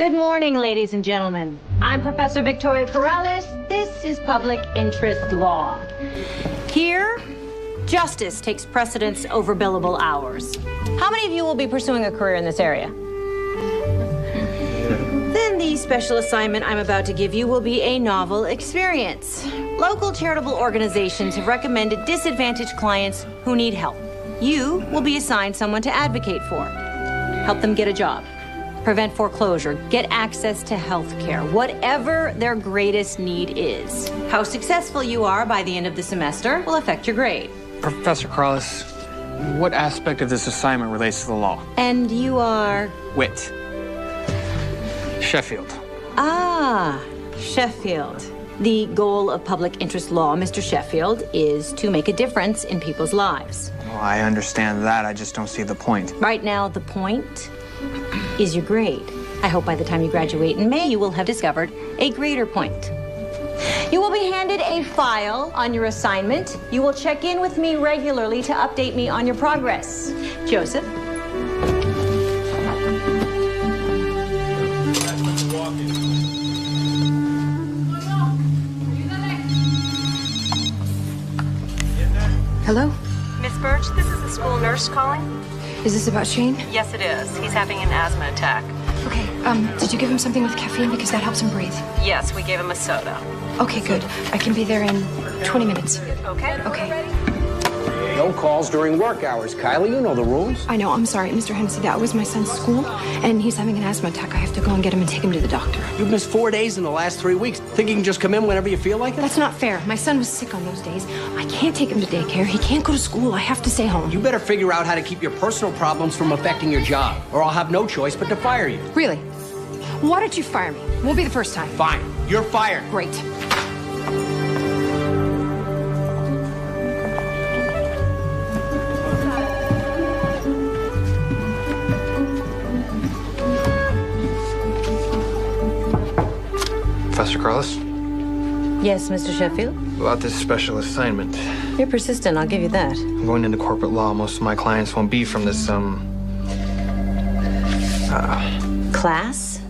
Good morning, ladies and gentlemen. I'm Professor Victoria Corrales. This is Public Interest Law. Here, justice takes precedence over billable hours. How many of you will be pursuing a career in this area? Then the special assignment I'm about to give you will be a novel experience. Local charitable organizations have recommended disadvantaged clients who need help. You will be assigned someone to advocate for. Help them get a job, prevent foreclosure, get access to health care, whatever their greatest need is. How successful you are by the end of the semester will affect your grade. Professor Corrales, what aspect of this assignment relates to the law? And you are? Wit. Sheffield. Ah, Sheffield. The goal of public interest law, Mr. Sheffield, is to make a difference in people's lives. Well, I understand that. I just don't see the point. Right now, the point is your grade. I hope by the time you graduate in May, you will have discovered a greater point. You will be handed a file on your assignment. You will check in with me regularly to update me on your progress. Joseph? Hello? Miss Birch, this is the school nurse calling. Is this about Shane? Yes, it is. He's having an asthma attack. Okay, did you give him something with caffeine? Because that helps him breathe. Yes, we gave him a soda. Okay, good. I can be there in 20 minutes. Okay? Okay. No calls during work hours. Kylie, you know the rules. I know, I'm sorry, Mr. Hennessy. That was my son's school, and he's having an asthma attack. I have to go and get him and take him to the doctor. You've missed 4 days in the last 3 weeks. Think you can just come in whenever you feel like it? That's not fair. My son was sick on those days. I can't take him to daycare. He can't go to school. I have to stay home. You better figure out how to keep your personal problems from affecting your job, or I'll have no choice but to fire you. Really? Why don't you fire me? Won't be the first time. Fine. You're fired. Great. Professor Corrales? Yes, Mr. Sheffield? About this special assignment. You're persistent, I'll give you that. I'm going into corporate law. Most of my clients won't be from this, Class?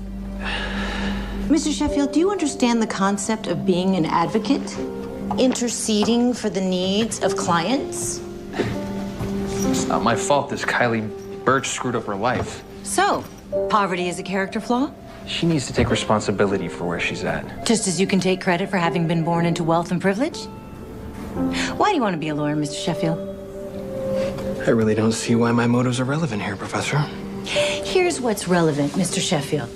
Mr. Sheffield, do you understand the concept of being an advocate? Interceding for the needs of clients? It's not my fault this Kylie Birch screwed up her life. So, poverty is a character flaw? She needs to take responsibility for where she's at. Just as you can take credit for having been born into wealth and privilege? Why do you want to be a lawyer, Mr. Sheffield? I really don't see why my motives are relevant here, Professor. Here's what's relevant, Mr. Sheffield.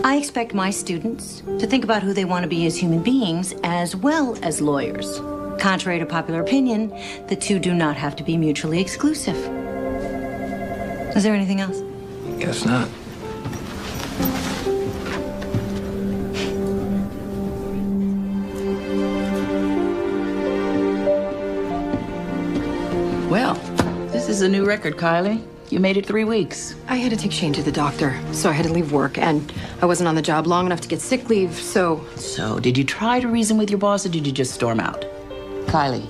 I expect my students to think about who they want to be as human beings as well as lawyers. Contrary to popular opinion, the two do not have to be mutually exclusive. Is there anything else? Guess not. Well, this is a new record, Kylie. You made it 3 weeks. I had to take Shane to the doctor, so I had to leave work, and I wasn't on the job long enough to get sick leave, so... So, did you try to reason with your boss, or did you just storm out? Kylie.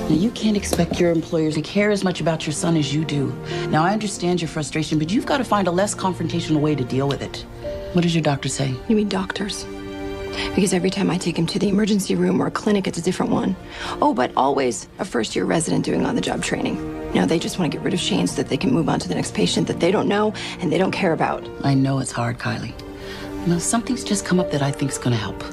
Now, you can't expect your employers to care as much about your son as you do. Now, I understand your frustration, but you've got to find a less confrontational way to deal with it. What does your doctor say? You mean doctors? Because every time I take him to the emergency room or a clinic, it's a different one. Oh, but always a first-year resident doing on-the-job training. You know, they just want to get rid of Shane so that they can move on to the next patient that they don't know and they don't care about. I know it's hard, Kylie. Now, something's just come up that I think's going to help.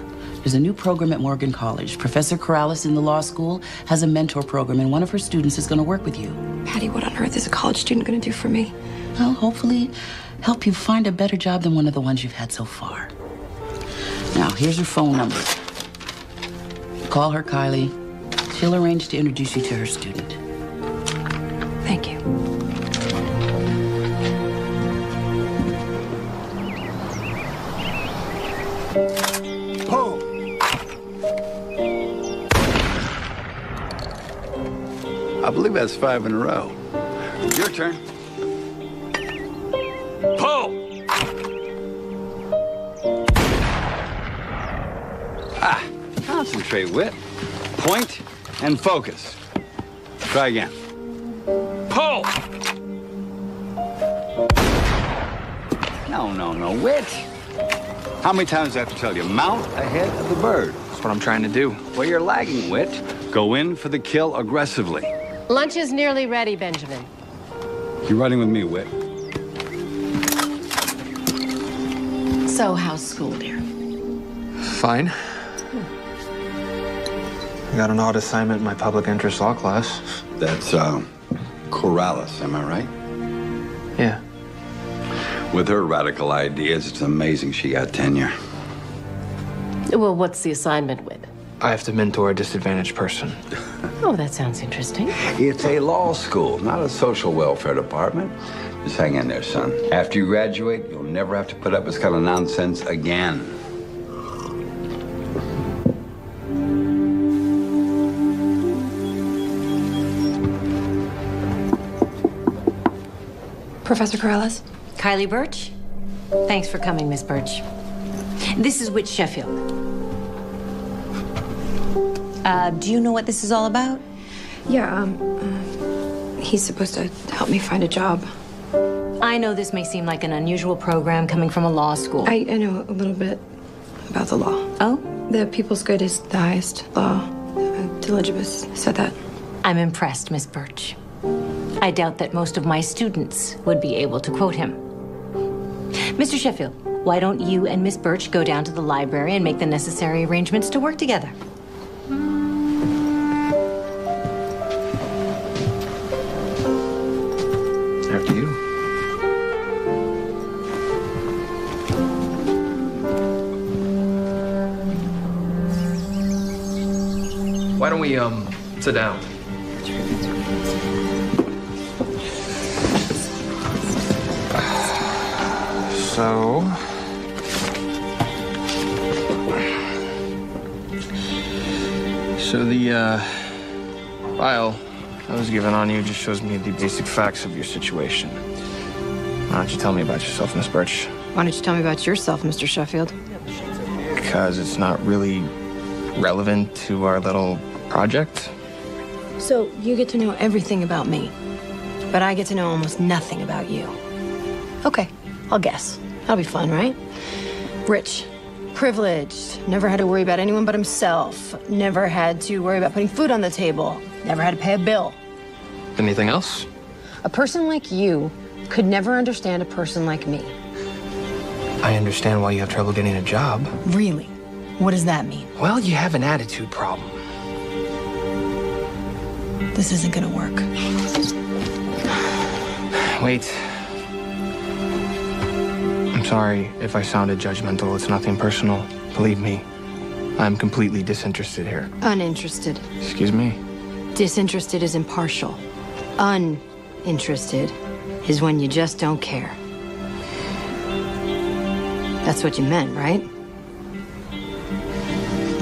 There's a new program at Morgan College. Professor Corrales in the law school has a mentor program, and one of her students is going to work with you. Patty, what on earth is a college student going to do for me? Well, hopefully help you find a better job than one of the ones you've had so far. Now, here's her phone number. Call her, Kylie. She'll arrange to introduce you to her student. Thank you. Pull. I believe that's 5 in a row. Your turn. Pull! Concentrate, Wit. Point and focus. Try again. Pull! No, Whit. How many times do I have to tell you? Mount ahead of the bird. That's what I'm trying to do. Well, you're lagging, Whit. Go in for the kill aggressively. Lunch is nearly ready, Benjamin. You're running with me, Whit. So, how's school, dear? Fine. I got an odd assignment in my public interest law class. That's, Corrales, am I right? Yeah. With her radical ideas, it's amazing she got tenure. Well, what's the assignment with? I have to mentor a disadvantaged person. Oh, that sounds interesting. It's a law school, not a social welfare department. Just hang in there, son. After you graduate, you'll never have to put up with this kind of nonsense again. Professor Corrales? Kylie Birch? Thanks for coming, Miss Birch. This is Whit Sheffield. Do you know what this is all about? Yeah, he's supposed to help me find a job. I know this may seem like an unusual program coming from a law school. I know a little bit about the law. Oh? The people's good is the highest law. Diligibus said that. I'm impressed, Miss Birch. I doubt that most of my students would be able to quote him. Mr. Sheffield, why don't you and Miss Birch go down to the library and make the necessary arrangements to work together? After you. Why don't we, sit down? So the file I was given on you just shows me the basic facts of your situation. Why don't you tell me about yourself, Miss Birch? Why don't you tell me about yourself, Mr. Sheffield? Because it's not really relevant to our little project. So you get to know everything about me, but I get to know almost nothing about you. Okay, I'll guess. That'll be fun, right? Rich, privileged, never had to worry about anyone but himself, never had to worry about putting food on the table, never had to pay a bill. Anything else? A person like you could never understand a person like me. I understand why you have trouble getting a job. Really? What does that mean? Well, you have an attitude problem. This isn't gonna work. Wait. I'm sorry if I sounded judgmental. It's nothing personal. Believe me, I'm completely disinterested here. Uninterested. Excuse me? Disinterested is impartial. Uninterested is when you just don't care. That's what you meant, right?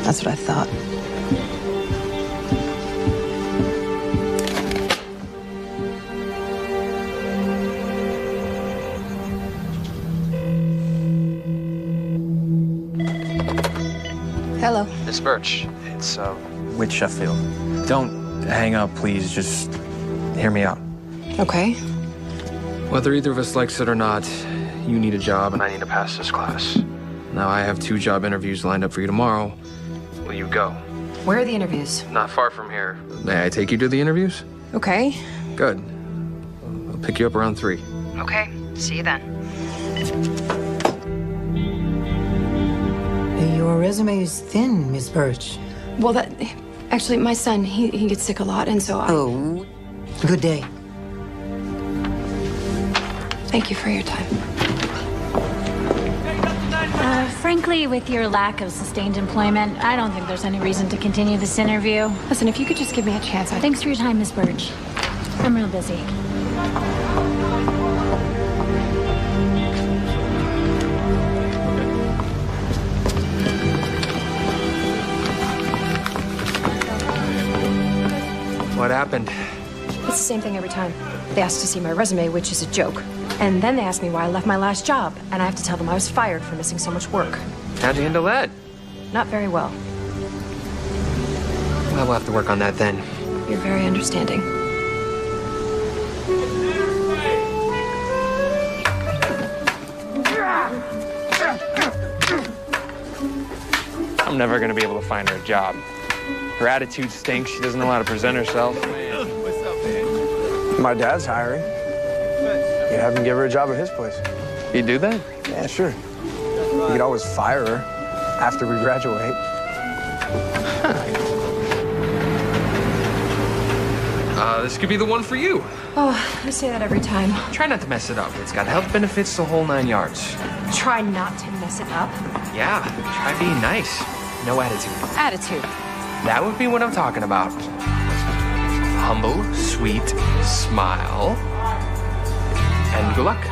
That's what I thought. Hello. Miss Birch, it's, Whit Sheffield. Don't hang up, please. Just hear me out. Okay. Whether either of us likes it or not, you need a job and I need to pass this class. Now, I have 2 job interviews lined up for you tomorrow. Will you go? Where are the interviews? Not far from here. May I take you to the interviews? Okay. Good. I'll pick you up around 3. Okay. See you then. Your resume is thin, Miss Birch. Well, actually, my son, he gets sick a lot, and so I... Oh, good day. Thank you for your time. Frankly, with your lack of sustained employment, I don't think there's any reason to continue this interview. Listen, if you could just give me a chance, Thanks for your time, Miss Birch. I'm real busy. What happened? It's the same thing every time. They ask to see my resume, which is a joke. And then they ask me why I left my last job, and I have to tell them I was fired for missing so much work. How'd you handle that? Not very well. Well, we'll have to work on that then. You're very understanding. I'm never gonna be able to find her a job. Her attitude stinks. She doesn't know how to present herself. My dad's hiring. You have him give her a job at his place. You do that? Yeah, sure. You could always fire her after we graduate. This could be the one for you. Oh, I say that every time. Try not to mess it up. It's got health benefits the whole 9 yards. Try not to mess it up. Yeah, try being nice. No attitude. Attitude. That would be what I'm talking about. Humble, sweet, smile, and good luck.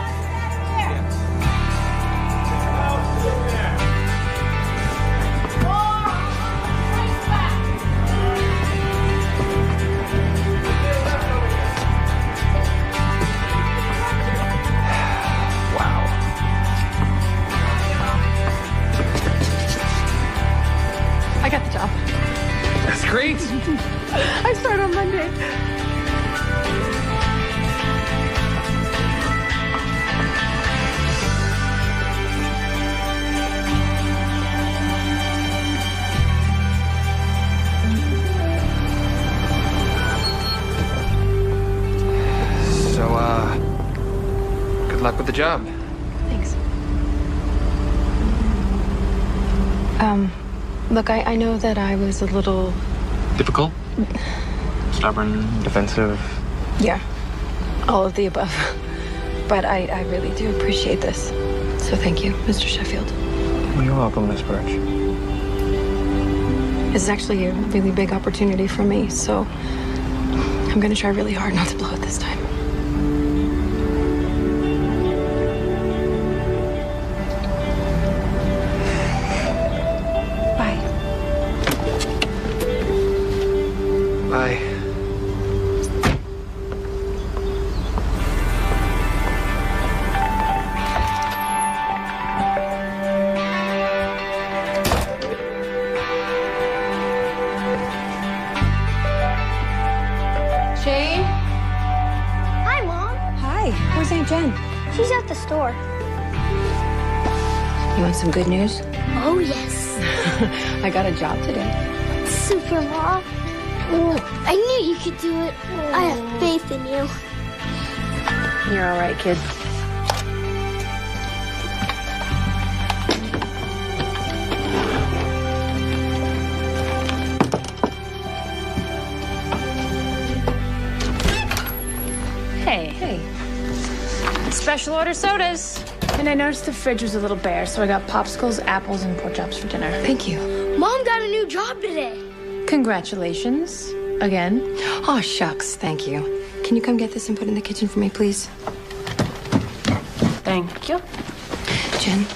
I got the job. That's great. I start on Monday. So, good luck with the job. Thanks. Look, I know that I was a little... Difficult? Stubborn, defensive? Yeah, all of the above. But I really do appreciate this. So thank you, Mr. Sheffield. Well, you're welcome, Miss Birch. This is actually a really big opportunity for me, so I'm gonna try really hard not to blow it this time. Bye. Shane? Hi, Mom. Hi, where's Aunt Jen? She's at the store. You want some good news? Oh, yes. I got a job today. Super, Mom. Oh, I knew you could do it. I have faith in you. You're all right, kid. Hey. Special order sodas. And I noticed the fridge was a little bare, so I got popsicles, apples, and pork chops for dinner. Thank you. Mom got a new job today. Congratulations. Again. Oh, shucks. Thank you. Can you come get this and put it in the kitchen for me, please? Thank you. Jen,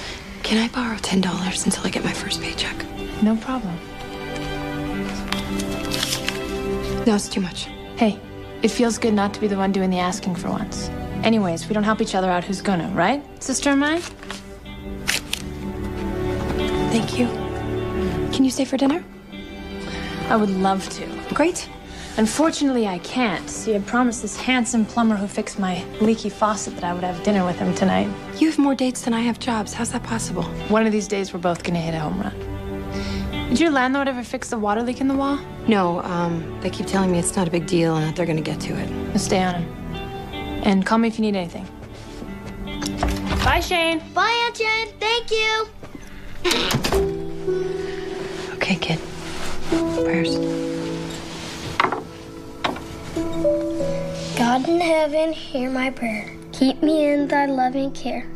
can I borrow $10 until I get my first paycheck? No problem. No, it's too much. Hey, it feels good not to be the one doing the asking for once. Anyways, if we don't help each other out, who's gonna, right? Sister of mine? Thank you. Can you stay for dinner? I would love to. Great. Unfortunately, I can't. See, I promised this handsome plumber who fixed my leaky faucet that I would have dinner with him tonight. You have more dates than I have jobs. How's that possible? One of these days, we're both gonna hit a home run. Did your landlord ever fix the water leak in the wall? No, they keep telling me it's not a big deal and that they're gonna get to it. Well, stay on him. And call me if you need anything. Bye, Shane. Bye, Aunt Jen. Thank you. Okay, kid. Prayers. God in heaven, hear my prayer. Keep me in thy loving care.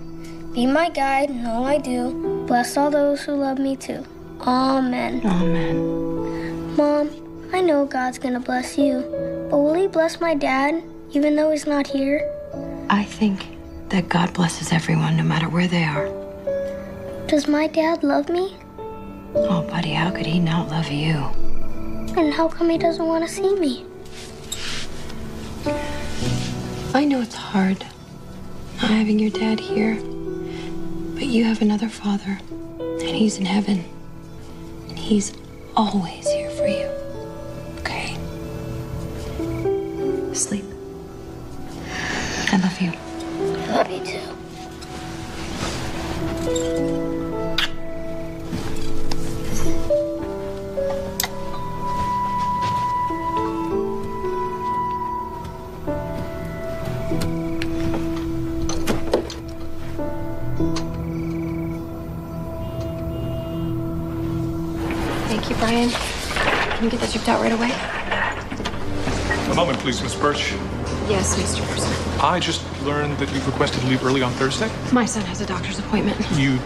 Be my guide in all I do. Bless all those who love me too. Amen. Amen. Mom, I know God's gonna bless you, but will he bless my dad, even though he's not here? I think that God blesses everyone, no matter where they are. Does my dad love me? Oh, buddy, how could he not love you? And how come he doesn't want to see me? I know it's hard not having your dad here, but you have another father, and he's in heaven. And he's always here for you. Okay? Sleep. I love you. I love you too. Thank you, Brian. Can you get that shipped out right away? A moment, please, Miss Birch. Yes, Mr. Person. I just learned that you've requested to leave early on Thursday. My son has a doctor's appointment. You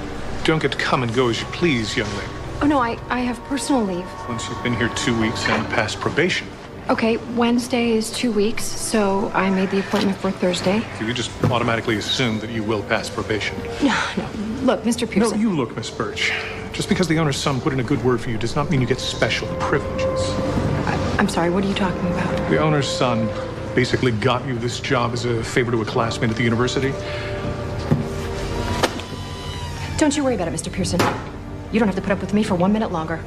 don't get to come and go as you please, young lady. Oh, no, I have personal leave. Once you've been here 2 weeks and passed probation. Okay, Wednesday is 2 weeks, so I made the appointment for Thursday. So you just automatically assume that you will pass probation. No. Look, Mr. Pearson. No, you look, Miss Birch. Just because the owner's son put in a good word for you does not mean you get special privileges. I'm sorry, what are you talking about? The owner's son basically got you this job as a favor to a classmate at the university. Don't you worry about it, Mr. Pearson. You don't have to put up with me for 1 minute longer.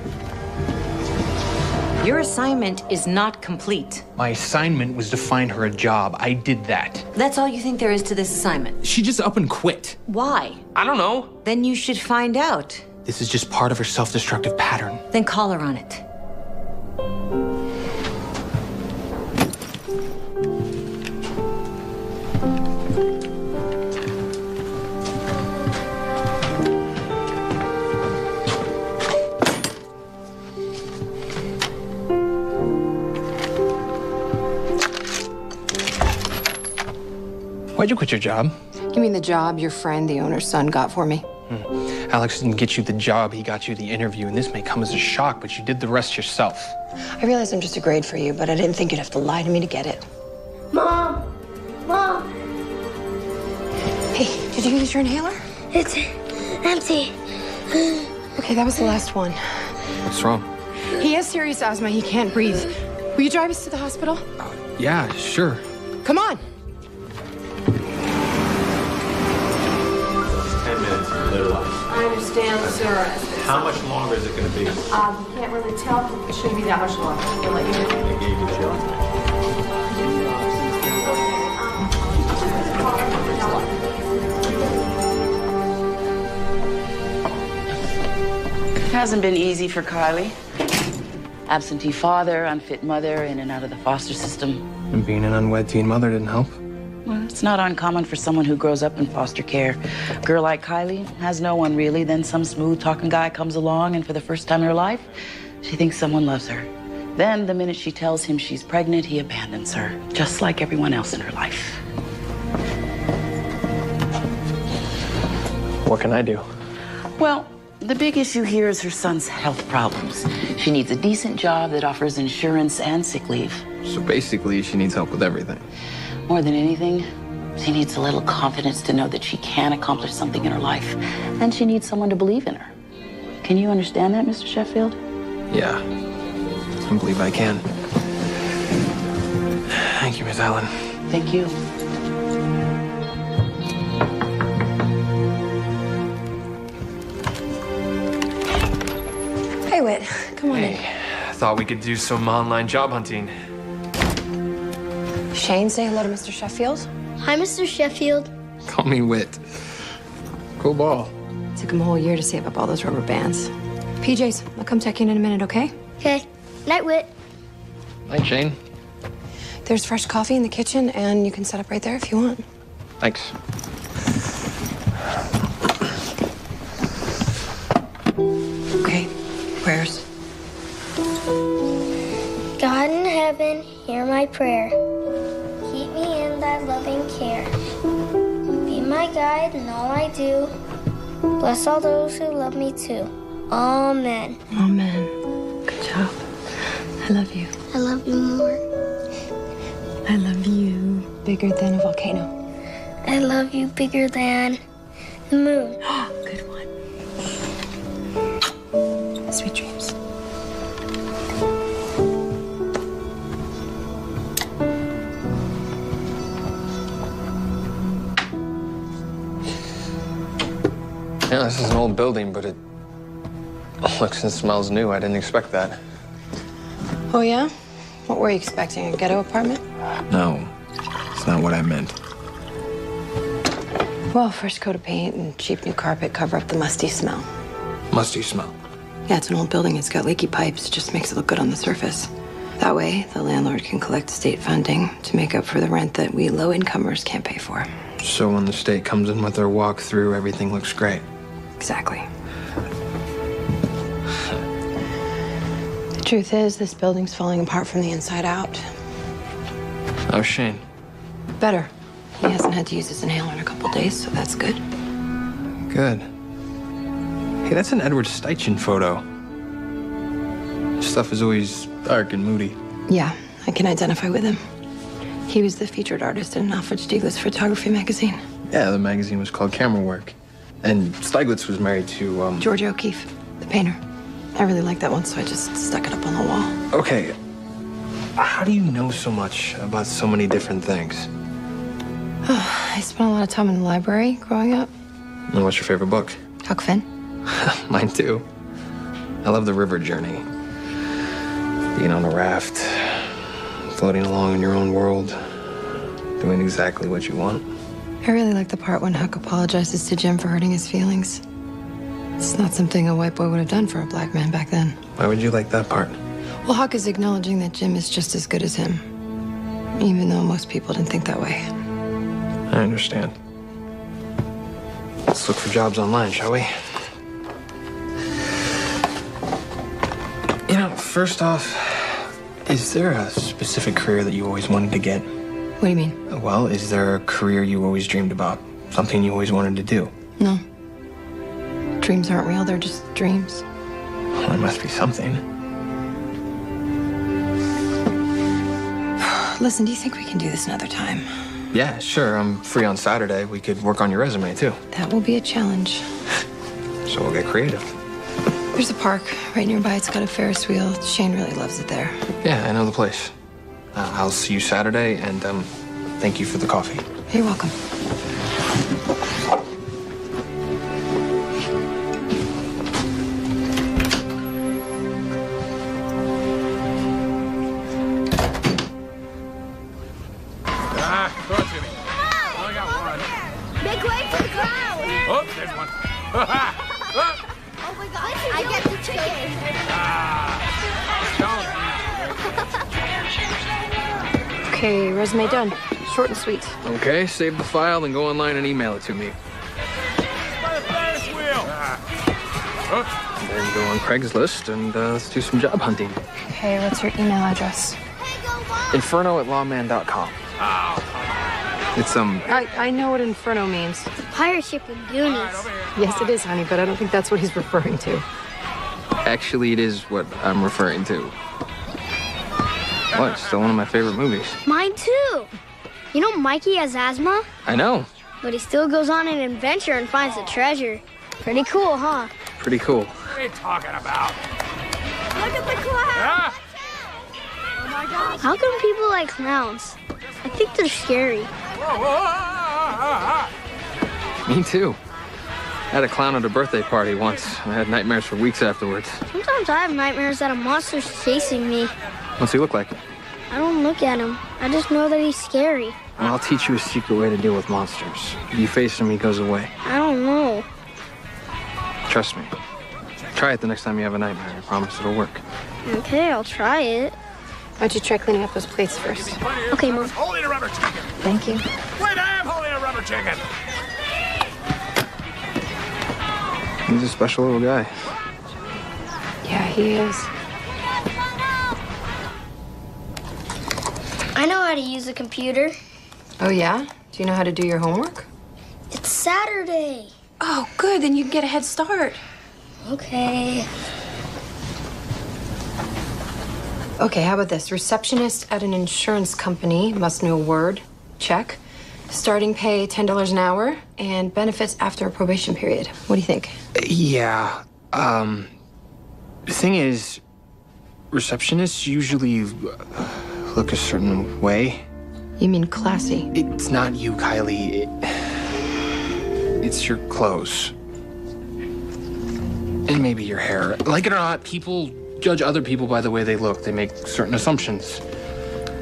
Your assignment is not complete. My assignment was to find her a job. I did that. That's all you think there is to this assignment? She just up and quit. Why? I don't know. Then you should find out. This is just part of her self-destructive pattern. Then call her on it. Why'd you quit your job? You mean the job your friend, the owner's son, got for me? Alex didn't get you the job, he got you the interview, and this may come as a shock, but you did the rest yourself. I realize I'm just a grade for you, but I didn't think you'd have to lie to me to get it. Mom! Mom! Hey, did you use your inhaler? It's empty. Okay, that was the last one. What's wrong? He has serious asthma. He can't breathe. Will you drive us to the hospital? Yeah, sure. Come on. 10 minutes in their life. I understand, sir. How much longer is it going to be? You can't really tell. It shouldn't be that much longer. We'll let you know. They gave you children. It hasn't been easy for Kylie. Absentee father, unfit mother, in and out of the foster system. And being an unwed teen mother didn't help. Well, it's not uncommon for someone who grows up in foster care. A girl like Kylie has no one really. Then some smooth-talking guy comes along, and for the first time in her life, she thinks someone loves her. Then, the minute she tells him she's pregnant, he abandons her, just like everyone else in her life. What can I do? Well, the big issue here is her son's health problems. She needs a decent job that offers insurance and sick leave. So basically, she needs help with everything. More than anything, she needs a little confidence to know that she can accomplish something in her life. And she needs someone to believe in her. Can you understand that, Mr. Sheffield? Yeah, I believe I can. Thank you, Miss Allen. Thank you. Hey, Whit, come on in. Hey, I thought we could do some online job hunting. Shane, say hello to Mr. Sheffield. Hi, Mr. Sheffield. Call me Whit. Cool ball. Took him a whole year to save up all those rubber bands. PJs, I'll come check in a minute, okay? Okay. Night, Whit. Night, Shane. There's fresh coffee in the kitchen, and you can set up right there if you want. Thanks. Okay, prayers. God in heaven, hear my prayer. Keep me in thy loving care. Be my guide in all I do. Bless all those who love me too. Amen. Amen. Good job. I love you. I love you more. I love you bigger than a volcano. I love you bigger than the moon. Good one. Sweet dreams. Yeah, this is an old building, but it looks and smells new. I didn't expect that. Oh, yeah? What were you expecting? A ghetto apartment? No, it's not what I meant. Well, first coat of paint and cheap new carpet cover up the musty smell. Musty smell. Yeah, it's an old building. It's got leaky pipes. It just makes it look good on the surface. That way, the landlord can collect state funding to make up for the rent that we low-incomers can't pay for. So when the state comes in with their walkthrough, everything looks great. Exactly. The truth is, this building's falling apart from the inside out. How's Shane? Better. He hasn't had to use his inhaler in a couple days, so that's good. Good. Hey, that's an Edward Steichen photo. His stuff is always dark and moody. Yeah, I can identify with him. He was the featured artist in Alfred Stieglitz's photography magazine. Yeah, the magazine was called Camera Work. And Stieglitz was married to, George O'Keeffe, the painter. I really liked that one, so I just stuck it up on the wall. Okay. How do you know so much about so many different things? I spent a lot of time in the library growing up. And what's your favorite book? Huck Finn. Mine too. I love the river journey. Being on a raft, floating along in your own world, doing exactly what you want. I really like the part when Huck apologizes to Jim for hurting his feelings. It's not something a white boy would have done for a black man back then. Why would you like that part? Well, Huck is acknowledging that Jim is just as good as him, even though most people didn't think that way. I understand. Let's look for jobs online, shall we? You know, first off, is there a specific career that you always wanted to get? What do you mean? Well, is there a career you always dreamed about? Something you always wanted to do? No. Dreams aren't real, they're just dreams. Well, there must be something. Listen, do you think we can do this another time? Yeah, sure. I'm free on Saturday. We could work on your resume, too. That will be a challenge. So we'll get creative. There's a park right nearby. It's got a Ferris wheel. Shane really loves it there. Yeah, I know the place. I'll see you Saturday, and thank you for the coffee. You're welcome. Throw it to me. I only got one. Make way for the crowd. Oh, there's one. Oh my God! I get the chicken. Okay, resume done. Short and sweet. Okay, save the file, then go online and email it to me. Ferris wheel. And then go on Craigslist and let's do some job hunting. Okay, what's your email address? Inferno@lawman.com. It's I know what Inferno means. It's a pirate ship in Goonies. Yes, it is, honey, but I don't think that's what he's referring to. Actually, it is what I'm referring to. What? It's still one of my favorite movies. Mine too. You know Mikey has asthma, I know. but he still goes on an adventure and finds the treasure. Pretty cool, huh? Pretty cool. What are you talking about? Look at the clown. Oh my gosh. How come people like clowns? I think they're scary. Me too. I had a clown at a birthday party once. I had nightmares for weeks afterwards. Sometimes I have nightmares that a monster's chasing me. What's he look like? I don't look at him. I just know that he's scary. Well, I'll teach you a secret way to deal with monsters. You face him, he goes away. I don't know. Trust me. Try it the next time you have a nightmare. I promise it'll work. Okay, I'll try it. Why don't you try cleaning up those plates first? Okay, Mom. Holding a rubber chicken. Thank you. Wait, I am holding a rubber chicken. He's a special little guy. Yeah, he is. I know how to use a computer. Oh, yeah? Do you know how to do your homework? It's Saturday. Oh, good. Then you can get a head start. Okay. Okay, how about this? Receptionist at an insurance company must know Word. Check. Starting pay $10 an hour and benefits after a probation period. What do you think? Yeah. The thing is, receptionists usually look a certain way. You mean classy? It's not you, Kylie. It's your clothes. And maybe your hair. Like it or not, people judge other people by the way they look. They make certain assumptions.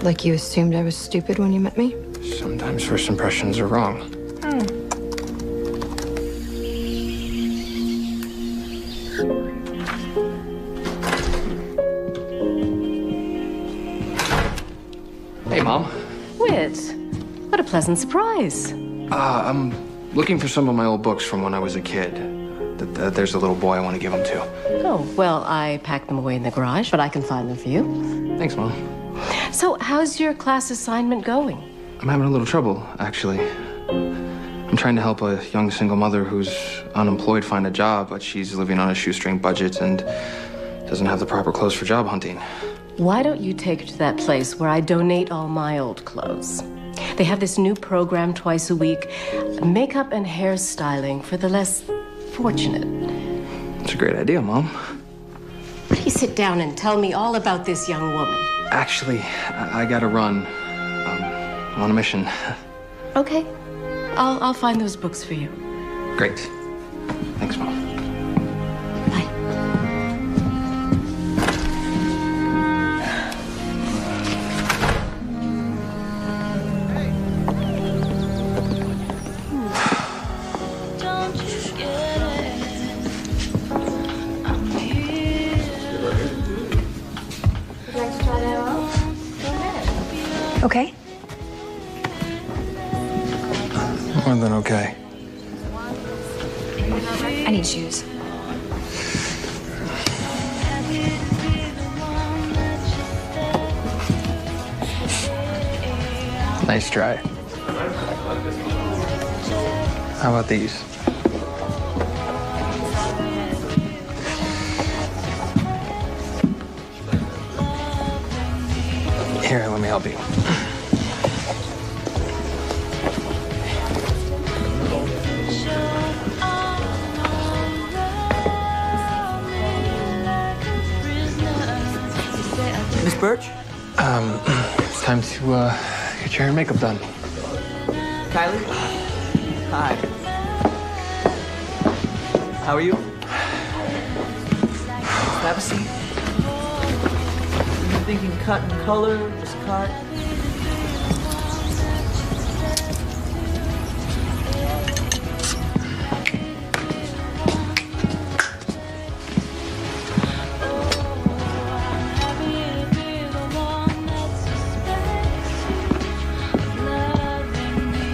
Like you assumed I was stupid when you met me? Sometimes first impressions are wrong. Whit, what a pleasant surprise. I'm looking for some of my old books from when I was a kid. There's a little boy I want to give them to. Oh, well, I packed them away in the garage, but I can find them for you. Thanks, Mom. So, how's your class assignment going? I'm having a little trouble, actually. I'm trying to help a young single mother who's unemployed find a job, but she's living on a shoestring budget and doesn't have the proper clothes for job hunting. Why don't you take her to that place where I donate all my old clothes? They have this new program twice a week, makeup and hairstyling for the less fortunate. It's a great idea, Mom. Why don't you sit down and tell me all about this young woman? Actually, I gotta run. I'm on a mission. Okay. I'll find those books for you. Great. Thanks, Mom. Okay. More than okay. I need shoes. Nice try. How about these? Here, let me help you. Miss Birch? It's time to get your hair and makeup done. Kylie? Hi. How are you? Have a seat. You've been thinking cut and color, just cut?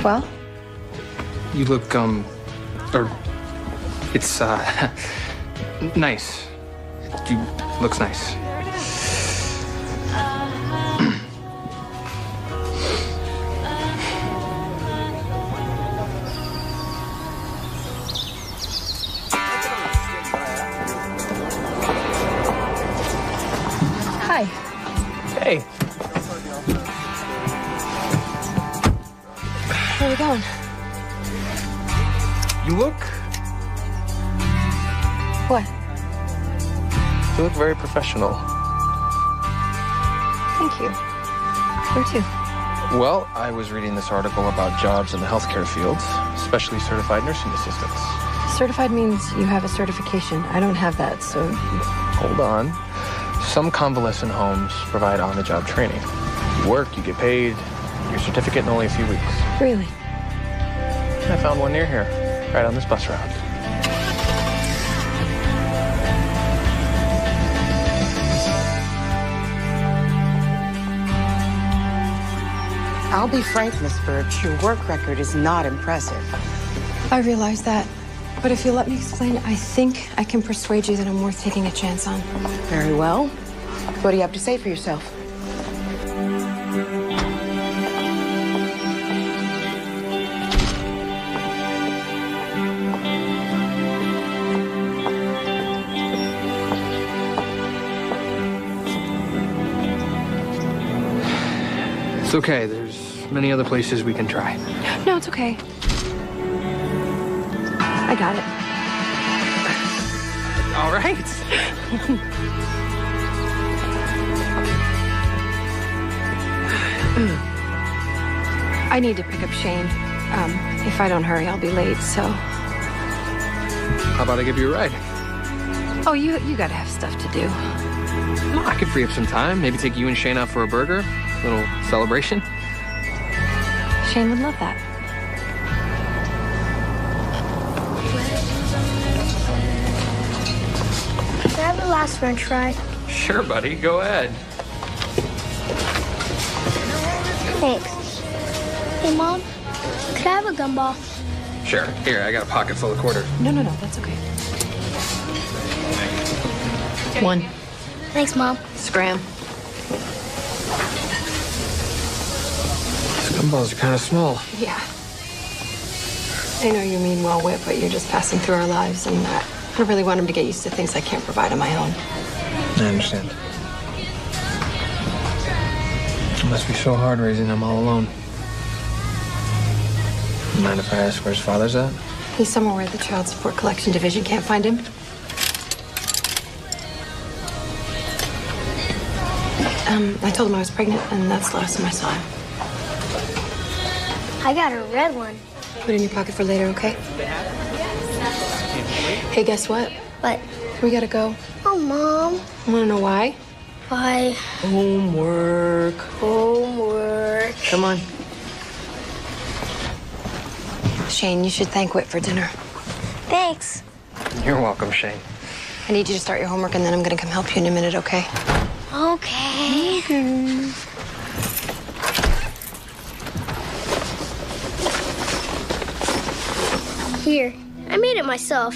Well? You look, it's, nice. You looks nice. Hi. Hey. Where are we going? You look What? very professional. Thank you. Where to? Well, I was reading this article about jobs in the healthcare field, especially certified nursing assistants. Certified means you have a certification. I don't have that, so... Hold on. Some convalescent homes provide on-the-job training. You work, you get paid, your certificate in only a few weeks. Really? I found one near here, right on this bus route. I'll be frank, Miss Birch, your work record is not impressive. I realize that. But if you'll let me explain, I think I can persuade you that I'm worth taking a chance on. Very well. What do you have to say for yourself? It's okay. There's many other places we can try. No, it's okay. I got it. All right. I need to pick up Shane. If I don't hurry, I'll be late, so... How about I give you a ride? Oh, you gotta have stuff to do. Well, I could free up some time. Maybe take you and Shane out for a burger. Little celebration. Shane would love that. Can I have the last french fry? Sure, buddy. Go ahead. Thanks. Hey, Mom, could I have a gumball? Sure. Here, I got a pocket full of quarters. No, that's okay. 1. Thanks, Mom. Scram. These gumballs are kind of small. Yeah. I know you mean well, Whit, but you're just passing through our lives, and I don't really want him to get used to things I can't provide on my own. I understand. It must be so hard raising them all alone. Mind if I ask where his father's at? He's somewhere where the Child Support Collection Division can't find him. I told him I was pregnant, and that's the last time I saw him. I got a red one. Put it in your pocket for later, okay? Hey, guess what? What? We gotta go. Oh, Mom. Wanna know why? Why? Homework. Homework. Come on. Shane, you should thank Whit for dinner. Thanks. You're welcome, Shane. I need you to start your homework, and then I'm gonna come help you in a minute, okay? Okay. Here, I made it myself.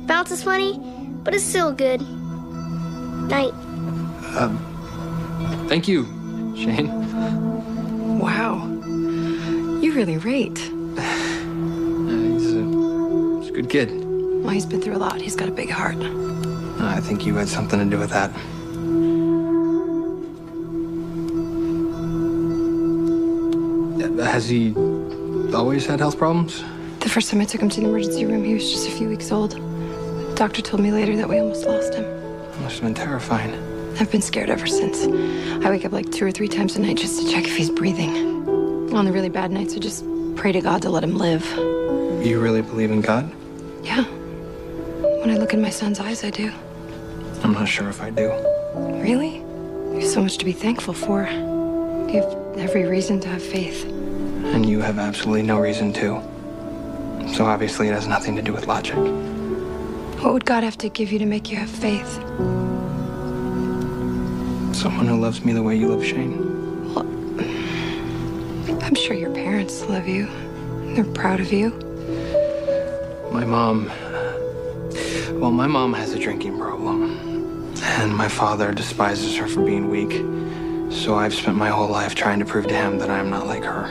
Bounces funny, but it's still good. Night. Thank you, Shane. Wow. You really rate. He's a good kid. Well, he's been through a lot. He's got a big heart. I think you had something to do with that. Has he always had health problems? The first time I took him to the emergency room, he was just a few weeks old. The doctor told me later that we almost lost him. It must have been terrifying. I've been scared ever since. I wake up like 2 or 3 times a night just to check if he's breathing. On the really bad nights, I just pray to God to let him live. You really believe in God? Yeah. When I look in my son's eyes, I do. I'm not sure if I do. Really? There's so much to be thankful for. You have every reason to have faith. And you have absolutely no reason to. So obviously it has nothing to do with logic. What would God have to give you to make you have faith? Someone who loves me the way you love Shane. Well, I'm sure your parents love you. They're proud of you. My mom has a drinking problem. And my father despises her for being weak. So I've spent my whole life trying to prove to him that I'm not like her.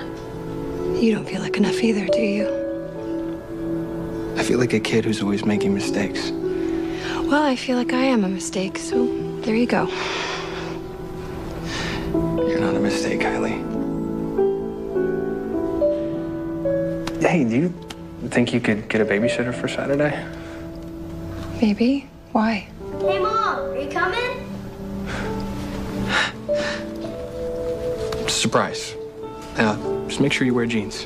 You don't feel like enough either, do you? I feel like a kid who's always making mistakes. Well, I feel like I am a mistake, so there you go. You're not a mistake, Kylie. Hey, do you think you could get a babysitter for Saturday? Maybe. Why? Hey, Mom, are you coming? Surprise. Just make sure you wear jeans.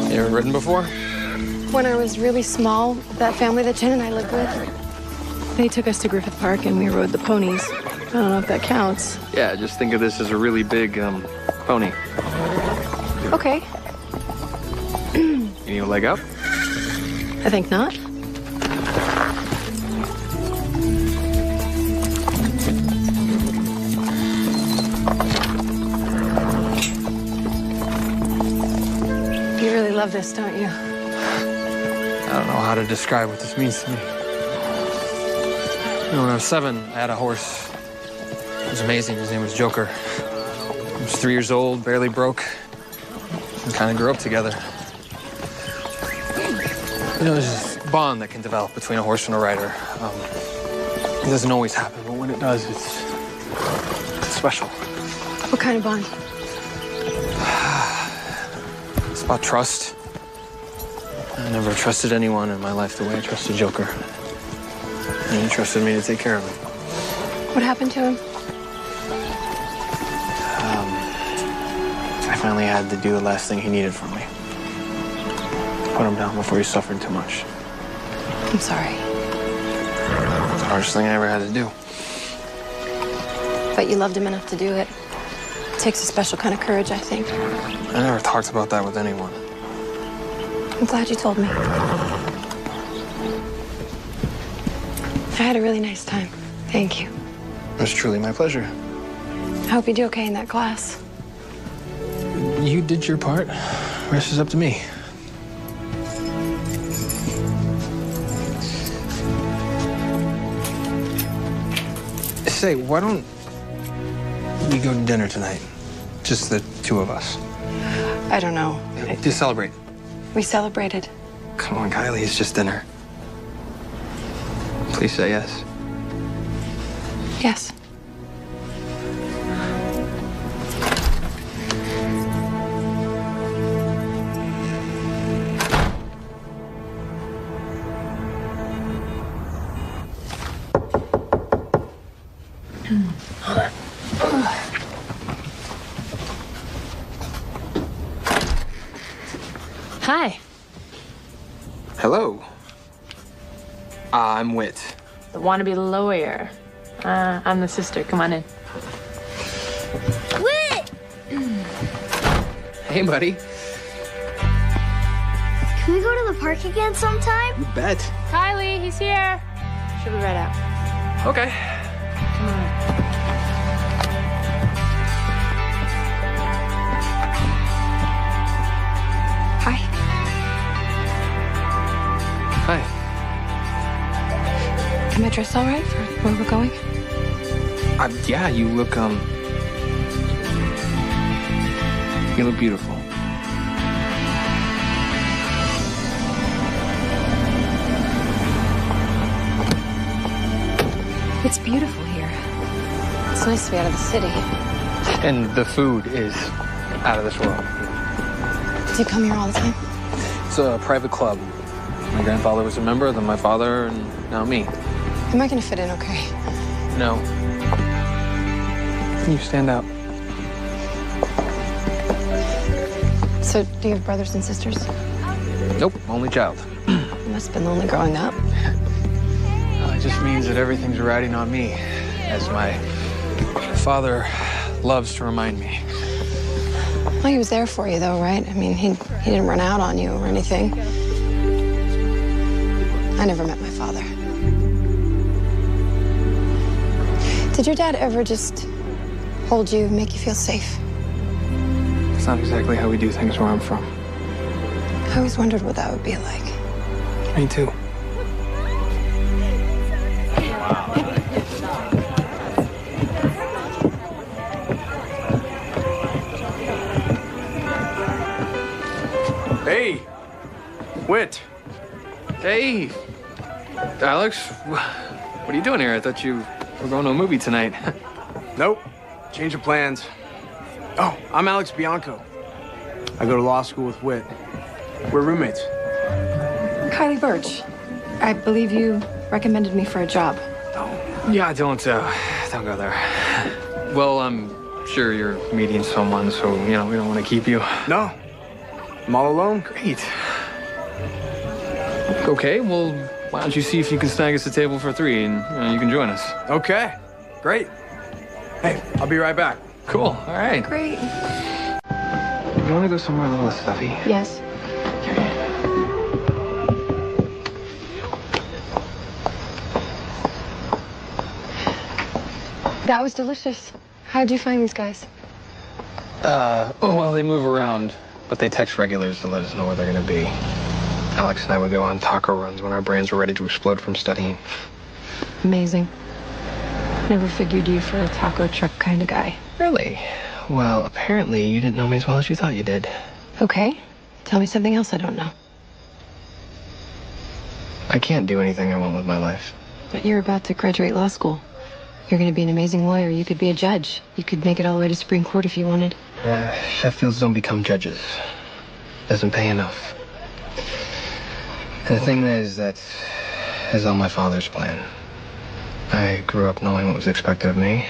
You ever ridden before? When I was really small, that family that Jen and I lived with, they took us to Griffith Park and we rode the ponies. I don't know if that counts. Yeah, just think of this as a really big, pony. Okay. You need a leg up? I think not. You really love this, don't you? I don't know how to describe what this means to me. When I was 7, I had a horse. It was amazing. His name was Joker. He was 3 years old, barely broke. We kind of grew up together. You know, there's this bond that can develop between a horse and a rider. It doesn't always happen, but when it does, it's special. What kind of bond? It's about trust. I never trusted anyone in my life the way I trusted Joker. And he trusted me to take care of him. What happened to him? I finally had to do the last thing he needed from me. Put him down before he suffered too much. I'm sorry. It's the hardest thing I ever had to do. But you loved him enough to do it. It takes a special kind of courage, I think. I never talked about that with anyone. I'm glad you told me. I had a really nice time. Thank you. It was truly my pleasure. I hope you do okay in that class. You did your part. Rest is up to me. Say, why don't we go to dinner tonight? Just the two of us. I don't know. To celebrate. We celebrated. Come on, Kylie, it's just dinner. Please say yes. Yes. Hi. Hello. I'm Whit. The wannabe lawyer. I'm the sister. Come on in. Wait! Hey, buddy. Can we go to the park again sometime? You bet. Kylie, he's here. She'll be right out. Okay. Come on. Hi. Hi. Am I dressed all right for where we're going? Yeah, you look beautiful. It's beautiful here. It's nice to be out of the city. And the food is out of this world. Do you come here all the time? It's a private club. My grandfather was a member, then my father, and now me. Am I gonna fit in okay? No. You stand out. So, do you have brothers and sisters? Nope, only child. You must have been lonely growing up. It just means that everything's riding on me, as my father loves to remind me. Well, he was there for you, though, right? I mean, he didn't run out on you or anything. I never met my father. Did your dad ever just hold you, make you feel safe? It's not exactly how we do things where I'm from. I always wondered what that would be like. Me too. Hey, Whit. Hey, Alex. What are you doing here? I thought you were going to a movie tonight. Nope. Change of plans. Oh, I'm Alex Bianco. I go to law school with Whit. We're roommates. Kylie Birch. I believe you recommended me for a job. Yeah, don't go there. Well, I'm sure you're meeting someone, so, we don't want to keep you. No. I'm all alone. Great. Okay, well, why don't you see if you can snag us a table for 3 and you can join us. Okay. Great. Hey, I'll be right back. Cool. All right. Great. You want to go somewhere a little stuffy? Yes. That was delicious. How'd you find these guys? Well, they move around, but they text regulars to let us know where they're going to be. Alex and I would go on taco runs when our brains were ready to explode from studying. Amazing. Never figured you for a taco truck kind of guy. Really? Well, apparently you didn't know me as well as you thought you did. Okay. Tell me something else I don't know. I can't do anything I want with my life. But you're about to graduate law school. You're going to be an amazing lawyer. You could be a judge. You could make it all the way to Supreme Court if you wanted. Sheffields don't become judges. Doesn't pay enough. And the thing is, that is all my father's plan. I grew up knowing what was expected of me,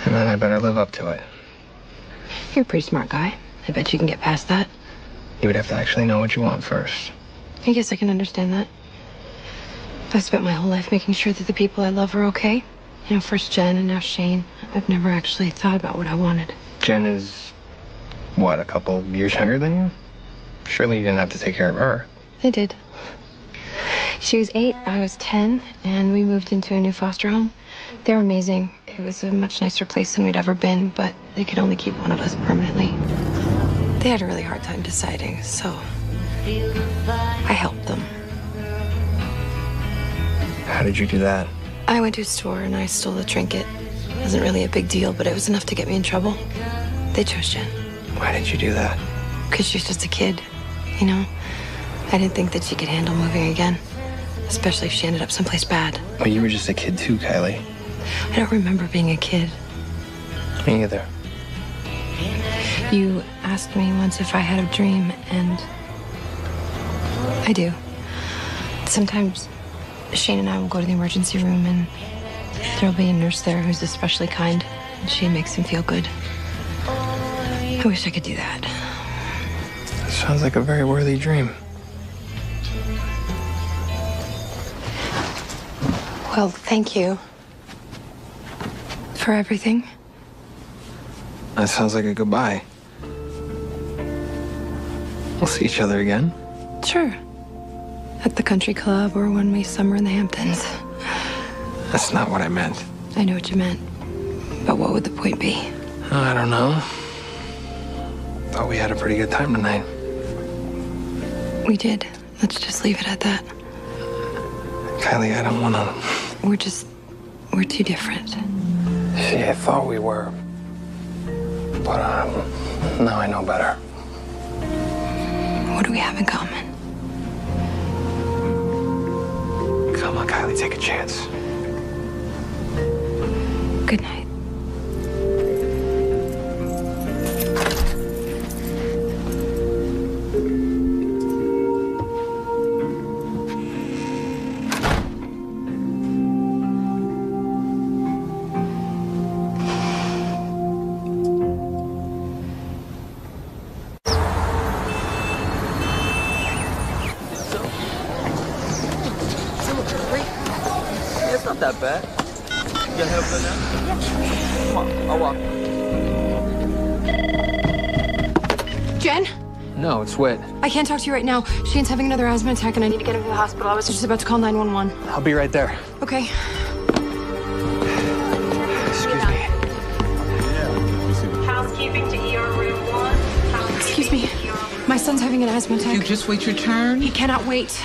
and then I better live up to it. You're a pretty smart guy. I bet you can get past that. You would have to actually know what you want first. I guess I can understand that. I spent my whole life making sure that the people I love are okay. You know, first Jen and now Shane. I've never actually thought about what I wanted. Jen is, what, a couple years younger than you? Surely you didn't have to take care of her. I did. She was 8, I was 10, and we moved into a new foster home. They were amazing. It was a much nicer place than we'd ever been, but they could only keep one of us permanently. They had a really hard time deciding, so I helped them. How did you do that? I went to a store and I stole a trinket. It wasn't really a big deal, but it was enough to get me in trouble. They chose Jen. Why did you do that? Because she was just a kid, you know? I didn't think that she could handle moving again, especially if she ended up someplace bad. Well, you were just a kid too, Kylie. I don't remember being a kid. Me either. You asked me once if I had a dream, and I do. Sometimes Shane and I will go to the emergency room, and there'll be a nurse there who's especially kind, and she makes him feel good. I wish I could do that. Sounds like a very worthy dream. Well, thank you for everything. That sounds like a goodbye. We'll see each other again. Sure. At the country club or when we summer in the Hamptons. That's not what I meant. I know what you meant. But what would the point be? I don't know. Thought we had a pretty good time tonight. We did. Let's just leave it at that. Kylie, I don't want to... We're too different. See, I thought we were. But now I know better. What do we have in common? Come on, Kylie, take a chance. Good night. It's not that bad. You got help right now? Yeah. Come on, I'll walk. Jen? No, it's Whit. I can't talk to you right now. Shane's having another asthma attack and I need to get him to the hospital. I was just about to call 911. I'll be right there. Okay. Excuse me. Housekeeping to ER room 1. Excuse me. My son's having an asthma attack. You just wait your turn? He cannot wait.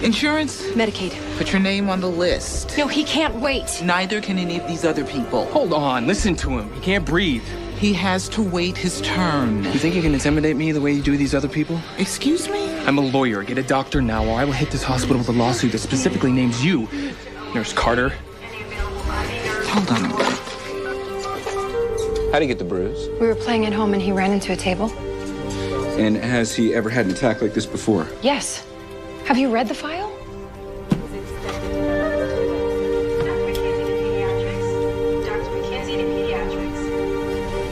Insurance? Medicaid. Put your name on the list. No, he can't wait. Neither can any of these other people. Hold on, listen to him. He can't breathe. He has to wait his turn. You think you can intimidate me the way you do these other people? Excuse me? I'm a lawyer. Get a doctor now, or I will hit this hospital with a lawsuit that specifically names you, Nurse Carter. Hold on a minute. How'd he get the bruise? We were playing at home and he ran into a table. And has he ever had an attack like this before? Yes. Have you read the file?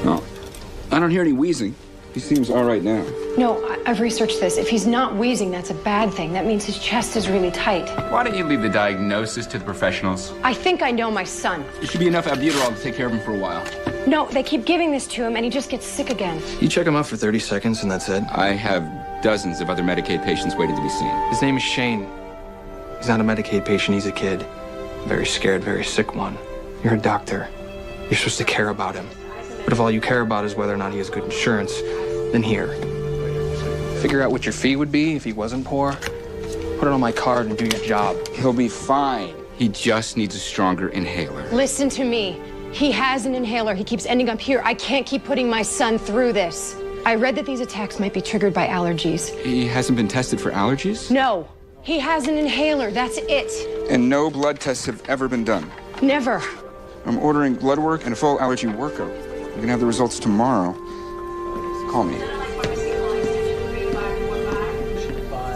No. I don't hear any wheezing. He seems all right now. No, I've researched this. If he's not wheezing, that's a bad thing. That means his chest is really tight. Why don't you leave the diagnosis to the professionals? I think I know my son. There should be enough albuterol to take care of him for a while. No, they keep giving this to him and he just gets sick again. You check him out for 30 seconds and that's it? I have dozens of other Medicaid patients waiting to be seen. His name is Shane. He's not a Medicaid patient, he's a kid. A very scared, very sick one. You're a doctor. You're supposed to care about him. But if all you care about is whether or not he has good insurance, then here. Figure out what your fee would be if he wasn't poor. Put it on my card and do your job. He'll be fine. He just needs a stronger inhaler. Listen to me. He has an inhaler. He keeps ending up here. I can't keep putting my son through this. I read that these attacks might be triggered by allergies. He hasn't been tested for allergies? No. He has an inhaler. That's it. And no blood tests have ever been done? Never. I'm ordering blood work and a full allergy workup. You can have the results tomorrow. Call me.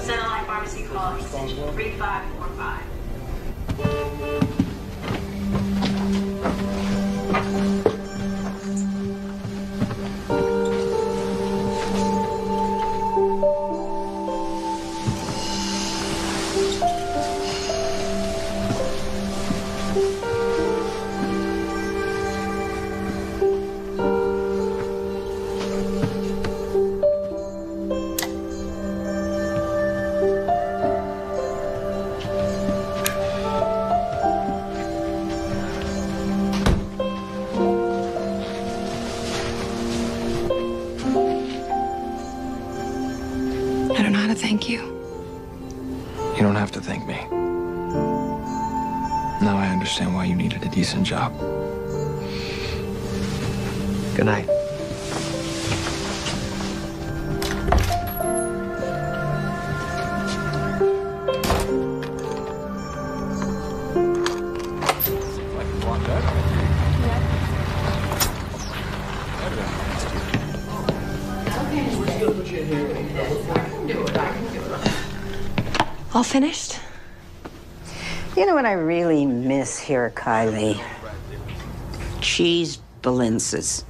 Centerline Pharmacy call extension 3545. I don't know how to thank you. You don't have to thank me. Now I understand why you needed a decent job. Good night. All finished? You know what I really miss here, Kylie? Cheese balinces.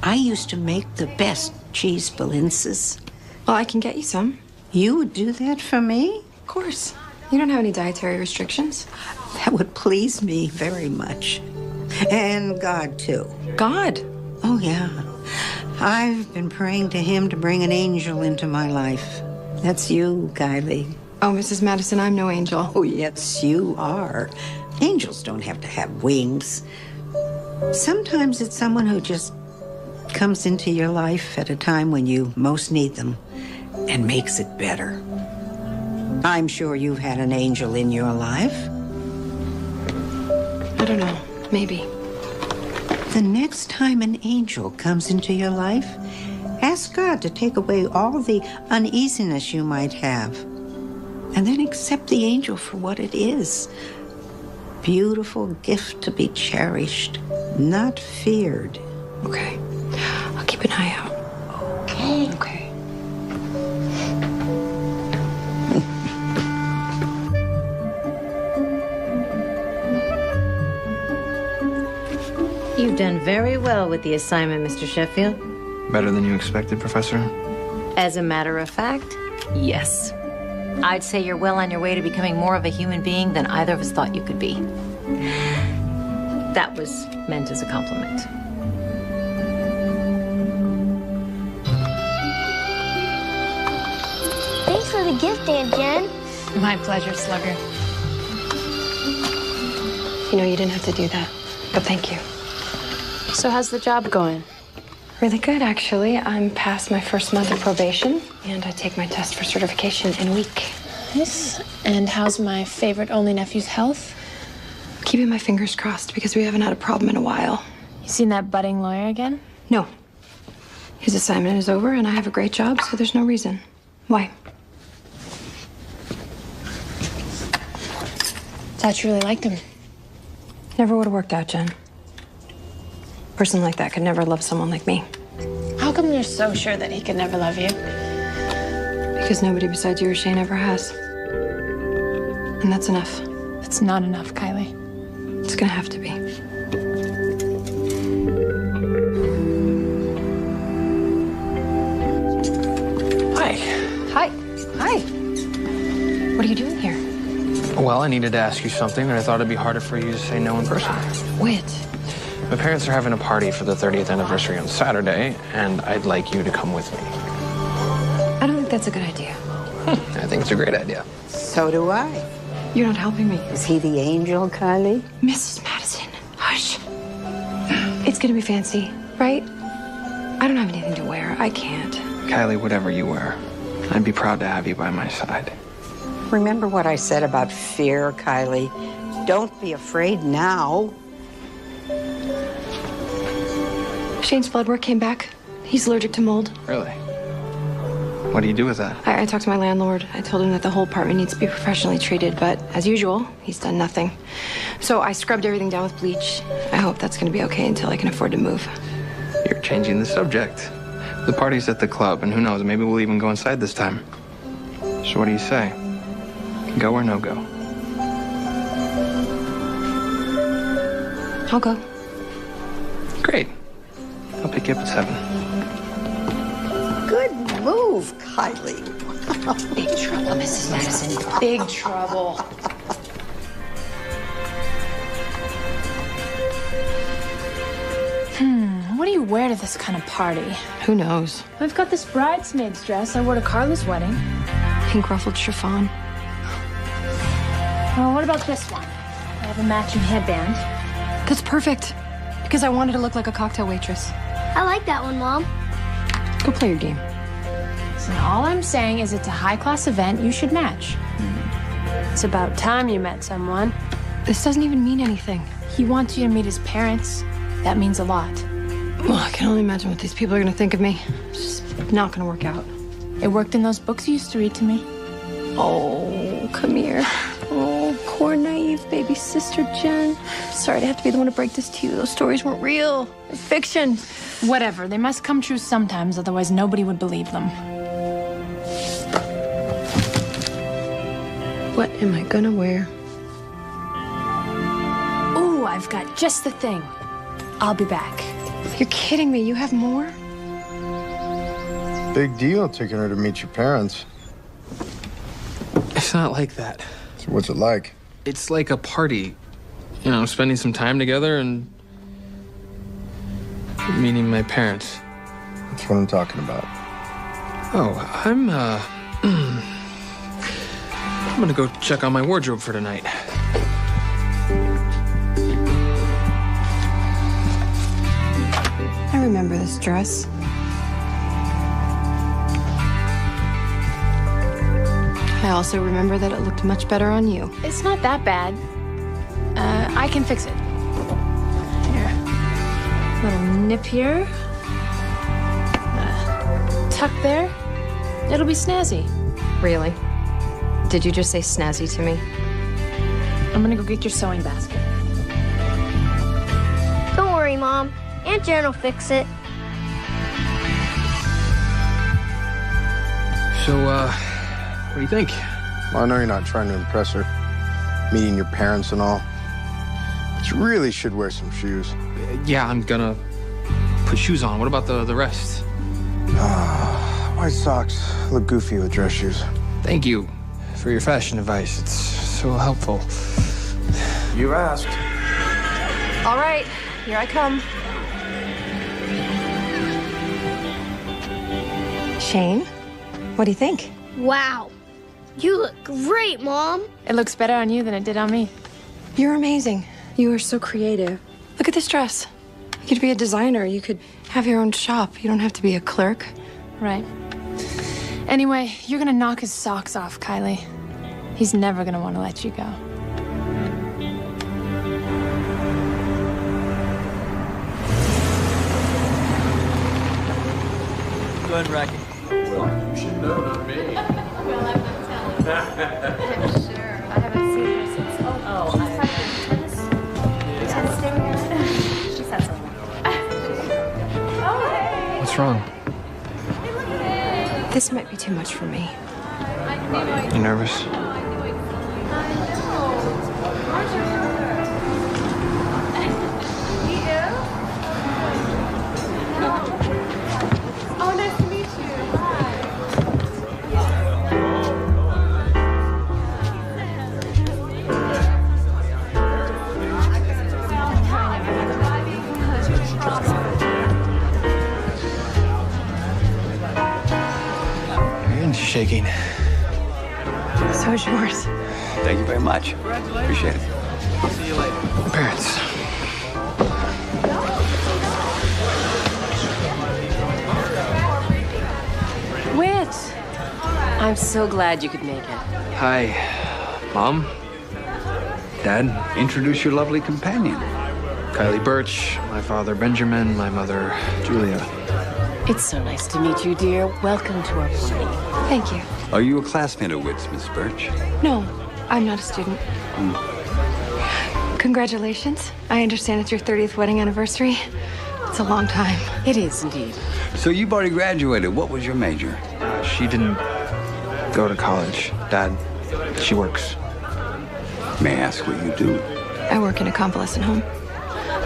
I used to make the best cheese balinces. Well, I can get you some. You would do that for me? Of course. You don't have any dietary restrictions. That would please me very much. And God, too. God? Oh, yeah. I've been praying to him to bring an angel into my life. That's you, Kylie. Oh, Mrs. Madison, I'm no angel. Oh, yes, you are. Angels don't have to have wings. Sometimes it's someone who just comes into your life at a time when you most need them and makes it better. I'm sure you've had an angel in your life. I don't know. Maybe. The next time an angel comes into your life, ask God to take away all the uneasiness you might have. And then accept the angel for what it is. Beautiful gift to be cherished, not feared. Okay. I'll keep an eye out. Okay. Okay. You've done very well with the assignment, Mr. Sheffield. Better than you expected, Professor? As a matter of fact, yes. I'd say you're well on your way to becoming more of a human being than either of us thought you could be. That was meant as a compliment. Thanks for the gift, Aunt Jen. My pleasure, Slugger. You know, you didn't have to do that, but thank you. So how's the job going? Really good, actually. I'm past my first month of probation, and I take my test for certification in a week. Nice. And how's my favorite only nephew's health? Keeping my fingers crossed because we haven't had a problem in a while. You seen that budding lawyer again? No. His assignment is over, and I have a great job, so there's no reason. Why? Thought you really liked him. Never would have worked out, Jen. A person like that could never love someone like me. How come you're so sure that he could never love you? Because nobody besides you or Shane ever has. And that's enough. It's not enough, Kylie. It's gonna have to be. Hi. Hi. Hi. What are you doing here? Well, I needed to ask you something, and I thought it'd be harder for you to say no in person. Wait. My parents are having a party for the 30th anniversary on Saturday, and I'd like you to come with me. I don't think that's a good idea. I think it's a great idea. So do I. You're not helping me. Is he the angel, Kylie? Mrs. Madison, hush. It's gonna be fancy, right? I don't have anything to wear. I can't. Kylie, whatever you wear, I'd be proud to have you by my side. Remember what I said about fear, Kylie? Don't be afraid now. Shane's blood work came back. He's allergic to mold. Really? What do you do with that? I talked to my landlord. I told him that the whole apartment needs to be professionally treated, but as usual, he's done nothing. So I scrubbed everything down with bleach. I hope that's going to be okay until I can afford to move. You're changing the subject. The party's at the club, and who knows, maybe we'll even go inside this time. So what do you say? Go or no go? I'll go. Great. I'll pick you up at 7. Good move, Kylie. Big trouble, Mrs. Madison. Big trouble. What do you wear to this kind of party? Who knows? I've got this bridesmaid's dress I wore to Carla's wedding. Pink ruffled chiffon. Well, what about this one? I have a matching headband. That's perfect. Because I wanted to look like a cocktail waitress. I like that one, Mom. Go play your game. Listen, all I'm saying is it's a high-class event. You should match. It's about time you met someone. This doesn't even mean anything. He wants you to meet his parents. That means a lot. Well, I can only imagine what these people are going to think of me. It's just not going to work out. It worked in those books you used to read to me. Oh, come here. Oh, poor naive baby sister Jen. Sorry to have to be the one to break this to you. Those stories weren't real. They're fiction. Whatever. They must come true sometimes, otherwise nobody would believe them. What am I gonna wear? Ooh, I've got just the thing. I'll be back. You're kidding me. You have more? Big deal taking her to meet your parents. It's not like that. So what's it like? It's like a party. You know, spending some time together and meeting my parents. That's what I'm talking about. Oh, I'm gonna go check on my wardrobe for tonight. I remember this dress. I also remember that it looked much better on you. It's not that bad. I can fix it. Here. Little nip here. Tuck there. It'll be snazzy. Really? Did you just say snazzy to me? I'm gonna go get your sewing basket. Don't worry, Mom. Aunt Jen will fix it. So, what do you think? Well, I know you're not trying to impress her, meeting your parents and all. But you really should wear some shoes. Yeah, I'm gonna put shoes on. What about the rest? White socks look goofy with dress shoes. Thank you for your fashion advice. It's so helpful. You asked. All right, here I come. Shane, what do you think? Wow. You look great, Mom. It looks better on you than it did on me. You're amazing. You are so creative. Look at this dress. You could be a designer. You could have your own shop. You don't have to be a clerk. Right. Anyway, you're gonna knock his socks off, Kylie. He's never gonna want to let you go. Go ahead and rack it. Well, you should know, not me. Well, I'm not telling. I'm sure. I haven't seen her since. Oh, she's playing tennis. She's staring at it. She said something. Oh, hey. What's wrong? This might be too much for me. You nervous? Oh, nice to meet you. Hi. Your hand's shaking. So is yours. Thank you very much. Appreciate it. See you later. Parents. Whit! I'm so glad you could make it. Hi, Mom. Dad. Introduce your lovely companion. Kylie Birch, my father Benjamin, my mother Julia. It's so nice to meet you, dear. Welcome to our party. Thank you. Are you a classmate of Whit's, Miss Birch? No, I'm not a student. Congratulations. I understand it's your 30th wedding anniversary. It's a long time. It is indeed. So you've already graduated. What was your major? She didn't go to college. Dad, she works. May I ask what you do? I work in a convalescent home.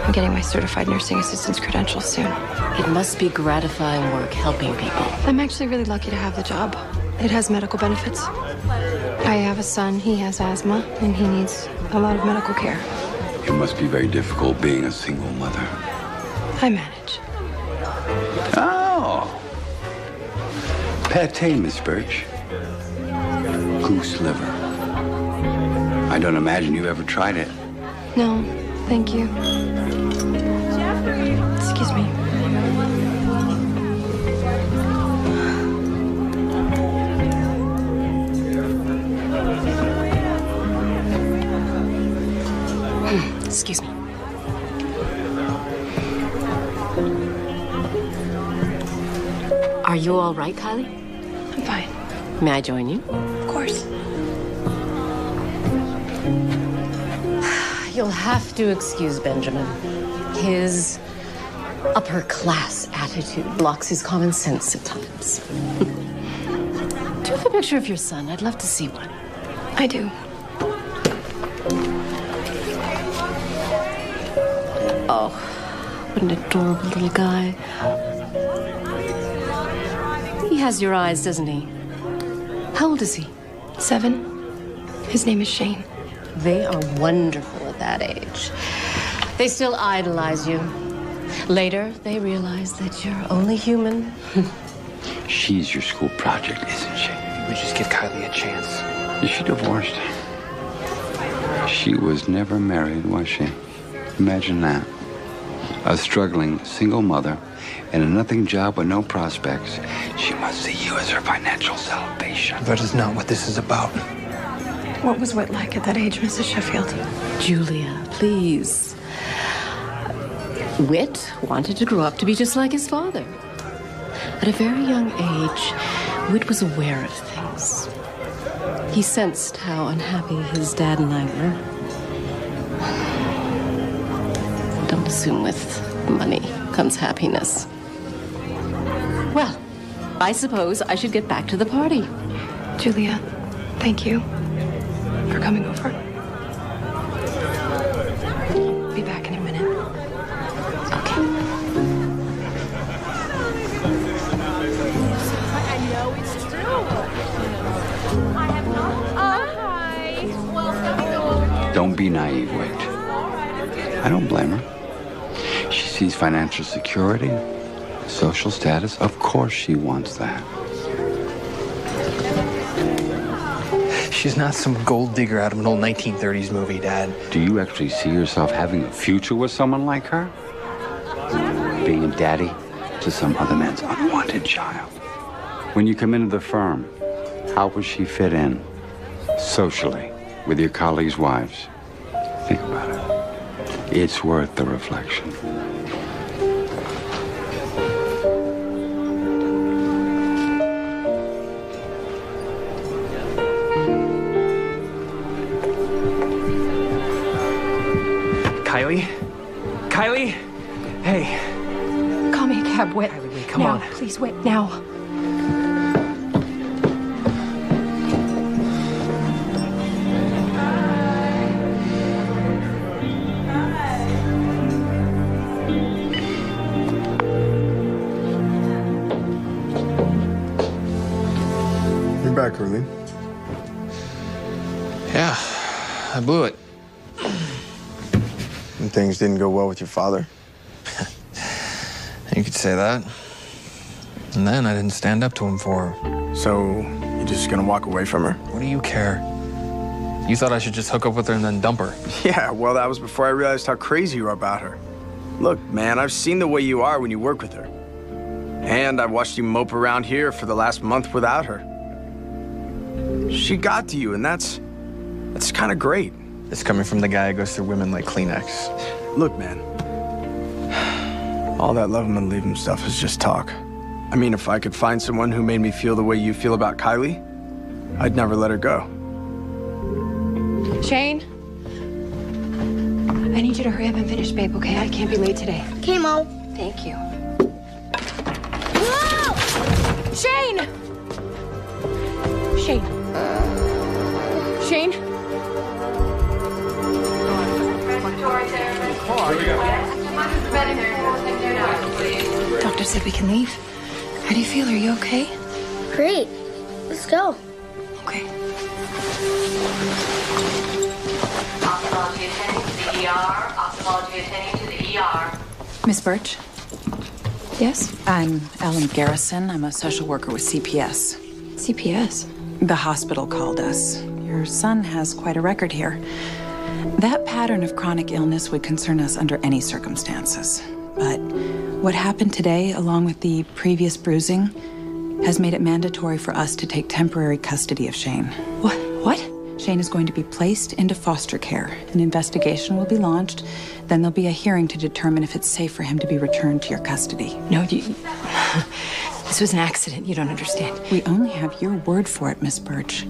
I'm getting my certified nursing assistant's credentials soon. It must be gratifying work helping people. I'm actually really lucky to have the job. It has medical benefits. I have a son, he has asthma, and he needs a lot of medical care. It must be very difficult being a single mother. I manage. Oh. Pate, Miss Birch. Goose liver. I don't imagine you've ever tried it. No, thank you. Excuse me. Excuse me. Are you all right, Kylie? I'm fine. May I join you? Of course. You'll have to excuse Benjamin. His upper-class attitude blocks his common sense at times. Do you have a picture of your son? I'd love to see one. I do. Oh, what an adorable little guy. He has your eyes, doesn't he? How old is he? 7. His name is Shane. They are wonderful at that age. They still idolize you. Later, they realize that you're only human. She's your school project, isn't she? We just give Kylie a chance. Is she divorced? She was never married, was she? Imagine that. A struggling single mother in a nothing job with no prospects. She must see you as her financial salvation. That is not what this is about. What was Whit like at that age, Mrs. Sheffield? Julia, please. Whit wanted to grow up to be just like his father. At a very young age, Whit was aware of things. He sensed how unhappy his dad and I were. Don't assume with money comes happiness. Well, I suppose I should get back to the party. Julia, thank you for coming over. Be back in a minute. Okay. I know it's true. I have not. Hi. Welcome. Don't be naive, Wait. I don't blame her. She sees financial security, social status. Of course she wants that. She's not some gold digger out of an old 1930s movie, Dad. Do you actually see yourself having a future with someone like her? Being a daddy to some other man's unwanted child? When you come into the firm, how will she fit in socially with your colleagues' wives? Think about it. It's worth the reflection. Kylie? Kylie? Hey. Call me a cab, Whit. Kylie, wait, come now, on. Please, Whit, now. You're back, Arlene. Yeah, I blew it. And things didn't go well with your father? You could say that. And then I didn't stand up to him for her. So, you just gonna walk away from her? What do you care? You thought I should just hook up with her and then dump her. Yeah, well, that was before I realized how crazy you are about her. Look, man, I've seen the way you are when you work with her. And I've watched you mope around here for the last month without her. She got to you, and that's kind of great. It's coming from the guy who goes through women like Kleenex. Look, man, all that love 'em and leave 'em stuff is just talk. I mean, if I could find someone who made me feel the way you feel about Kylie, I'd never let her go. Shane? I need you to hurry up and finish, babe, okay? I can't be late today. Okay, Mom. Thank you. Whoa! Shane! Shane. Shane? Doctor said we can leave. How do you feel? Are you okay? Great. Let's go. Okay. Ophthalmology attending to the ER. Ophthalmology attending to the ER. Miss Birch? Yes? I'm Ellen Garrison. I'm a social worker with CPS. CPS? The hospital called us. Your son has quite a record here. That pattern of chronic illness would concern us under any circumstances. But what happened today, along with the previous bruising, has made it mandatory for us to take temporary custody of Shane. What? Shane is going to be placed into foster care. An investigation will be launched. Then there'll be a hearing to determine if it's safe for him to be returned to your custody. No, this was an accident. You don't understand. We only have your word for it, Miss Birch.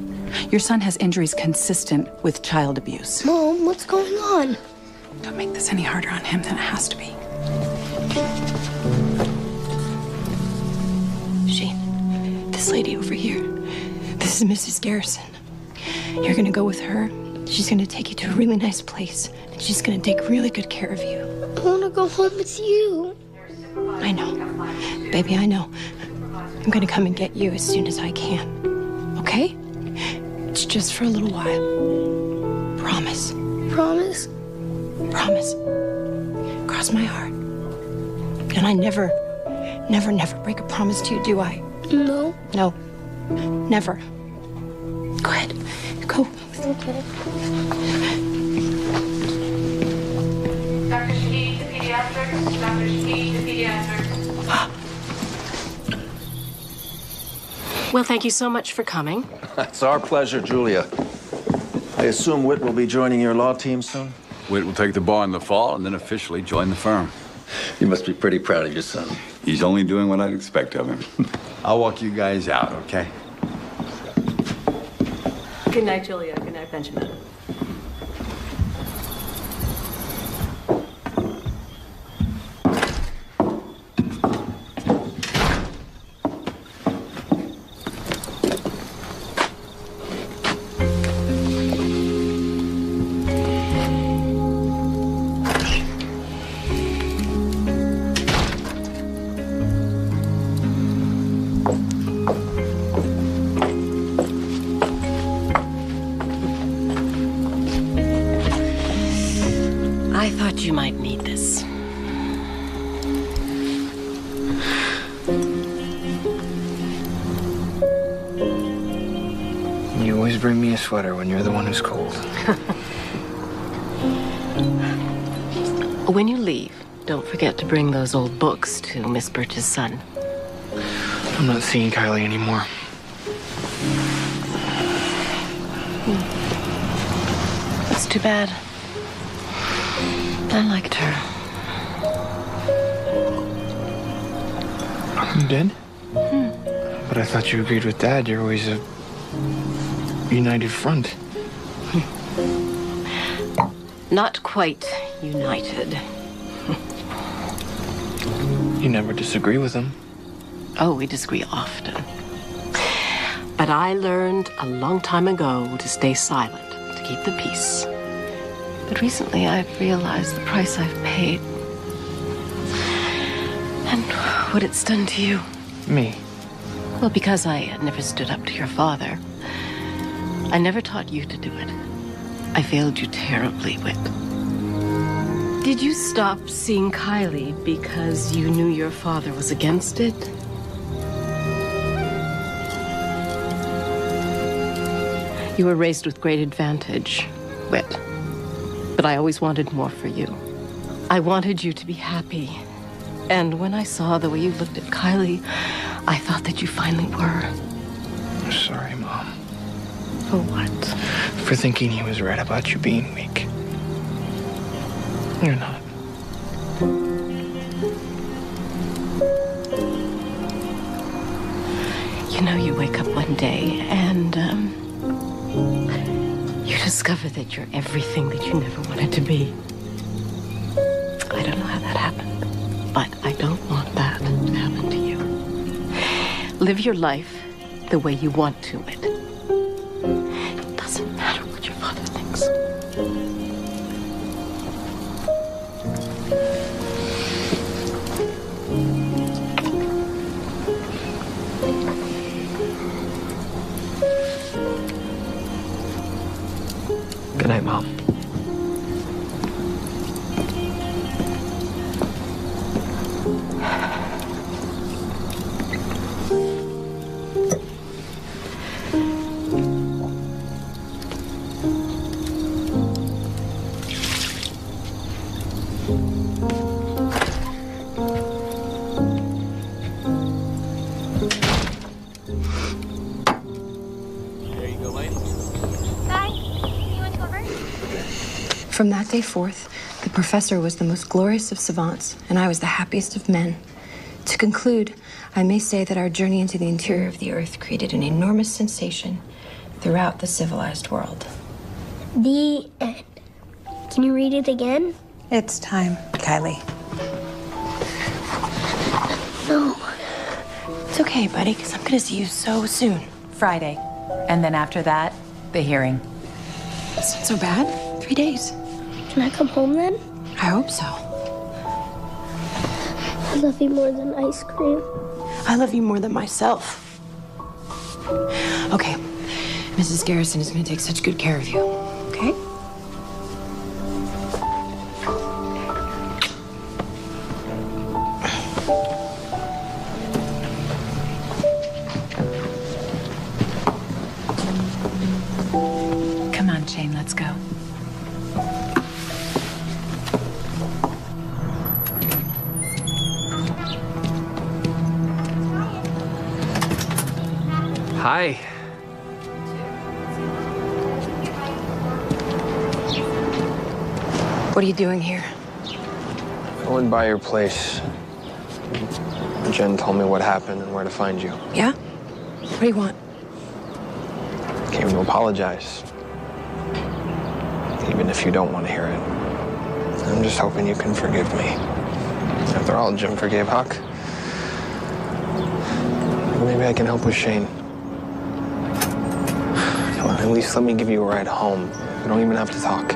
Your son has injuries consistent with child abuse. Mom, what's going on? Don't make this any harder on him than it has to be. Shane, this lady over here, this is Mrs. Garrison. You're gonna go with her. She's gonna take you to a really nice place, and she's gonna take really good care of you. I wanna go home with you. I know. Baby, I know. I'm gonna come and get you as soon as I can. Okay? It's just for a little while. Promise. Promise? Promise. Cross my heart. And I never break a promise to you, do I? No. No. Never. Go ahead. Go. Okay. Dr. Shahid to pediatrics. Dr. Shahid to pediatrics. Well, thank you so much for coming. It's our pleasure, Julia. I assume Whit will be joining your law team soon? Whit will take the bar in the fall and then officially join the firm. You must be pretty proud of your son. He's only doing what I'd expect of him. I'll walk you guys out, okay? Good night, Julia. Good night, Benjamin. I thought you might need this. You always bring me a sweater when you're the one who's cold. When you leave, don't forget to bring those old books to Miss Birch's son. I'm not seeing Kylie anymore. That's too bad. I liked her. You did? But I thought you agreed with Dad. You're always a united front. Not quite united. You never disagree with him. Oh, we disagree often. But I learned a long time ago to stay silent, to keep the peace. But recently I've realized the price I've paid. And what it's done to you. Me? Well, because I had never stood up to your father. I never taught you to do it. I failed you terribly, Whit. Did you stop seeing Kylie because you knew your father was against it? You were raised with great advantage, Whit. But I always wanted more for you. I wanted you to be happy. And when I saw the way you looked at Kylie, I thought that you finally were. I'm sorry, Mom. For what? For thinking he was right about you being weak. You're not. You know, you wake up one day and, you discover that you're everything that you never wanted to be. I don't know how that happened, but I don't want that to happen to you. Live your life the way you want to it. It doesn't matter what your father thinks. Good night, Mom. There you go, lady. Bye. From that day forth, the professor was the most glorious of savants, and I was the happiest of men. To conclude, I may say that our journey into the interior of the Earth created an enormous sensation throughout the civilized world. The end. Can you read it again? It's time, Kylie. No. It's okay, buddy, because I'm gonna see you so soon. Friday. And then after that, the hearing. It's not so bad. 3 days. Can I come home then? I hope so. I love you more than ice cream. I love you more than myself. Okay, Mrs. Garrison is gonna take such good care of you, okay? Come on, Shane, let's go. Hi. What are you doing here? I went by your place. Jen told me what happened and where to find you. Yeah? What do you want? Came to apologize. Even if you don't want to hear it. I'm just hoping you can forgive me. After all, Jim forgave Huck. Maybe I can help with Shane. Come on, at least let me give you a ride home. We don't even have to talk.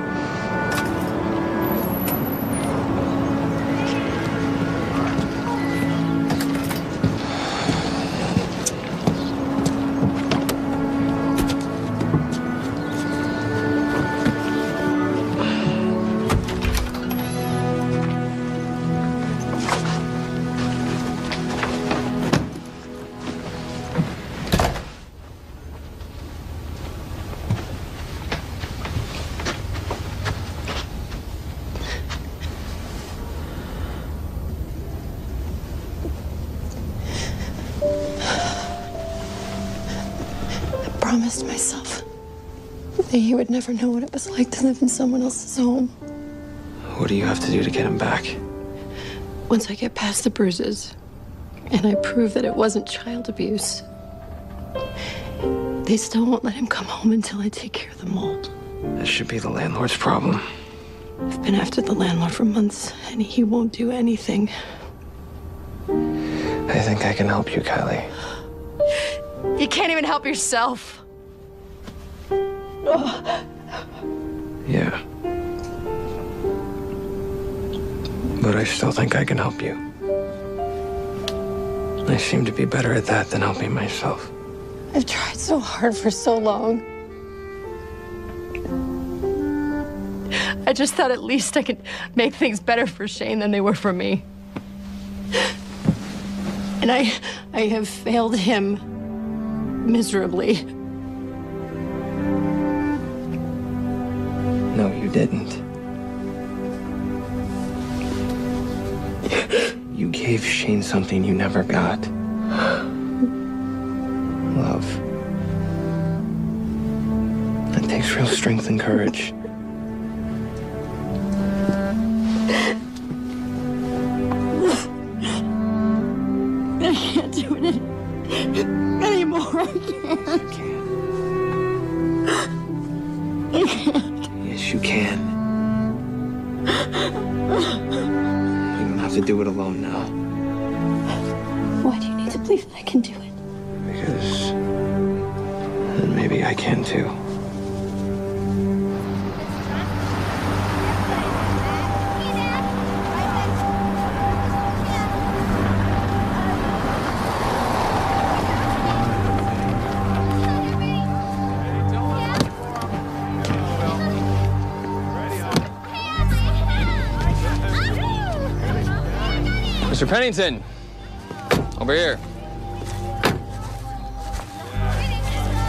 I promised myself that he would never know what it was like to live in someone else's home. What do you have to do to get him back? Once I get past the bruises, and I prove that it wasn't child abuse, they still won't let him come home until I take care of the mold. That should be the landlord's problem. I've been after the landlord for months, and he won't do anything. I think I can help you, Kylie. You can't even help yourself. Yeah. But I still think I can help you. I seem to be better at that than helping myself. I've tried so hard for so long. I just thought at least I could make things better for Shane than they were for me. And I have failed him miserably. No, you didn't. You gave Shane something you never got. Love. That takes real strength and courage. I can't do it anymore. I can't. Yes, you can. You don't have to do it alone now. Why do you need to believe that I can do it? Because then maybe I can too. Mr. Pennington, over here.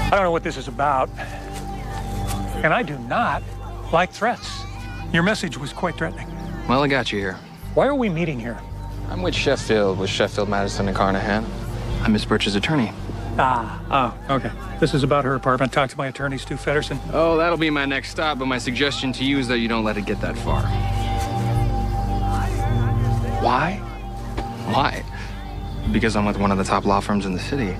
I don't know what this is about, and I do not like threats. Your message was quite threatening. Well, I got you here. Why are we meeting here? I'm with Sheffield, Madison, and Carnahan. I'm Miss Birch's attorney. Oh, okay. This is about her apartment. Talk to my attorney, Stu Feddersen. Oh, that'll be my next stop, but my suggestion to you is that you don't let it get that far. Why? Why? Because I'm with one of the top law firms in the city.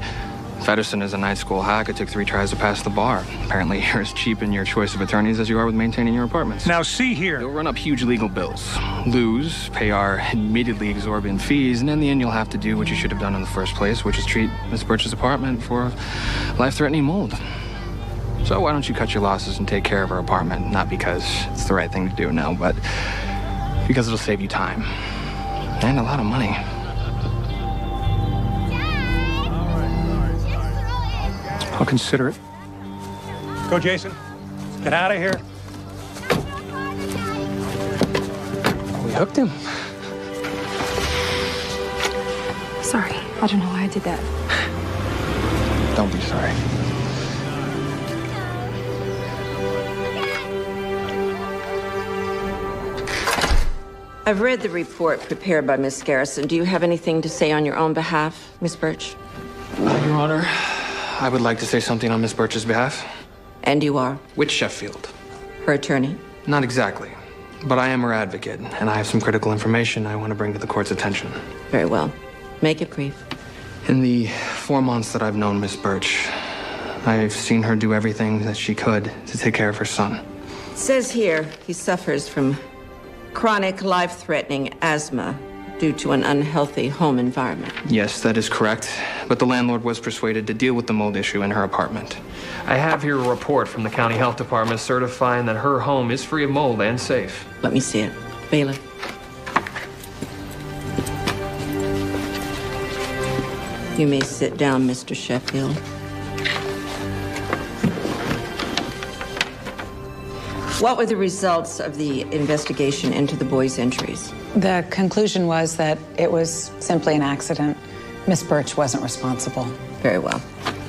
Feddersen is a night school hack. It took 3 tries to pass the bar. Apparently, you're as cheap in your choice of attorneys as you are with maintaining your apartments. Now, see here. You'll run up huge legal bills, lose, pay our admittedly exorbitant fees, and in the end, you'll have to do what you should have done in the first place, which is treat Miss Birch's apartment for life-threatening mold. So why don't you cut your losses and take care of her apartment? Not because it's the right thing to do, no, but because it'll save you time and a lot of money. I'll consider it. Go, Jason. Get out of here. We hooked him. Sorry. I don't know why I did that. Don't be sorry. I've read the report prepared by Miss Garrison. Do you have anything to say on your own behalf, Miss Birch? Your Honor, I would like to say something on Miss Birch's behalf. And you are? With Sheffield. Her attorney? Not exactly. But I am her advocate, and I have some critical information I want to bring to the court's attention. Very well. Make it brief. In the 4 months that I've known Miss Birch, I've seen her do everything that she could to take care of her son. It says here he suffers from chronic life-threatening asthma due to an unhealthy home environment. Yes, that is correct. But the landlord was persuaded to deal with the mold issue in her apartment. I have here a report from the county health department certifying that her home is free of mold and safe. Let me see it. Bailiff. You may sit down, Mr. Sheffield. What were the results of the investigation into the boy's injuries? The conclusion was that it was simply an accident. Miss Birch wasn't responsible. Very well.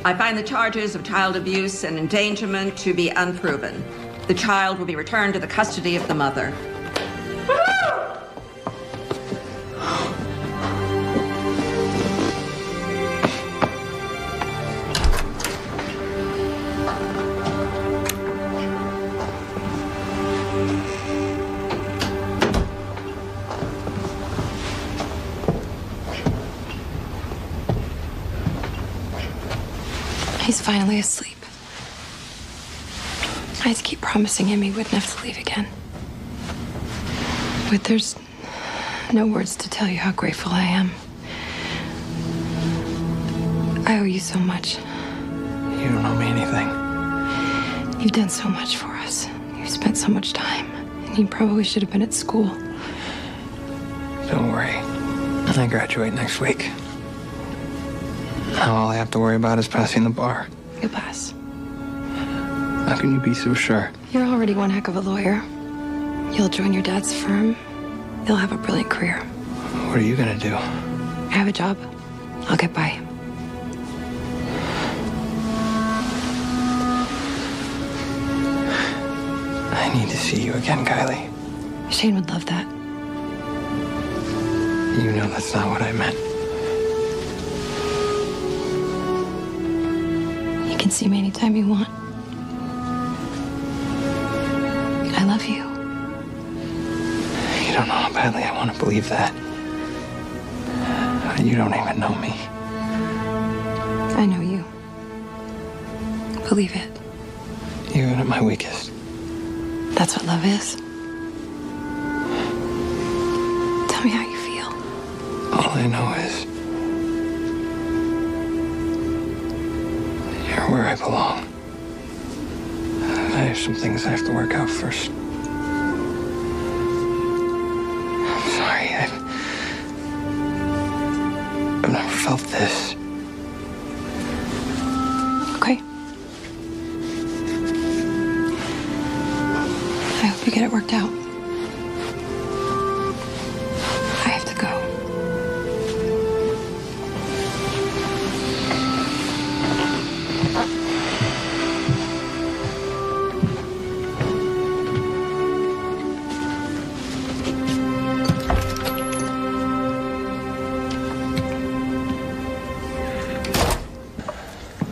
I find the charges of child abuse and endangerment to be unproven. The child will be returned to the custody of the mother. He's finally asleep. I had to keep promising him he wouldn't have to leave again. But there's no words to tell you how grateful I am. I owe you so much. You don't owe me anything. You've done so much for us. You've spent so much time. And you probably should have been at school. Don't worry. I graduate next week. Now all I have to worry about is passing the bar. You'll pass. How can you be so sure? You're already one heck of a lawyer. You'll join your dad's firm. You'll have a brilliant career. What are you gonna do? I have a job. I'll get by. I need to see you again, Kylie. Shane would love that. You know that's not what I meant. You can see me anytime you want. I love you. You don't know how badly I want to believe that. You don't even know me. I know you. Believe it. Even at my weakest. That's what love is. Tell me how you feel. All I know is you're where I belong. I have some things I have to work out first. I'm sorry. I've never felt this. Okay. I hope you get it worked out. I have to go.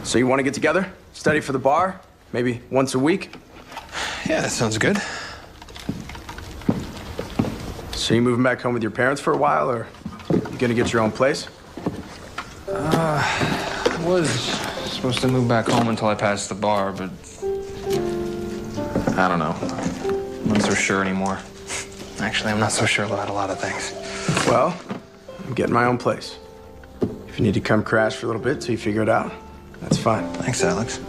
So you want to get together? Study for the bar? Maybe once a week? Yeah, that sounds good. So you moving back home with your parents for a while, or you gonna get your own place? I was supposed to move back home until I passed the bar, but I don't know. I'm not so sure anymore. Actually, I'm not so sure about a lot of things. Well, I'm getting my own place. If you need to come crash for a little bit till you figure it out, that's fine. Thanks, Alex.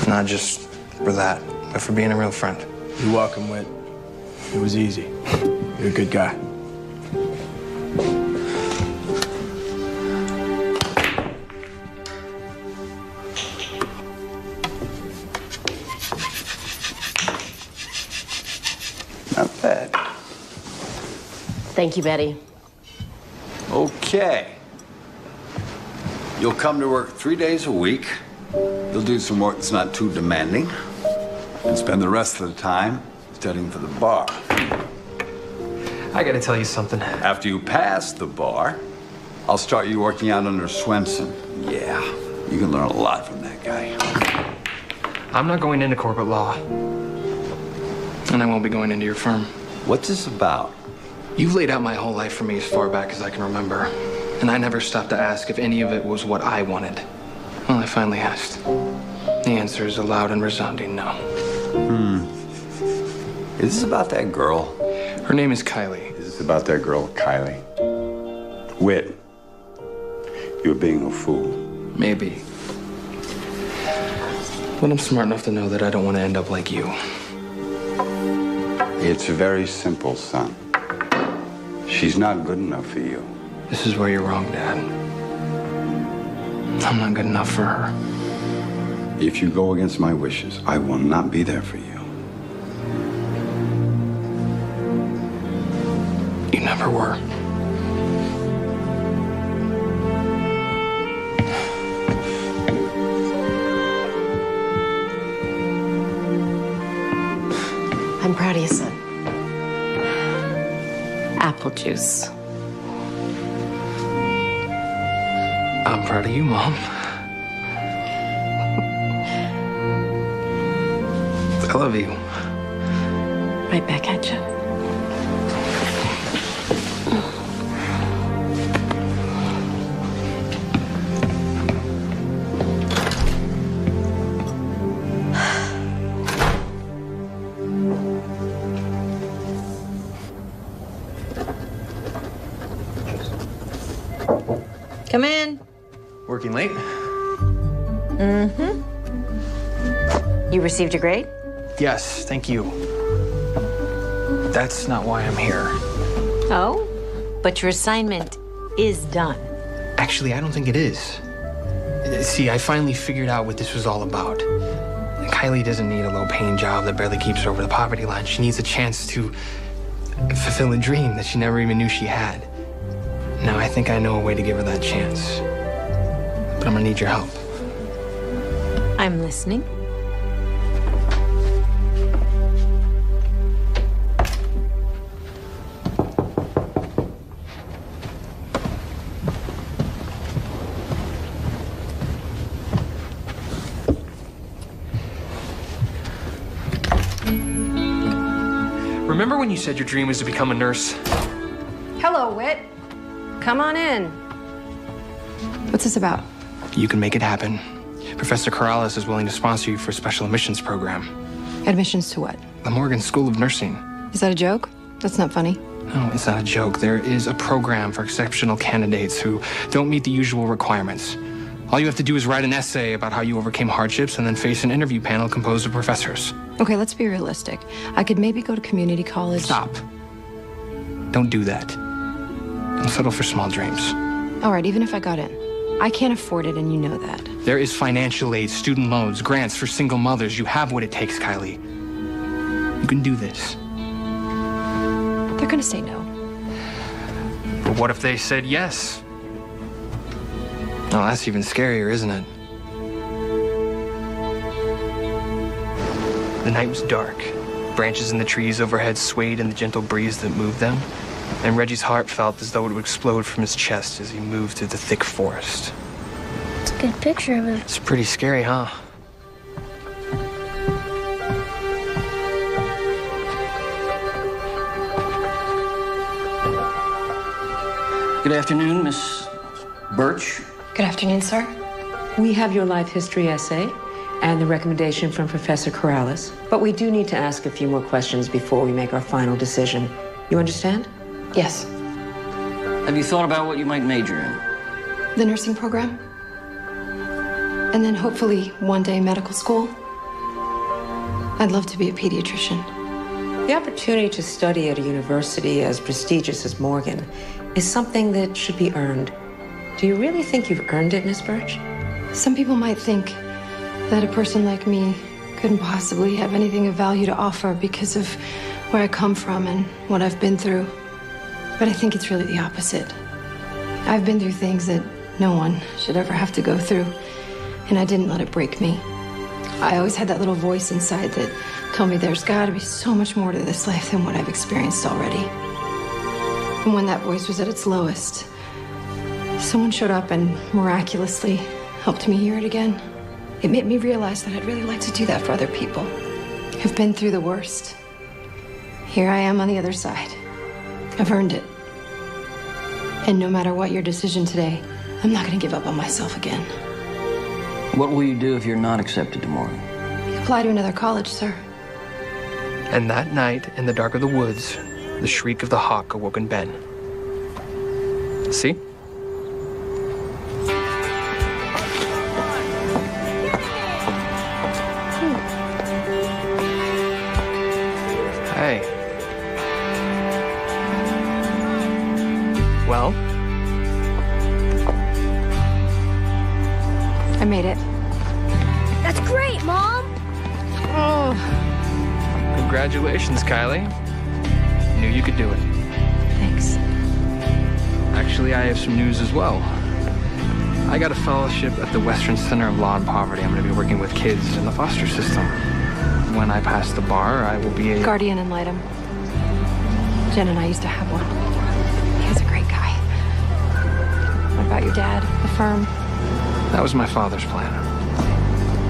Not just for that, but for being a real friend. You're welcome, Whit. It was easy. You're a good guy. Not bad. Thank you, Betty. Okay. You'll come to work 3 days a week. You'll do some work that's not too demanding. And spend the rest of the time studying for the bar. I gotta tell you something. After you pass the bar, I'll start you working out under Swenson. Yeah, you can learn a lot from that guy. I'm not going into corporate law. And I won't be going into your firm. What's this about? You've laid out my whole life for me as far back as I can remember. And I never stopped to ask if any of it was what I wanted. Well, I finally asked. The answer is a loud and resounding no. Is this about that girl? Her name is Kylie. Is this about that girl, Kylie? Whit, you're being a fool. Maybe. But I'm smart enough to know that I don't want to end up like you. It's very simple, son. She's not good enough for you. This is where you're wrong, Dad. I'm not good enough for her. If you go against my wishes, I will not be there for you. You never were. I'm proud of you, son. Apple juice. I'm proud of you, Mom. I love you. Right back at you. Come in. Working late? Mm-hmm. You received your grade? Yes, thank you. That's not why I'm here. Oh? But your assignment is done. Actually, I don't think it is. See, I finally figured out what this was all about. Kylie doesn't need a low-paying job that barely keeps her over the poverty line. She needs a chance to fulfill a dream that she never even knew she had. Now, I think I know a way to give her that chance. But I'm gonna need your help. I'm listening. Remember when you said your dream was to become a nurse? Hello, Whit. Come on in. What's this about? You can make it happen. Professor Corrales is willing to sponsor you for a special admissions program. Admissions to what? The Morgan School of Nursing. Is that a joke? That's not funny. No, it's not a joke. There is a program for exceptional candidates who don't meet the usual requirements. All you have to do is write an essay about how you overcame hardships and then face an interview panel composed of professors. Okay, let's be realistic. I could maybe go to community college. Stop. Don't do that. Don't settle for small dreams. All right, even if I got in. I can't afford it, and you know that. There is financial aid, student loans, grants for single mothers. You have what it takes, Kylie. You can do this. They're gonna say no. But what if they said yes? Oh, that's even scarier, isn't it? The night was dark. Branches in the trees overhead swayed in the gentle breeze that moved them. And Reggie's heart felt as though it would explode from his chest as he moved through the thick forest. It's Good picture of him. It's pretty scary, huh? Good afternoon, Miss Birch. Good afternoon, sir. We have your life history essay and the recommendation from Professor Corrales, but we do need to ask a few more questions before we make our final decision. You understand? Yes. Have you thought about what you might major in? The nursing program. And then hopefully one day medical school. I'd love to be a pediatrician. The opportunity to study at a university as prestigious as Morgan is something that should be earned. Do you really think you've earned it, Miss Birch? Some people might think that a person like me couldn't possibly have anything of value to offer because of where I come from and what I've been through. But I think it's really the opposite. I've been through things that no one should ever have to go through, and I didn't let it break me. I always had that little voice inside that told me there's got to be so much more to this life than what I've experienced already. And when that voice was at its lowest, someone showed up and miraculously helped me hear it again. It made me realize that I'd really like to do that for other people who've been through the worst. Here I am on the other side. I've earned it. And no matter what your decision today, I'm not going to give up on myself again. What will you do if you're not accepted to Morgan? Apply to another college, sir. And that night, in the dark of the woods, the shriek of the hawk awoken Ben. See? Hey. Well? I made it. That's great, Mom! Oh. Congratulations, Kylie. Knew you could do it. Thanks. Actually, I have some news as well. I got a fellowship at the Western Center of Law and Poverty. I'm going to be working with kids in the foster system. When I pass the bar, I will be a... Guardian ad litem. Jen and I used to have one. He was a great guy. What about your dad, the firm? That was my father's plan.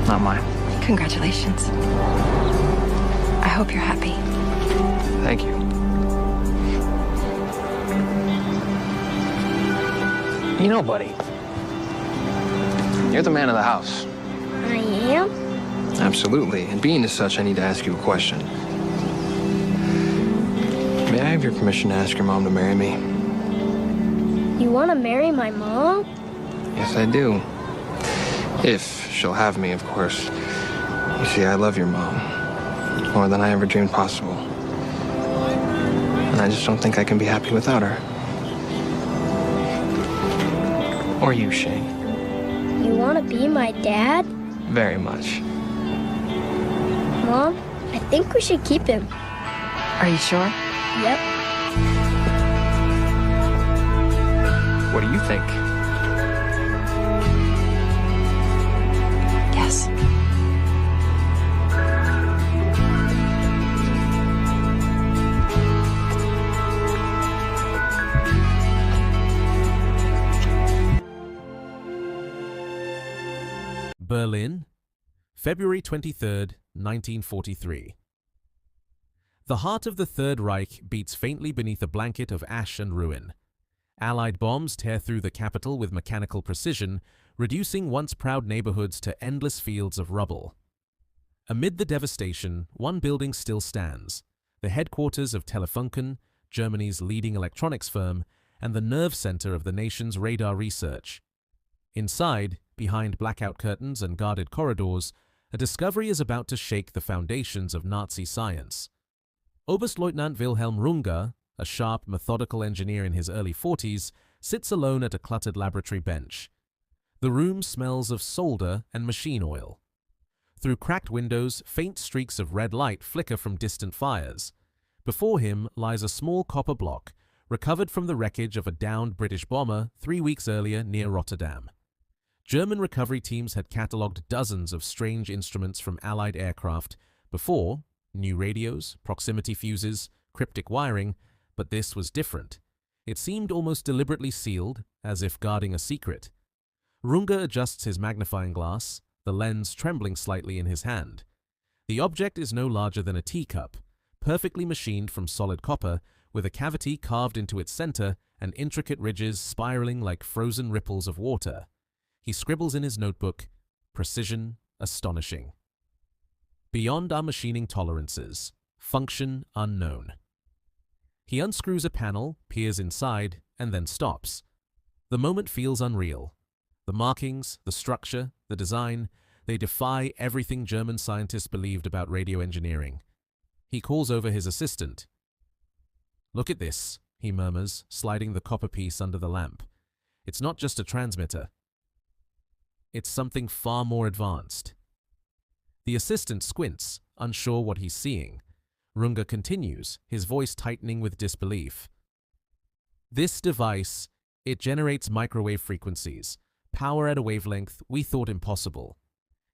Not mine. Congratulations. I hope you're happy. Thank you. You know, buddy, you're the man of the house. I am? Absolutely. And being as such, I need to ask you a question. May I have your permission to ask your mom to marry me? You want to marry my mom? Yes, I do. If she'll have me, of course. You see, I love your mom. More than I ever dreamed possible. And I just don't think I can be happy without her. Or you, Shane. You want to be my dad? Very much. Mom, I think we should keep him. Are you sure? Yep. What do you think? Yes. Berlin, February 23rd, 1943. The heart of the Third Reich beats faintly beneath a blanket of ash and ruin. Allied bombs tear through the capital with mechanical precision, reducing once proud neighborhoods to endless fields of rubble. Amid the devastation, one building still stands, the headquarters of Telefunken, Germany's leading electronics firm, and the nerve center of the nation's radar research. Inside, behind blackout curtains and guarded corridors, a discovery is about to shake the foundations of Nazi science. Oberstleutnant Wilhelm Runge, a sharp, methodical engineer in his early 40s, sits alone at a cluttered laboratory bench. The room smells of solder and machine oil. Through cracked windows, faint streaks of red light flicker from distant fires. Before him lies a small copper block, recovered from the wreckage of a downed British bomber 3 weeks earlier near Rotterdam. German recovery teams had catalogued dozens of strange instruments from Allied aircraft before, new radios, proximity fuses, cryptic wiring, but this was different. It seemed almost deliberately sealed, as if guarding a secret. Runga adjusts his magnifying glass, the lens trembling slightly in his hand. The object is no larger than a teacup, perfectly machined from solid copper, with a cavity carved into its center and intricate ridges spiraling like frozen ripples of water. He scribbles in his notebook, "Precision astonishing. Beyond our machining tolerances. Function unknown." He unscrews a panel, peers inside, and then stops. The moment feels unreal. The markings, the structure, the design, they defy everything German scientists believed about radio engineering. He calls over his assistant. "Look at this," he murmurs, sliding the copper piece under the lamp. "It's not just a transmitter. It's something far more advanced." The assistant squints, unsure what he's seeing. Runga continues, his voice tightening with disbelief. "This device, it generates microwave frequencies, power at a wavelength we thought impossible."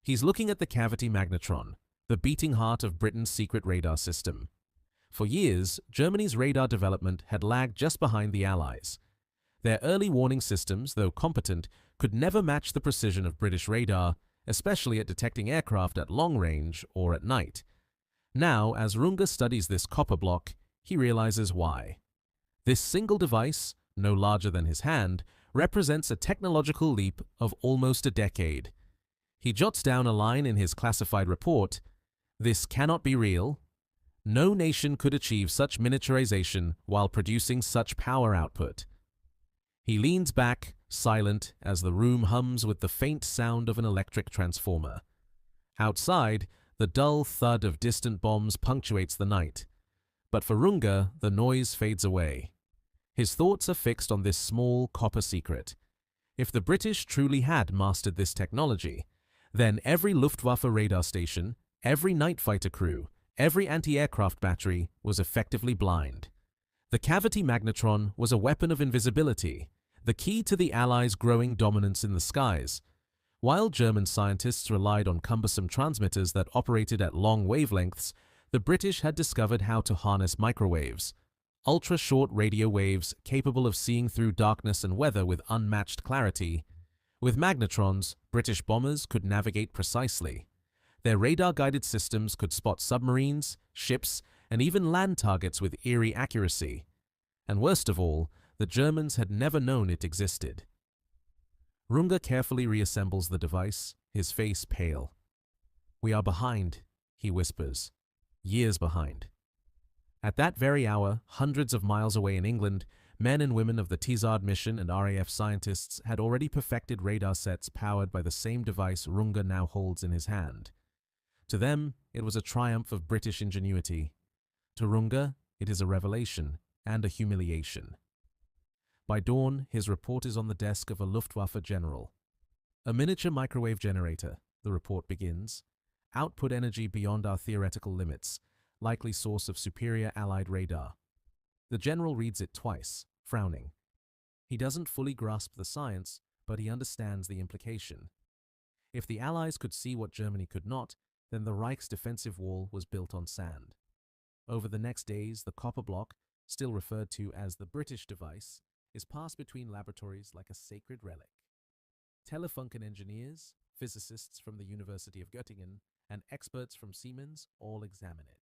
He's looking at the cavity magnetron, the beating heart of Britain's secret radar system. For years, Germany's radar development had lagged just behind the Allies. Their early warning systems, though competent, could never match the precision of British radar, especially at detecting aircraft at long range or at night. Now, as Runga studies this copper block, he realizes why. This single device, no larger than his hand, represents a technological leap of almost a decade. He jots down a line in his classified report, "This cannot be real. No nation could achieve such miniaturization while producing such power output." He leans back, silent, as the room hums with the faint sound of an electric transformer. Outside, the dull thud of distant bombs punctuates the night. But for Runga, the noise fades away. His thoughts are fixed on this small copper secret. If the British truly had mastered this technology, then every Luftwaffe radar station, every night fighter crew, every anti-aircraft battery was effectively blind. The cavity magnetron was a weapon of invisibility, the key to the Allies' growing dominance in the skies. While German scientists relied on cumbersome transmitters that operated at long wavelengths, the British had discovered how to harness microwaves, ultra-short radio waves capable of seeing through darkness and weather with unmatched clarity. With magnetrons, British bombers could navigate precisely. Their radar-guided systems could spot submarines, ships, and even land targets with eerie accuracy. And worst of all, the Germans had never known it existed. Runga carefully reassembles the device, his face pale. "We are behind," he whispers. "Years behind." At that very hour, hundreds of miles away in England, men and women of the Tizard mission and RAF scientists had already perfected radar sets powered by the same device Runga now holds in his hand. To them, it was a triumph of British ingenuity. To Runga, it is a revelation and a humiliation. By dawn, his report is on the desk of a Luftwaffe general. "A miniature microwave generator," the report begins. "Output energy beyond our theoretical limits. Likely source of superior Allied radar." The general reads it twice, frowning. He doesn't fully grasp the science, but he understands the implication. If the Allies could see what Germany could not, then the Reich's defensive wall was built on sand. Over the next days, the copper block, still referred to as the British device, is passed between laboratories like a sacred relic. Telefunken engineers, physicists from the University of Göttingen, and experts from Siemens all examine it.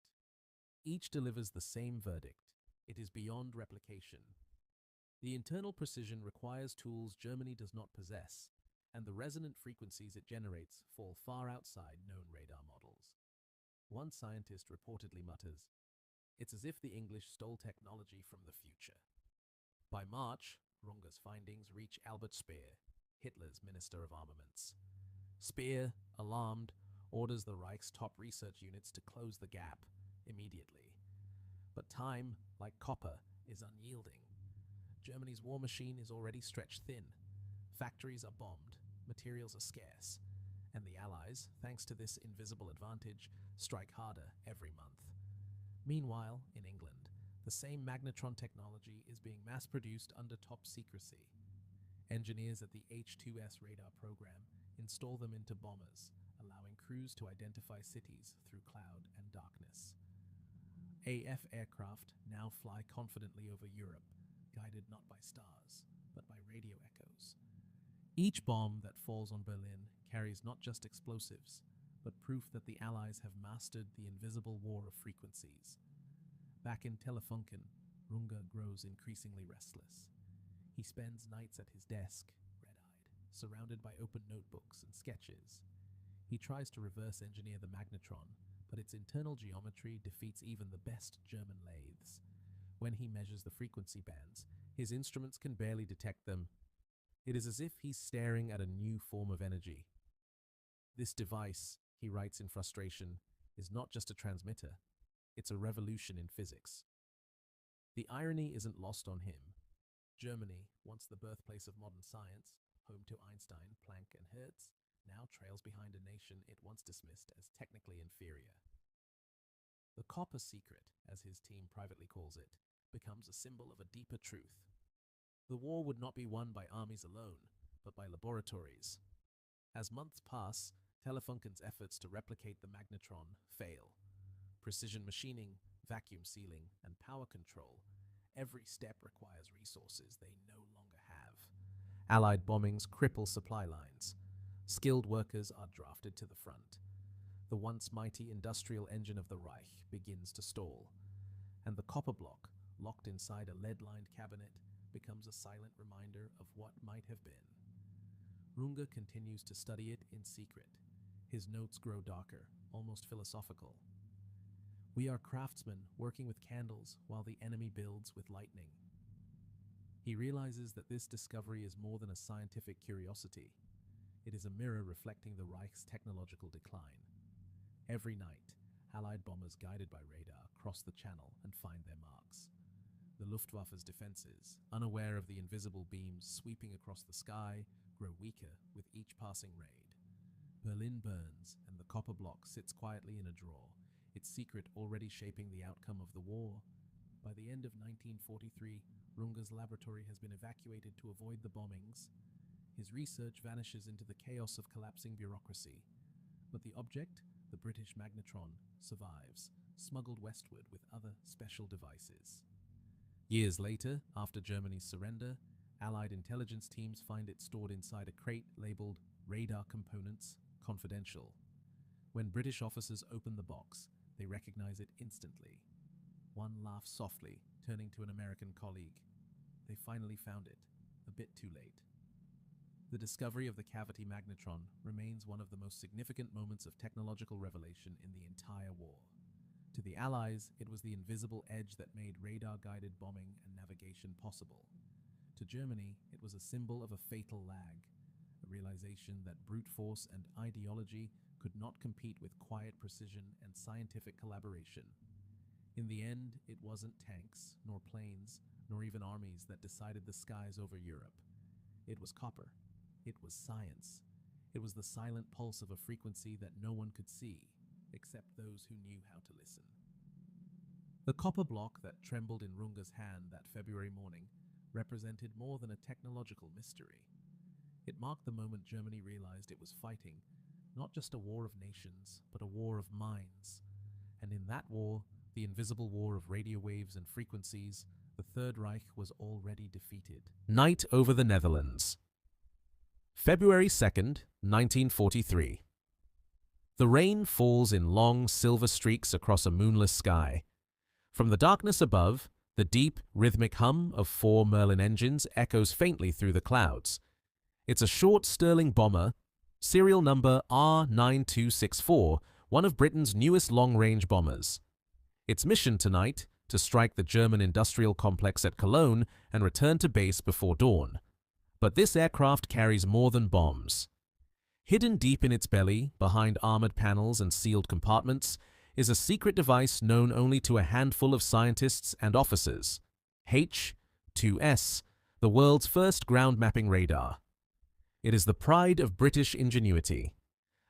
Each delivers the same verdict. It is beyond replication. The internal precision requires tools Germany does not possess, and the resonant frequencies it generates fall far outside known radar models. One scientist reportedly mutters, "It's as if the English stole technology from the future." By March, Runga's findings reach Albert Speer, Hitler's Minister of Armaments. Speer, alarmed, orders the Reich's top research units to close the gap immediately. But time, like copper, is unyielding. Germany's war machine is already stretched thin. Factories are bombed, materials are scarce, and the Allies, thanks to this invisible advantage, strike harder every month. Meanwhile, in England, the same magnetron technology is being mass-produced under top secrecy. Engineers at the H-2S radar program install them into bombers, allowing crews to identify cities through cloud and darkness. AF aircraft now fly confidently over Europe, guided not by stars, but by radio echoes. Each bomb that falls on Berlin carries not just explosives, but proof that the Allies have mastered the invisible war of frequencies. Back in Telefunken, Runge grows increasingly restless. He spends nights at his desk, red-eyed, surrounded by open notebooks and sketches. He tries to reverse engineer the magnetron, but its internal geometry defeats even the best German lathes. When he measures the frequency bands, his instruments can barely detect them. It is as if he's staring at a new form of energy. This device, he writes in frustration, is not just a transmitter, it's a revolution in physics. The irony isn't lost on him. Germany, once the birthplace of modern science, home to Einstein, Planck, and Hertz, now trails behind a nation it once dismissed as technically inferior. The copper secret, as his team privately calls it, becomes a symbol of a deeper truth. The war would not be won by armies alone, but by laboratories. As months pass, Telefunken's efforts to replicate the magnetron fail. Precision machining, vacuum sealing, and power control, every step requires resources they no longer have. Allied bombings cripple supply lines. Skilled workers are drafted to the front. The once mighty industrial engine of the Reich begins to stall, and the copper block, locked inside a lead-lined cabinet, becomes a silent reminder of what might have been. Runge continues to study it in secret. His notes grow darker, almost philosophical. We are craftsmen working with candles while the enemy builds with lightning. He realizes that this discovery is more than a scientific curiosity. It is a mirror reflecting the Reich's technological decline. Every night, Allied bombers guided by radar cross the channel and find their marks. The Luftwaffe's defenses, unaware of the invisible beams sweeping across the sky, grow weaker with each passing raid. Berlin burns, and the copper block sits quietly in a drawer, its secret already shaping the outcome of the war. By the end of 1943, Runge's laboratory has been evacuated to avoid the bombings. His research vanishes into the chaos of collapsing bureaucracy. But the object, the British magnetron, survives, smuggled westward with other special devices. Years later, after Germany's surrender, Allied intelligence teams find it stored inside a crate labeled Radar Components Confidential. When British officers open the box, they recognize it instantly. One laughs softly, turning to an American colleague. They finally found it, a bit too late. The discovery of the cavity magnetron remains one of the most significant moments of technological revelation in the entire war. To the Allies, it was the invisible edge that made radar-guided bombing and navigation possible. To Germany, it was a symbol of a fatal lag, a realization that brute force and ideology could not compete with quiet precision and scientific collaboration. In the end, it wasn't tanks, nor planes, nor even armies that decided the skies over Europe. It was copper. It was science. It was the silent pulse of a frequency that no one could see, except those who knew how to listen. The copper block that trembled in Runge's hand that February morning represented more than a technological mystery. It marked the moment Germany realized it was fighting not just a war of nations, but a war of minds. And in that war, the invisible war of radio waves and frequencies, the Third Reich was already defeated. Night over the Netherlands. February 2nd, 1943. The rain falls in long silver streaks across a moonless sky. From the darkness above, the deep, rhythmic hum of 4 Merlin engines echoes faintly through the clouds. It's a short Stirling bomber, serial number R9264, one of Britain's newest long-range bombers. Its mission tonight, to strike the German industrial complex at Cologne and return to base before dawn. But this aircraft carries more than bombs. Hidden deep in its belly, behind armored panels and sealed compartments, is a secret device known only to a handful of scientists and officers. H-2S, the world's first ground-mapping radar. It is the pride of British ingenuity,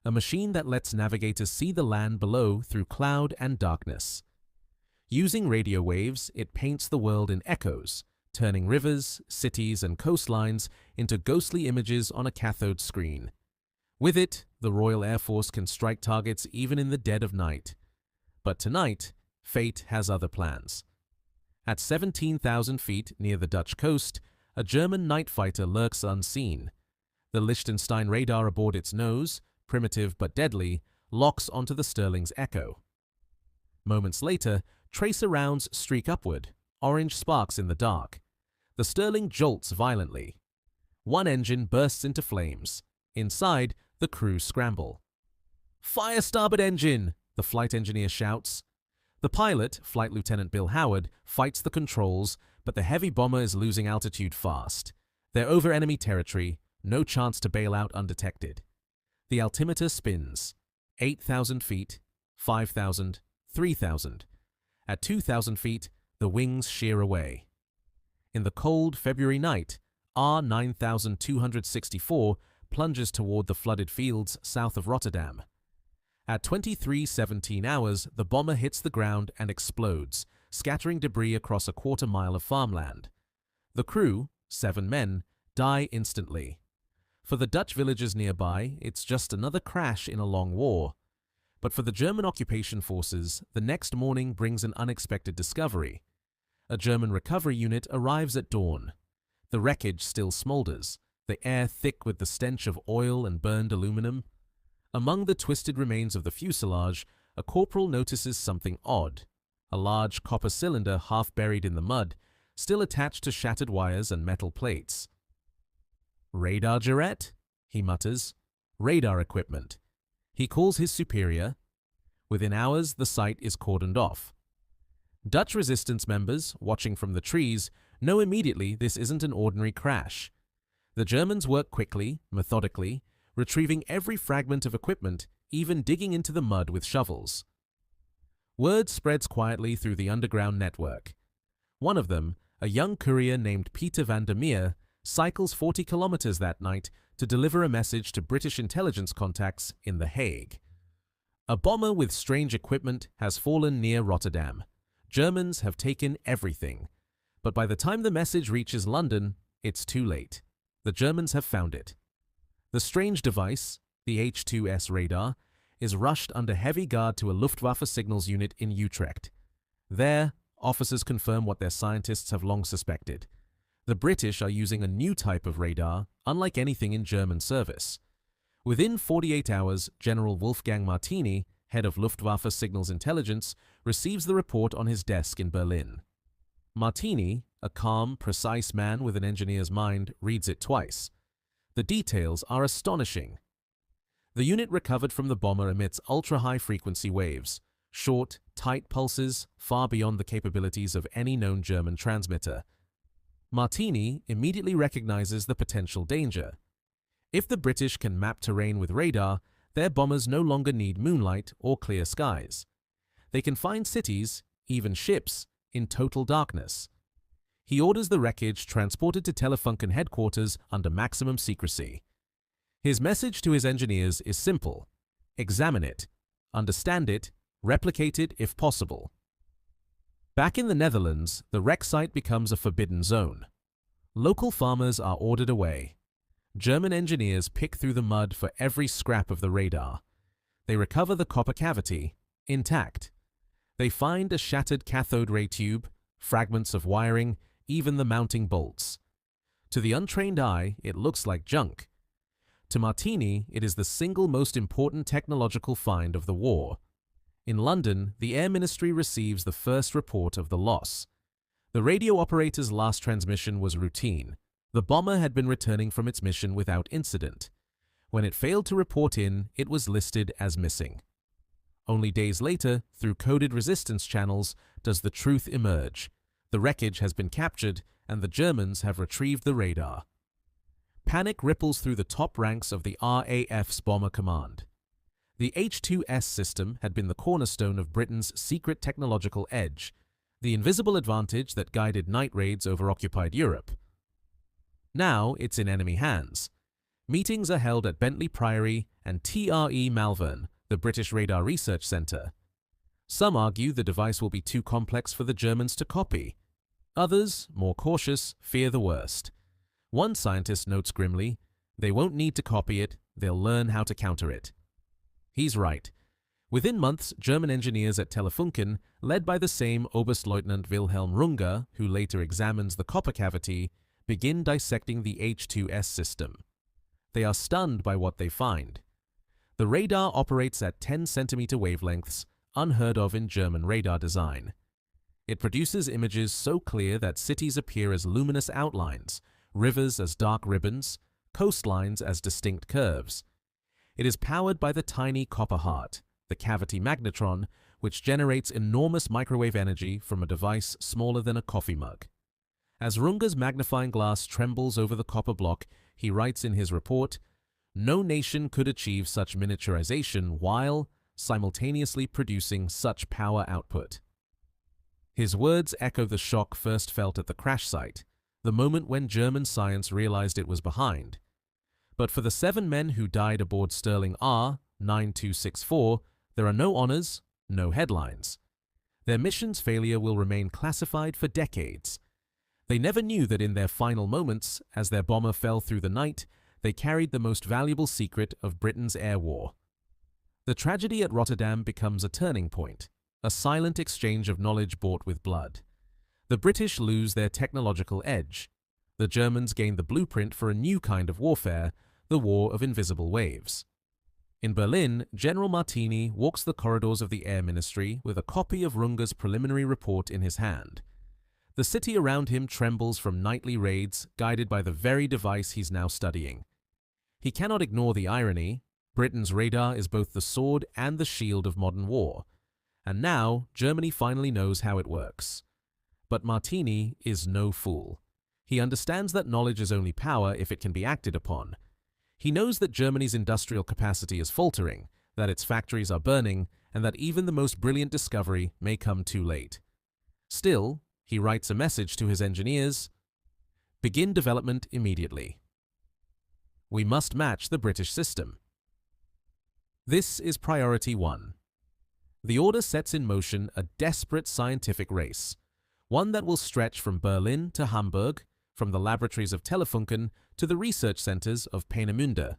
a machine that lets navigators see the land below through cloud and darkness. Using radio waves, it paints the world in echoes, turning rivers, cities, and coastlines into ghostly images on a cathode screen. With it, the Royal Air Force can strike targets even in the dead of night. But tonight, fate has other plans. At 17,000 feet near the Dutch coast, a German night fighter lurks unseen. The Liechtenstein radar aboard its nose, primitive but deadly, locks onto the Sterling's echo. Moments later, tracer rounds streak upward, orange sparks in the dark. The Sterling jolts violently. One engine bursts into flames. Inside, the crew scramble. "Fire starboard engine!" the flight engineer shouts. The pilot, Flight Lieutenant Bill Howard, fights the controls, but the heavy bomber is losing altitude fast. They're over enemy territory, no chance to bail out undetected. The altimeter spins. 8,000 feet, 5,000, 3,000. At 2,000 feet, the wings shear away. In the cold February night, R9264 plunges toward the flooded fields south of Rotterdam. At 23:17 hours, the bomber hits the ground and explodes, scattering debris across a quarter-mile of farmland. The crew, 7 men, die instantly. For the Dutch villagers nearby, it's just another crash in a long war. But for the German occupation forces, the next morning brings an unexpected discovery. A German recovery unit arrives at dawn. The wreckage still smolders, the air thick with the stench of oil and burned aluminum. Among the twisted remains of the fuselage, a corporal notices something odd. A large copper cylinder half buried in the mud, still attached to shattered wires and metal plates. "Radar, Jarrett?" he mutters. "Radar equipment." He calls his superior. Within hours, the site is cordoned off. Dutch resistance members, watching from the trees, know immediately this isn't an ordinary crash. The Germans work quickly, methodically, retrieving every fragment of equipment, even digging into the mud with shovels. Word spreads quietly through the underground network. One of them, a young courier named Peter van der Meer, cycles 40 kilometers that night to deliver a message to British intelligence contacts in The Hague. A bomber with strange equipment has fallen near Rotterdam. Germans have taken everything. But by the time the message reaches London, it's too late. The Germans have found it. The strange device, the H-2S radar, is rushed under heavy guard to a Luftwaffe signals unit in Utrecht. There, officers confirm what their scientists have long suspected. The British are using a new type of radar, unlike anything in German service. Within 48 hours, General Wolfgang Martini, head of Luftwaffe Signals Intelligence, receives the report on his desk in Berlin. Martini, a calm, precise man with an engineer's mind, reads it twice. The details are astonishing. The unit recovered from the bomber emits ultra-high frequency waves, short, tight pulses far beyond the capabilities of any known German transmitter. Martini immediately recognizes the potential danger. If the British can map terrain with radar, their bombers no longer need moonlight or clear skies. They can find cities, even ships, in total darkness. He orders the wreckage transported to Telefunken headquarters under maximum secrecy. His message to his engineers is simple: examine it, understand it, replicate it if possible. Back in the Netherlands, the wreck site becomes a forbidden zone. Local farmers are ordered away. German engineers pick through the mud for every scrap of the radar. They recover the copper cavity, intact. They find a shattered cathode ray tube, fragments of wiring, even the mounting bolts. To the untrained eye, it looks like junk. To Martini, it is the single most important technological find of the war. In London, the Air Ministry receives the first report of the loss. The radio operator's last transmission was routine. The bomber had been returning from its mission without incident. When it failed to report in, it was listed as missing. Only days later, through coded resistance channels, does the truth emerge. The wreckage has been captured, and the Germans have retrieved the radar. Panic ripples through the top ranks of the RAF's bomber command. The H-2S system had been the cornerstone of Britain's secret technological edge, the invisible advantage that guided night raids over occupied Europe. Now it's in enemy hands. Meetings are held at Bentley Priory and TRE Malvern, the British Radar Research Centre. Some argue the device will be too complex for the Germans to copy. Others, more cautious, fear the worst. One scientist notes grimly, they won't need to copy it, they'll learn how to counter it. He's right. Within months, German engineers at Telefunken, led by the same Oberstleutnant Wilhelm Runge, who later examines the copper cavity, begin dissecting the H-2S system. They are stunned by what they find. The radar operates at 10-centimeter wavelengths, unheard of in German radar design. It produces images so clear that cities appear as luminous outlines, rivers as dark ribbons, coastlines as distinct curves. It is powered by the tiny copper heart, the cavity magnetron, which generates enormous microwave energy from a device smaller than a coffee mug. As Runge's magnifying glass trembles over the copper block, he writes in his report, "No nation could achieve such miniaturization while simultaneously producing such power output." His words echo the shock first felt at the crash site, the moment when German science realized it was behind. But for the 7 men who died aboard Sterling R-9264, there are no honors, no headlines. Their mission's failure will remain classified for decades. They never knew that in their final moments, as their bomber fell through the night, they carried the most valuable secret of Britain's air war. The tragedy at Rotterdam becomes a turning point, a silent exchange of knowledge bought with blood. The British lose their technological edge. The Germans gain the blueprint for a new kind of warfare, the War of Invisible Waves. In Berlin, General Martini walks the corridors of the Air Ministry with a copy of Runge's preliminary report in his hand. The city around him trembles from nightly raids guided by the very device he's now studying. He cannot ignore the irony. Britain's radar is both the sword and the shield of modern war. And now, Germany finally knows how it works. But Martini is no fool. He understands that knowledge is only power if it can be acted upon. He knows that Germany's industrial capacity is faltering, that its factories are burning, and that even the most brilliant discovery may come too late. Still, he writes a message to his engineers: "Begin development immediately. We must match the British system." This is priority 1. The order sets in motion a desperate scientific race, one that will stretch from Berlin to Hamburg, from the laboratories of Telefunken to the research centers of Peenemünde.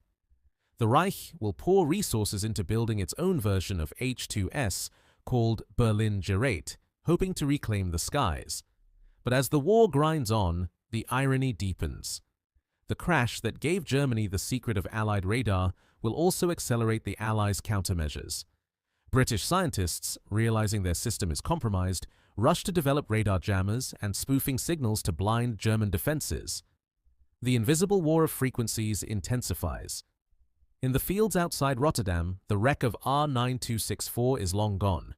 The Reich will pour resources into building its own version of H-2S called Berlin Gerät, hoping to reclaim the skies. But as the war grinds on, the irony deepens. The crash that gave Germany the secret of Allied radar will also accelerate the Allies' countermeasures. British scientists, realizing their system is compromised, rush to develop radar jammers and spoofing signals to blind German defenses. The invisible war of frequencies intensifies. In the fields outside Rotterdam, the wreck of R-9264 is long gone.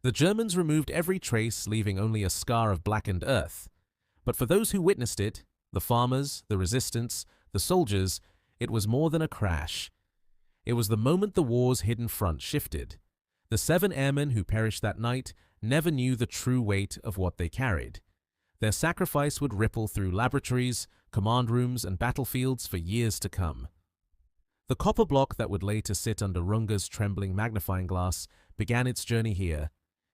The Germans removed every trace, leaving only a scar of blackened earth. But for those who witnessed it, the farmers, the resistance, the soldiers, it was more than a crash. It was the moment the war's hidden front shifted. The 7 airmen who perished that night never knew the true weight of what they carried. Their sacrifice would ripple through laboratories, command rooms, and battlefields for years to come. The copper block that would later sit under Runge's trembling magnifying glass began its journey here,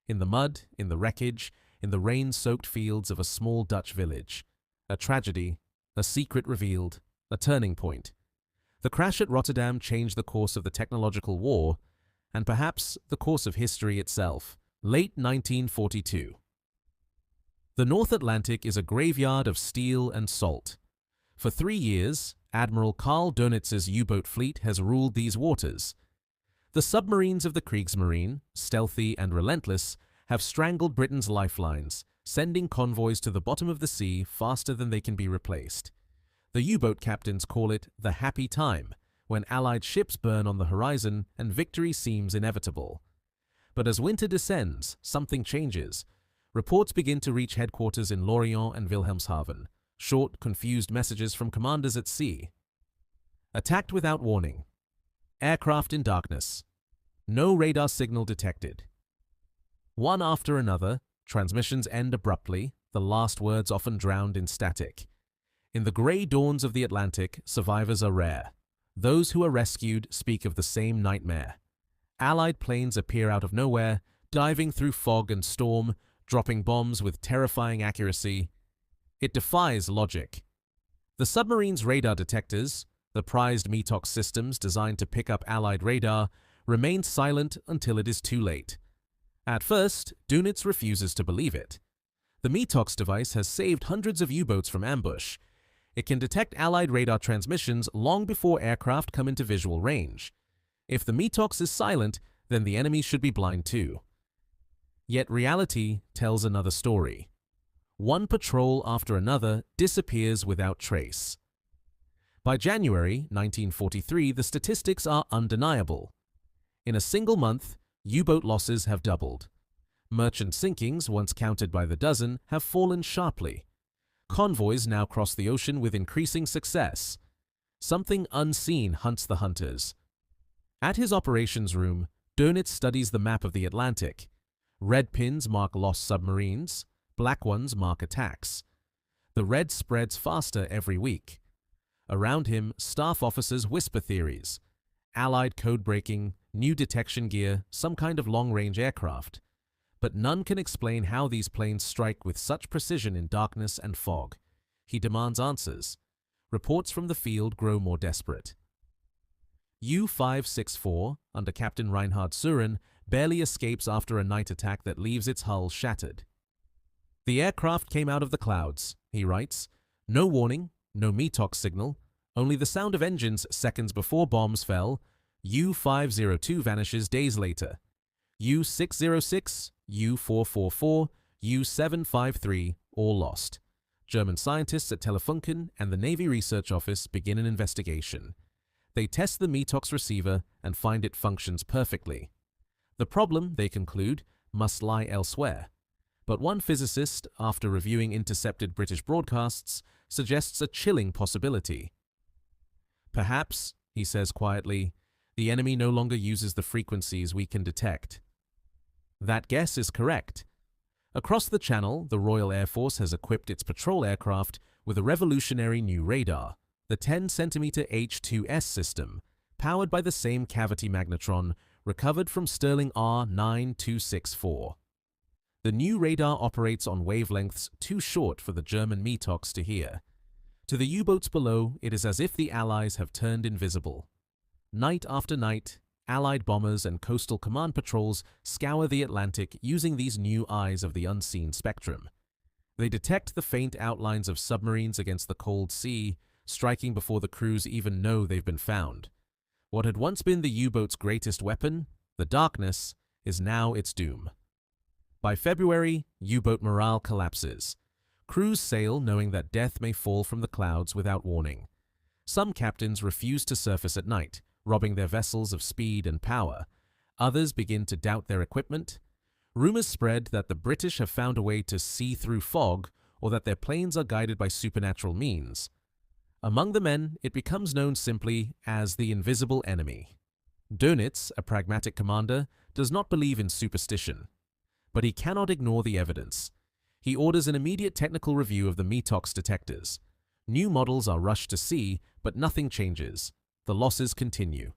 in the mud, in the wreckage, in the rain-soaked fields of a small Dutch village. A tragedy, a secret revealed, a turning point. The crash at Rotterdam changed the course of the technological war, and perhaps the course of history itself. Late 1942. The North Atlantic is a graveyard of steel and salt. For 3 years, Admiral Karl Dönitz's U-boat fleet has ruled these waters. The submarines of the Kriegsmarine, stealthy and relentless, have strangled Britain's lifelines, sending convoys to the bottom of the sea faster than they can be replaced. The U-boat captains call it the happy time, when Allied ships burn on the horizon and victory seems inevitable. But as winter descends, something changes. Reports begin to reach headquarters in Lorient and Wilhelmshaven, short, confused messages from commanders at sea. Attacked without warning. Aircraft in darkness. No radar signal detected. One after another, transmissions end abruptly, the last words often drowned in static. In the grey dawns of the Atlantic, survivors are rare. Those who are rescued speak of the same nightmare. Allied planes appear out of nowhere, diving through fog and storm, dropping bombs with terrifying accuracy. It defies logic. The submarine's radar detectors, the prized METOX systems designed to pick up Allied radar, remain silent until it is too late. At first, Dönitz refuses to believe it. The METOX device has saved hundreds of U-boats from ambush. It can detect Allied radar transmissions long before aircraft come into visual range. If the Metox is silent, then the enemy should be blind too. Yet reality tells another story. One patrol after another disappears without trace. By January 1943, the statistics are undeniable. In a single month, U-boat losses have doubled. Merchant sinkings, once counted by the dozen, have fallen sharply. Convoys now cross the ocean with increasing success. Something unseen hunts the hunters. At his operations room, Dönitz studies the map of the Atlantic. Red pins mark lost submarines, black ones mark attacks. The red spreads faster every week. Around him, staff officers whisper theories. Allied code breaking, new detection gear, some kind of long-range aircraft. But none can explain how these planes strike with such precision in darkness and fog. He demands answers. Reports from the field grow more desperate. U-564, under Captain Reinhard Suren, barely escapes after a night attack that leaves its hull shattered. The aircraft came out of the clouds, he writes. No warning, no Metox signal, only the sound of engines seconds before bombs fell. U-502 vanishes days later. U-606, U-444, U-753, all lost. German scientists at Telefunken and the Navy Research Office begin an investigation. They test the Metox receiver and find it functions perfectly. The problem, they conclude, must lie elsewhere. But one physicist, after reviewing intercepted British broadcasts, suggests a chilling possibility. Perhaps, he says quietly, the enemy no longer uses the frequencies we can detect. That guess is correct. Across the Channel, the Royal Air Force has equipped its patrol aircraft with a revolutionary new radar, the 10-centimeter H-2S system, powered by the same cavity magnetron recovered from Sterling R-9264. The new radar operates on wavelengths too short for the German Metox to hear. To the U-boats below, it is as if the Allies have turned invisible. Night after night, Allied bombers and coastal command patrols scour the Atlantic using these new eyes of the unseen spectrum. They detect the faint outlines of submarines against the cold sea, striking before the crews even know they've been found. What had once been the U-boat's greatest weapon, the darkness, is now its doom. By February, U-boat morale collapses. Crews sail knowing that death may fall from the clouds without warning. Some captains refuse to surface at night, robbing their vessels of speed and power. Others begin to doubt their equipment. Rumors spread that the British have found a way to see through fog or that their planes are guided by supernatural means. Among the men, it becomes known simply as the invisible enemy. Dönitz, a pragmatic commander, does not believe in superstition. But he cannot ignore the evidence. He orders an immediate technical review of the Metox detectors. New models are rushed to sea, but nothing changes. The losses continue.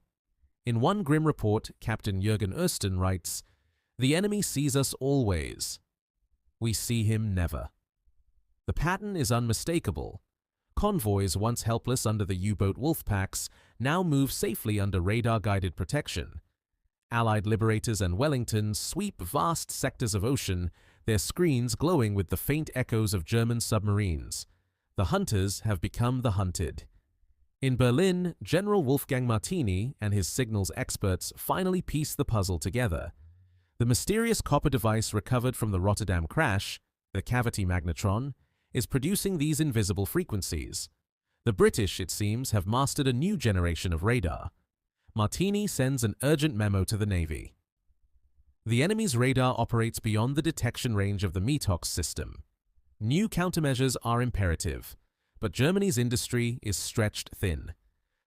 In one grim report, Captain Jürgen Oesten writes, "The enemy sees us always. We see him never." The pattern is unmistakable. Convoys, once helpless under the U-boat wolf packs, now move safely under radar-guided protection. Allied Liberators and Wellingtons sweep vast sectors of ocean, their screens glowing with the faint echoes of German submarines. The hunters have become the hunted. In Berlin, General Wolfgang Martini and his signals experts finally piece the puzzle together. The mysterious copper device recovered from the Rotterdam crash, the cavity magnetron, is producing these invisible frequencies. The British, it seems, have mastered a new generation of radar. Martini sends an urgent memo to the Navy. The enemy's radar operates beyond the detection range of the Metox system. New countermeasures are imperative, but Germany's industry is stretched thin.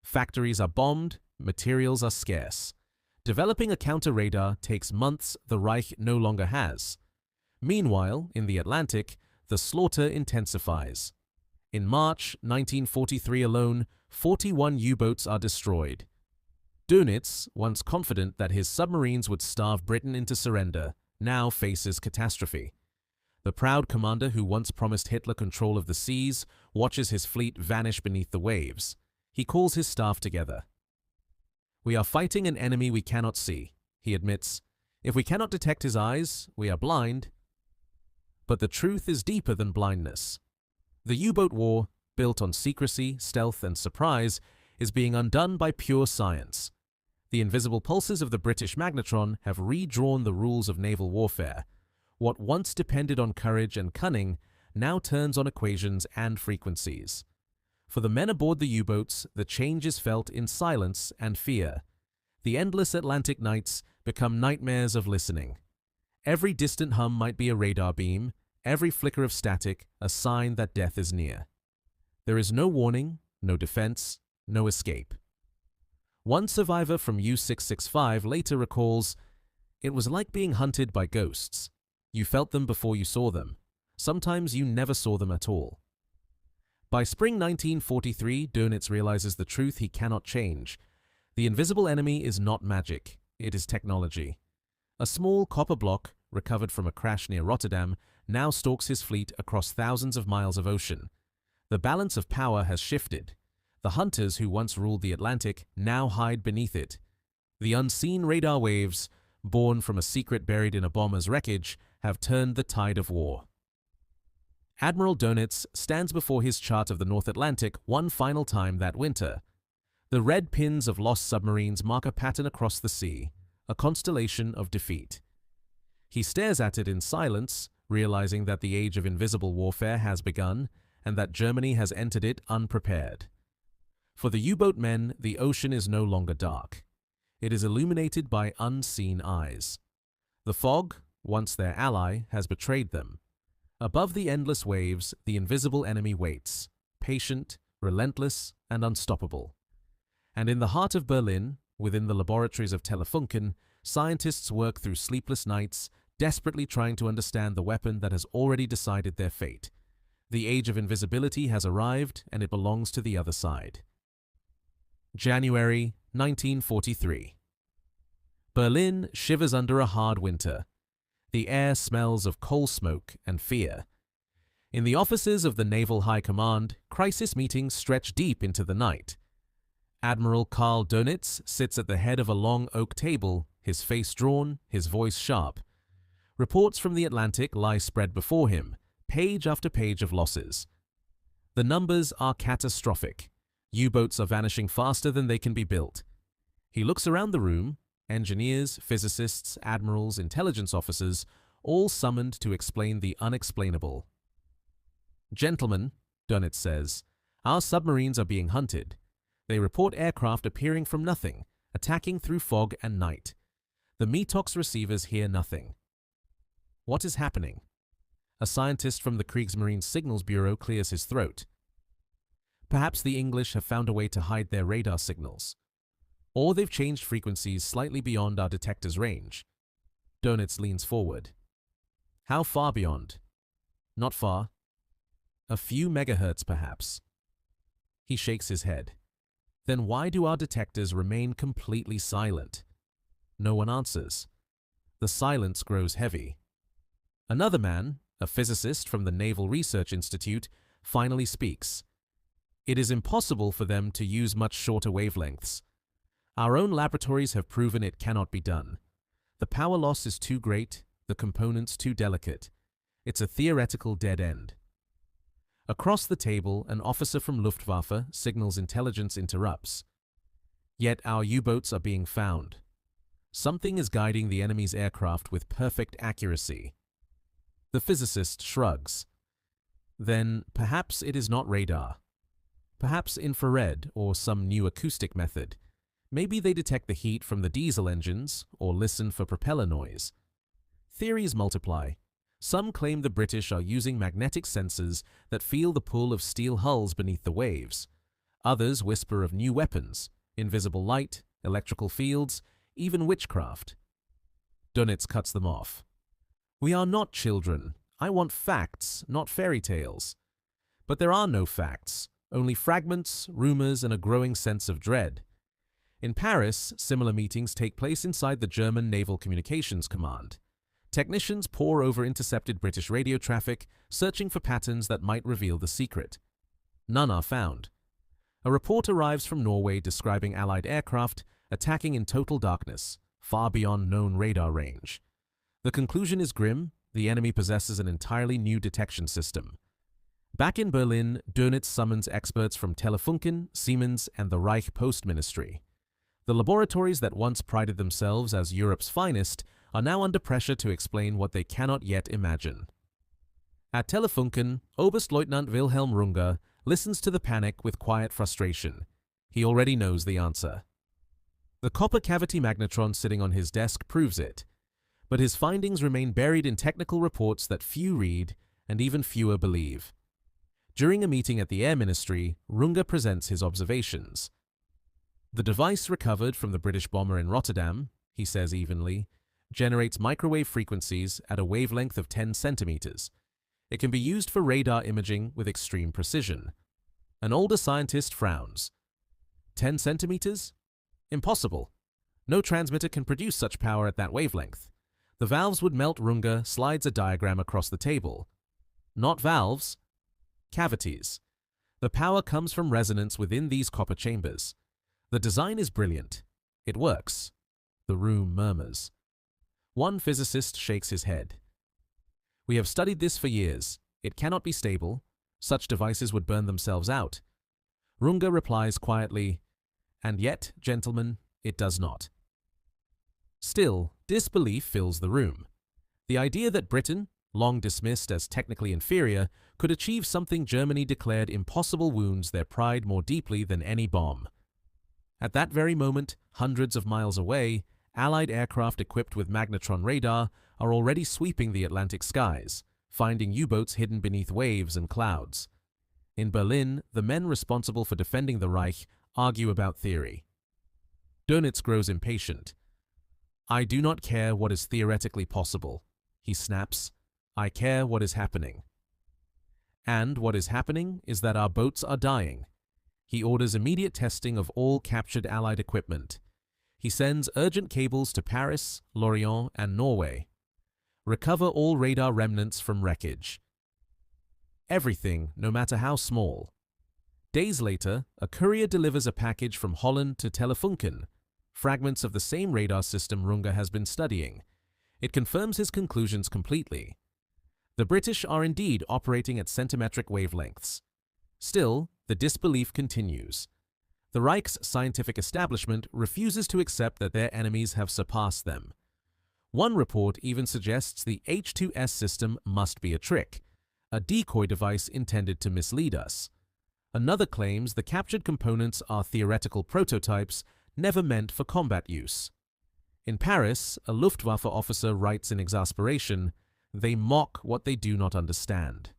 Factories are bombed, materials are scarce. Developing a counter-radar takes months the Reich no longer has. Meanwhile, in the Atlantic, the slaughter intensifies. In March 1943 alone, 41 U-boats are destroyed. Dönitz, once confident that his submarines would starve Britain into surrender, now faces catastrophe. The proud commander who once promised Hitler control of the seas watches his fleet vanish beneath the waves. He calls his staff together. "We are fighting an enemy we cannot see," he admits. "If we cannot detect his eyes, we are blind." But the truth is deeper than blindness. The U-boat war built on secrecy, stealth, and surprise, is being undone by pure science. The invisible pulses of the British magnetron have redrawn the rules of naval warfare. What once depended on courage and cunning now turns on equations and frequencies. For the men aboard the U-boats, the change is felt in silence and fear. The endless Atlantic nights become nightmares of listening. Every distant hum might be a radar beam, every flicker of static a sign that death is near. There is no warning, no defense, no escape. One survivor from U-665 later recalls, "It was like being hunted by ghosts. You felt them before you saw them. Sometimes you never saw them at all." By spring 1943, Dönitz realizes the truth he cannot change. The invisible enemy is not magic, it is technology. A small copper block, recovered from a crash near Rotterdam, now stalks his fleet across thousands of miles of ocean. The balance of power has shifted. The hunters who once ruled the Atlantic now hide beneath it. The unseen radar waves, born from a secret buried in a bomber's wreckage, have turned the tide of war. Admiral Dönitz stands before his chart of the North Atlantic one final time that winter. The red pins of lost submarines mark a pattern across the sea, a constellation of defeat. He stares at it in silence, realizing that the age of invisible warfare has begun and that Germany has entered it unprepared. For the U-boat men, the ocean is no longer dark. It is illuminated by unseen eyes. The fog, once their ally, has betrayed them. Above the endless waves, the invisible enemy waits, patient, relentless, and unstoppable. And in the heart of Berlin, within the laboratories of Telefunken, scientists work through sleepless nights, desperately trying to understand the weapon that has already decided their fate. The age of invisibility has arrived, and it belongs to the other side. January 1943. Berlin shivers under a hard winter. The air smells of coal smoke and fear. In the offices of the Naval High Command, crisis meetings stretch deep into the night. Admiral Karl Dönitz sits at the head of a long oak table, his face drawn, his voice sharp. Reports from the Atlantic lie spread before him, page after page of losses. The numbers are catastrophic. U-boats are vanishing faster than they can be built. He looks around the room, engineers, physicists, admirals, intelligence officers, all summoned to explain the unexplainable. "Gentlemen," Dönitz says, "our submarines are being hunted. They report aircraft appearing from nothing, attacking through fog and night. The METOX receivers hear nothing." What is happening? A scientist from the Kriegsmarine Signals Bureau clears his throat. Perhaps the English have found a way to hide their radar signals. Or they've changed frequencies slightly beyond our detector's range. Dönitz leans forward. How far beyond? Not far. A few megahertz, perhaps. He shakes his head. Then why do our detectors remain completely silent? No one answers. The silence grows heavy. Another man, a physicist from the Naval Research Institute, finally speaks. It is impossible for them to use much shorter wavelengths. Our own laboratories have proven it cannot be done. The power loss is too great, the components too delicate. It's a theoretical dead end. Across the table, an officer from Luftwaffe signals intelligence interrupts. Yet our U-boats are being found. Something is guiding the enemy's aircraft with perfect accuracy. The physicist shrugs. Then perhaps it is not radar. Perhaps infrared or some new acoustic method. Maybe they detect the heat from the diesel engines or listen for propeller noise. Theories multiply. Some claim the British are using magnetic sensors that feel the pull of steel hulls beneath the waves. Others whisper of new weapons, invisible light, electrical fields, even witchcraft. Dönitz cuts them off. We are not children. I want facts, not fairy tales. But there are no facts, only fragments, rumors, and a growing sense of dread. In Paris, similar meetings take place inside the German Naval Communications Command. Technicians pore over intercepted British radio traffic, searching for patterns that might reveal the secret. None are found. A report arrives from Norway describing Allied aircraft attacking in total darkness, far beyond known radar range. The conclusion is grim: the enemy possesses an entirely new detection system. Back in Berlin, Dönitz summons experts from Telefunken, Siemens, and the Reich Post Ministry. The laboratories that once prided themselves as Europe's finest are now under pressure to explain what they cannot yet imagine. At Telefunken, Oberstleutnant Wilhelm Runge listens to the panic with quiet frustration. He already knows the answer. The copper cavity magnetron sitting on his desk proves it, but his findings remain buried in technical reports that few read and even fewer believe. During a meeting at the Air Ministry, Runge presents his observations. The device recovered from the British bomber in Rotterdam, he says evenly, generates microwave frequencies at a wavelength of 10 centimeters. It can be used for radar imaging with extreme precision. An older scientist frowns. 10 centimeters? Impossible. No transmitter can produce such power at that wavelength. The valves would melt. Runge slides a diagram across the table. Not valves, cavities. The power comes from resonance within these copper chambers. The design is brilliant. It works. The room murmurs. One physicist shakes his head. We have studied this for years. It cannot be stable. Such devices would burn themselves out. Runge replies quietly, and yet, gentlemen, it does not. Still, disbelief fills the room. The idea that Britain, long dismissed as technically inferior, could achieve something Germany declared impossible wounds their pride more deeply than any bomb. At that very moment, hundreds of miles away, Allied aircraft equipped with magnetron radar are already sweeping the Atlantic skies, finding U-boats hidden beneath waves and clouds. In Berlin, the men responsible for defending the Reich argue about theory. Dönitz grows impatient. I do not care what is theoretically possible, he snaps. I care what is happening. And what is happening is that our boats are dying. He orders immediate testing of all captured Allied equipment. He sends urgent cables to Paris, Lorient, and Norway. Recover all radar remnants from wreckage. Everything, no matter how small. Days later, a courier delivers a package from Holland to Telefunken, fragments of the same radar system Runge has been studying. It confirms his conclusions completely. The British are indeed operating at centimetric wavelengths. Still, the disbelief continues. The Reich's scientific establishment refuses to accept that their enemies have surpassed them. One report even suggests the H2S system must be a trick, a decoy device intended to mislead us. Another claims the captured components are theoretical prototypes never meant for combat use. In Paris, a Luftwaffe officer writes in exasperation, "They mock what they do not understand."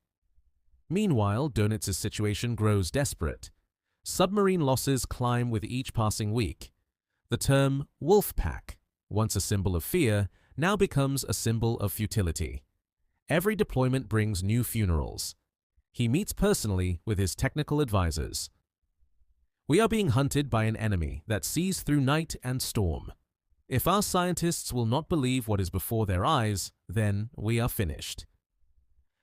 Meanwhile, Dönitz's situation grows desperate. Submarine losses climb with each passing week. The term wolf pack, once a symbol of fear, now becomes a symbol of futility. Every deployment brings new funerals. He meets personally with his technical advisors. We are being hunted by an enemy that sees through night and storm. If our scientists will not believe what is before their eyes, then we are finished.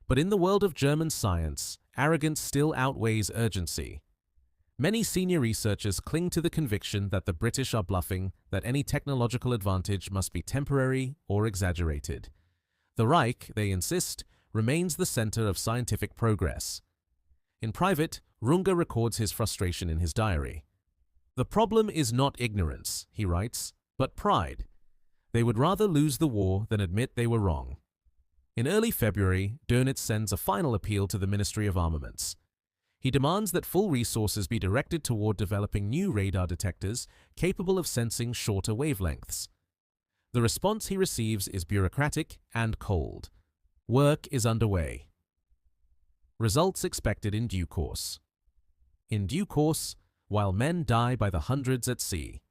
But in the world of German science, arrogance still outweighs urgency. Many senior researchers cling to the conviction that the British are bluffing, that any technological advantage must be temporary or exaggerated. The Reich, they insist, remains the center of scientific progress. In private, Runge records his frustration in his diary. The problem is not ignorance, he writes, but pride. They would rather lose the war than admit they were wrong. In early February, Dönitz sends a final appeal to the Ministry of Armaments. He demands that full resources be directed toward developing new radar detectors capable of sensing shorter wavelengths. The response he receives is bureaucratic and cold. Work is underway. Results expected in due course. In due course, while men die by the hundreds at sea.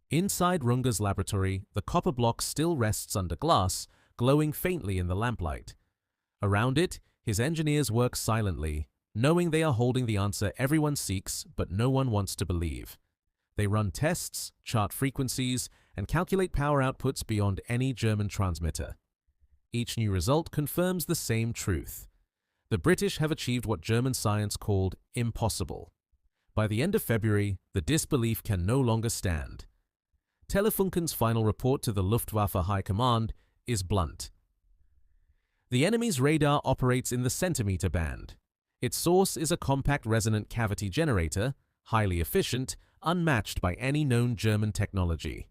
Inside Runge's laboratory, the copper block still rests under glass, glowing faintly in the lamplight. Around it, his engineers work silently, knowing they are holding the answer everyone seeks but no one wants to believe. They run tests, chart frequencies, and calculate power outputs beyond any German transmitter. Each new result confirms the same truth. The British have achieved what German science called impossible. By the end of February, the disbelief can no longer stand. Telefunken's final report to the Luftwaffe High Command is blunt. The enemy's radar operates in the centimeter band. Its source is a compact resonant cavity generator, highly efficient, unmatched by any known German technology.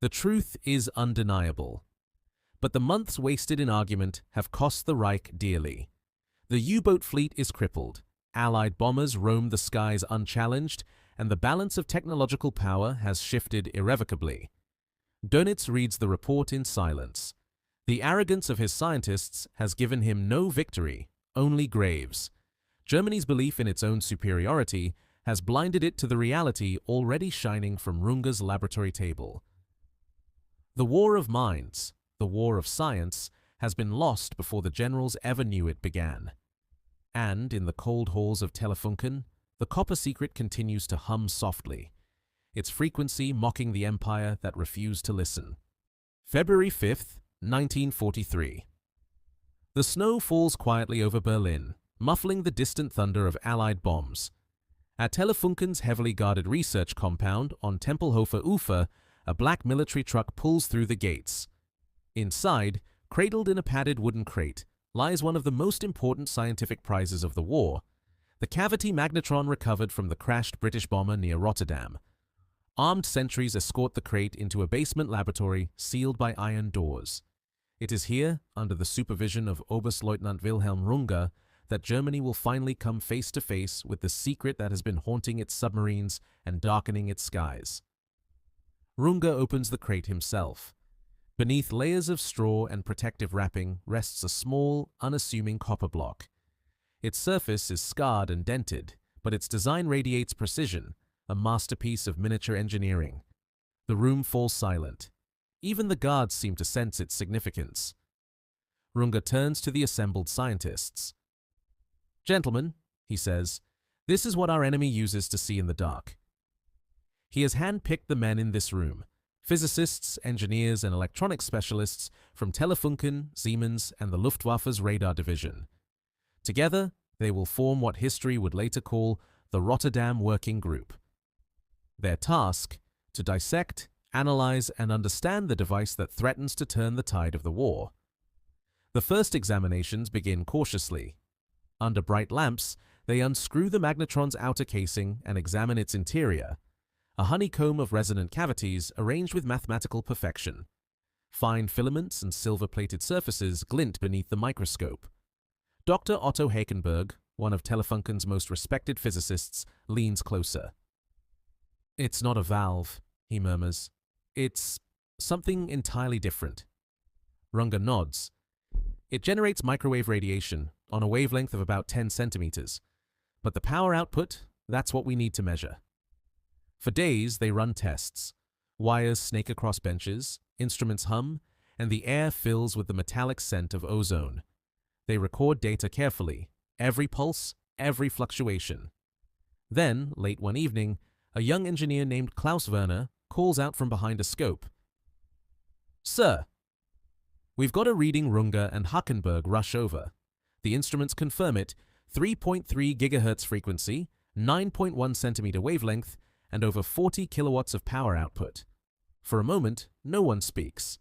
The truth is undeniable. But the months wasted in argument have cost the Reich dearly. The U-boat fleet is crippled, Allied bombers roam the skies unchallenged, and the balance of technological power has shifted irrevocably. Dönitz reads the report in silence. The arrogance of his scientists has given him no victory, only graves. Germany's belief in its own superiority has blinded it to the reality already shining from Runge's laboratory table. The war of minds, the war of science, has been lost before the generals ever knew it began. And in the cold halls of Telefunken, the copper secret continues to hum softly, its frequency mocking the empire that refused to listen. February 5th, 1943. The snow falls quietly over Berlin, muffling the distant thunder of Allied bombs. At Telefunken's heavily guarded research compound on Tempelhofer Ufer, a black military truck pulls through the gates. Inside, cradled in a padded wooden crate, lies one of the most important scientific prizes of the war, the cavity magnetron recovered from the crashed British bomber near Rotterdam. Armed sentries escort the crate into a basement laboratory sealed by iron doors. It is here, under the supervision of Oberstleutnant Wilhelm Runge, that Germany will finally come face to face with the secret that has been haunting its submarines and darkening its skies. Runge opens the crate himself. Beneath layers of straw and protective wrapping rests a small, unassuming copper block. Its surface is scarred and dented, but its design radiates precision, a masterpiece of miniature engineering. The room falls silent. Even the guards seem to sense its significance. Runge turns to the assembled scientists. "Gentlemen," he says, "this is what our enemy uses to see in the dark." He has handpicked the men in this room, physicists, engineers, and electronics specialists from Telefunken, Siemens, and the Luftwaffe's radar division. Together, they will form what history would later call the Rotterdam Working Group. Their task, to dissect, analyze, and understand the device that threatens to turn the tide of the war. The first examinations begin cautiously. Under bright lamps, they unscrew the magnetron's outer casing and examine its interior, a honeycomb of resonant cavities arranged with mathematical perfection. Fine filaments and silver-plated surfaces glint beneath the microscope. Dr. Otto Hakenberg, one of Telefunken's most respected physicists, leans closer. "It's not a valve," he murmurs. "It's something entirely different." Runge nods. "It generates microwave radiation on a wavelength of about 10 centimeters. But the power output, that's what we need to measure." For days, they run tests. Wires snake across benches, instruments hum, and the air fills with the metallic scent of ozone. They record data carefully, every pulse, every fluctuation. Then, late one evening, a young engineer named Klaus Werner calls out from behind a scope. "Sir, we've got a reading." Runge and Hakenberg rush over. The instruments confirm it: 3.3 gigahertz frequency, 9.1 centimeter wavelength, and over 40 kilowatts of power output. For a moment, no one speaks.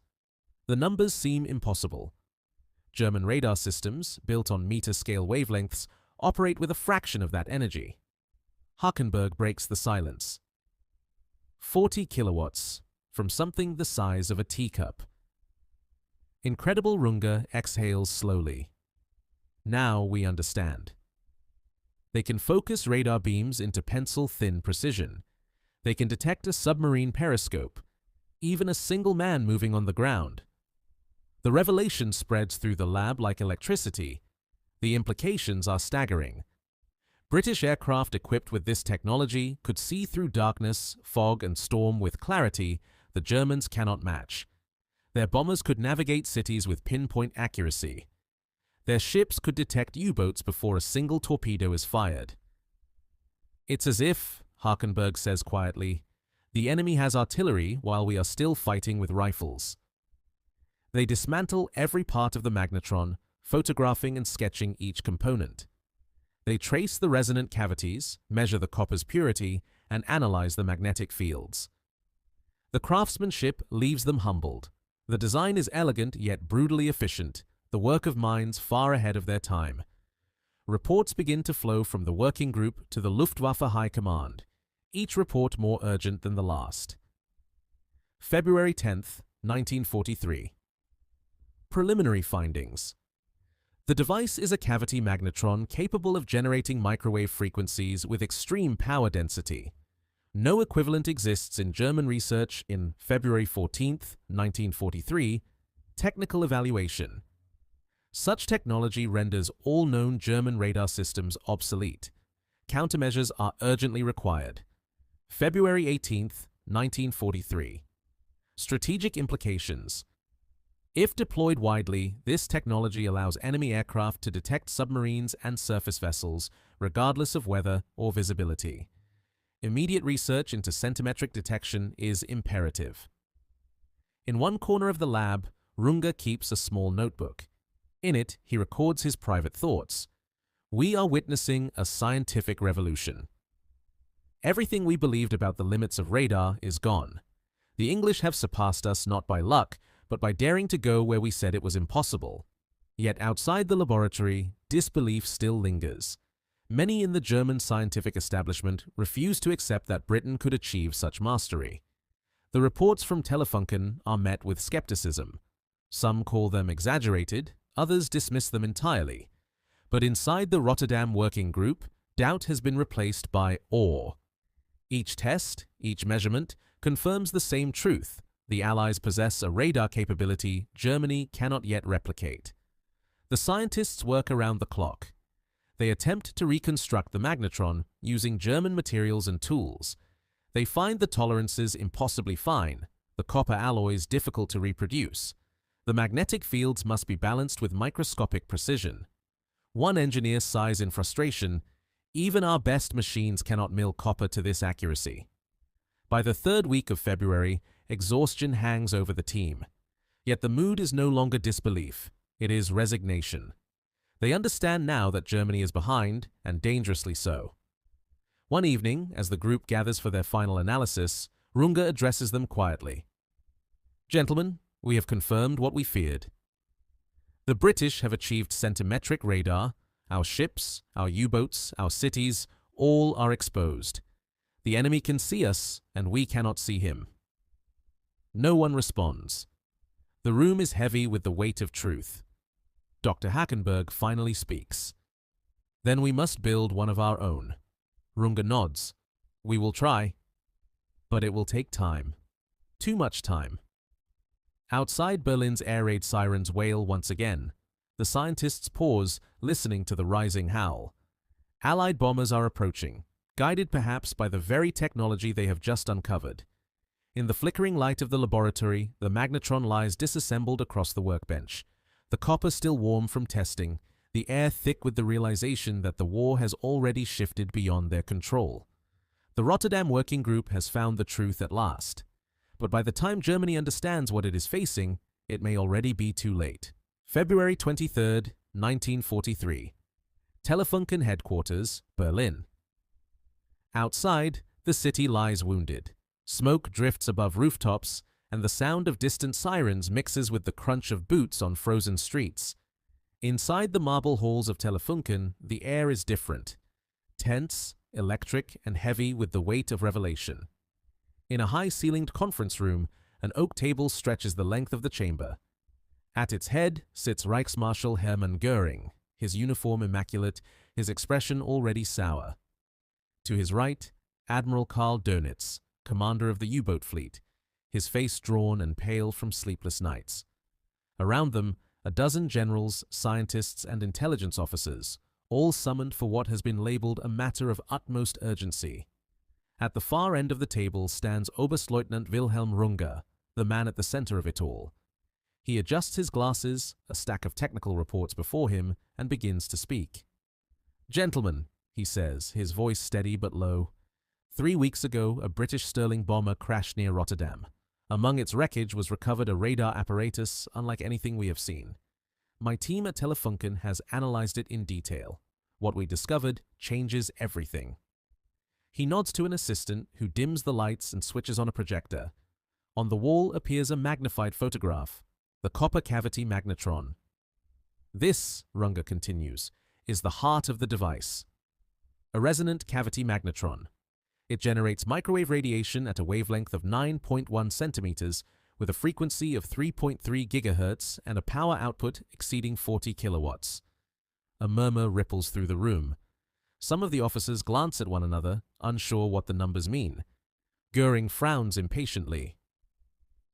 The numbers seem impossible. German radar systems, built on meter-scale wavelengths, operate with a fraction of that energy. Hakenberg breaks the silence. 40 kilowatts, from something the size of a teacup. Incredible Runge exhales slowly. Now we understand. They can focus radar beams into pencil-thin precision. They can detect a submarine periscope, even a single man moving on the ground. The revelation spreads through the lab like electricity. The implications are staggering. British aircraft equipped with this technology could see through darkness, fog, and storm with clarity the Germans cannot match. Their bombers could navigate cities with pinpoint accuracy. Their ships could detect U-boats before a single torpedo is fired. "It's as if," Hakenberg says quietly, "the enemy has artillery while we are still fighting with rifles." They dismantle every part of the magnetron, photographing and sketching each component. They trace the resonant cavities, measure the copper's purity, and analyze the magnetic fields. The craftsmanship leaves them humbled. The design is elegant yet brutally efficient, the work of minds far ahead of their time. Reports begin to flow from the working group to the Luftwaffe High Command, each report more urgent than the last. February 10th, 1943. Preliminary findings. The device is a cavity magnetron capable of generating microwave frequencies with extreme power density. No equivalent exists in German research in February 14th, 1943, technical evaluation. Such technology renders all known German radar systems obsolete. Countermeasures are urgently required. February 18th, 1943. Strategic implications. If deployed widely, this technology allows enemy aircraft to detect submarines and surface vessels, regardless of weather or visibility. Immediate research into centimetric detection is imperative. In one corner of the lab, Runge keeps a small notebook. In it, he records his private thoughts. We are witnessing a scientific revolution. Everything we believed about the limits of radar is gone. The English have surpassed us not by luck, but by daring to go where we said it was impossible. Yet outside the laboratory, disbelief still lingers. Many in the German scientific establishment refuse to accept that Britain could achieve such mastery. The reports from Telefunken are met with skepticism. Some call them exaggerated, others dismiss them entirely. But inside the Rotterdam Working Group, doubt has been replaced by awe. Each test, each measurement, confirms the same truth. The Allies possess a radar capability Germany cannot yet replicate. The scientists work around the clock. They attempt to reconstruct the magnetron using German materials and tools. They find the tolerances impossibly fine, the copper alloys difficult to reproduce. The magnetic fields must be balanced with microscopic precision. One engineer sighs in frustration, "Even our best machines cannot mill copper to this accuracy." By the third week of February, exhaustion hangs over the team. Yet the mood is no longer disbelief, it is resignation. They understand now that Germany is behind, and dangerously so. One evening, as the group gathers for their final analysis, Runge addresses them quietly. "Gentlemen, we have confirmed what we feared. The British have achieved centimetric radar. Our ships, our U-boats, our cities, all are exposed. The enemy can see us, and we cannot see him." No one responds. The room is heavy with the weight of truth. Dr. Hackenberg finally speaks. "Then we must build one of our own." Runge nods. "We will try. But it will take time. Too much time." Outside Berlin's air raid sirens wail once again. The scientists pause, listening to the rising howl. Allied bombers are approaching, guided perhaps by the very technology they have just uncovered. In the flickering light of the laboratory, the magnetron lies disassembled across the workbench. The copper still warm from testing, the air thick with the realization that the war has already shifted beyond their control. The Rotterdam Working Group has found the truth at last. But by the time Germany understands what it is facing, it may already be too late. February 23rd, 1943. Telefunken headquarters, Berlin. Outside, the city lies wounded. Smoke drifts above rooftops, and the sound of distant sirens mixes with the crunch of boots on frozen streets. Inside the marble halls of Telefunken, the air is different. Tense, electric, and heavy with the weight of revelation. In a high-ceilinged conference room, an oak table stretches the length of the chamber. At its head sits Reichsmarschall Hermann Göring, his uniform immaculate, his expression already sour. To his right, Admiral Karl Dönitz, commander of the U-boat fleet, his face drawn and pale from sleepless nights. Around them, a dozen generals, scientists, and intelligence officers, all summoned for what has been labeled a matter of utmost urgency. At the far end of the table stands Oberstleutnant Wilhelm Runge, the man at the center of it all. He adjusts his glasses, a stack of technical reports before him, and begins to speak. "Gentlemen," he says, his voice steady but low, 3 weeks ago, a British Sterling bomber crashed near Rotterdam. Among its wreckage was recovered a radar apparatus unlike anything we have seen. My team at Telefunken has analyzed it in detail. What we discovered changes everything." He nods to an assistant who dims the lights and switches on a projector. On the wall appears a magnified photograph, the copper cavity magnetron. "This," Runge continues, is the heart of the device. A resonant cavity magnetron. It generates microwave radiation at a wavelength of 9.1 centimeters with a frequency of 3.3 gigahertz and a power output exceeding 40 kilowatts. A murmur ripples through the room. Some of the officers glance at one another, unsure what the numbers mean. Goering frowns impatiently.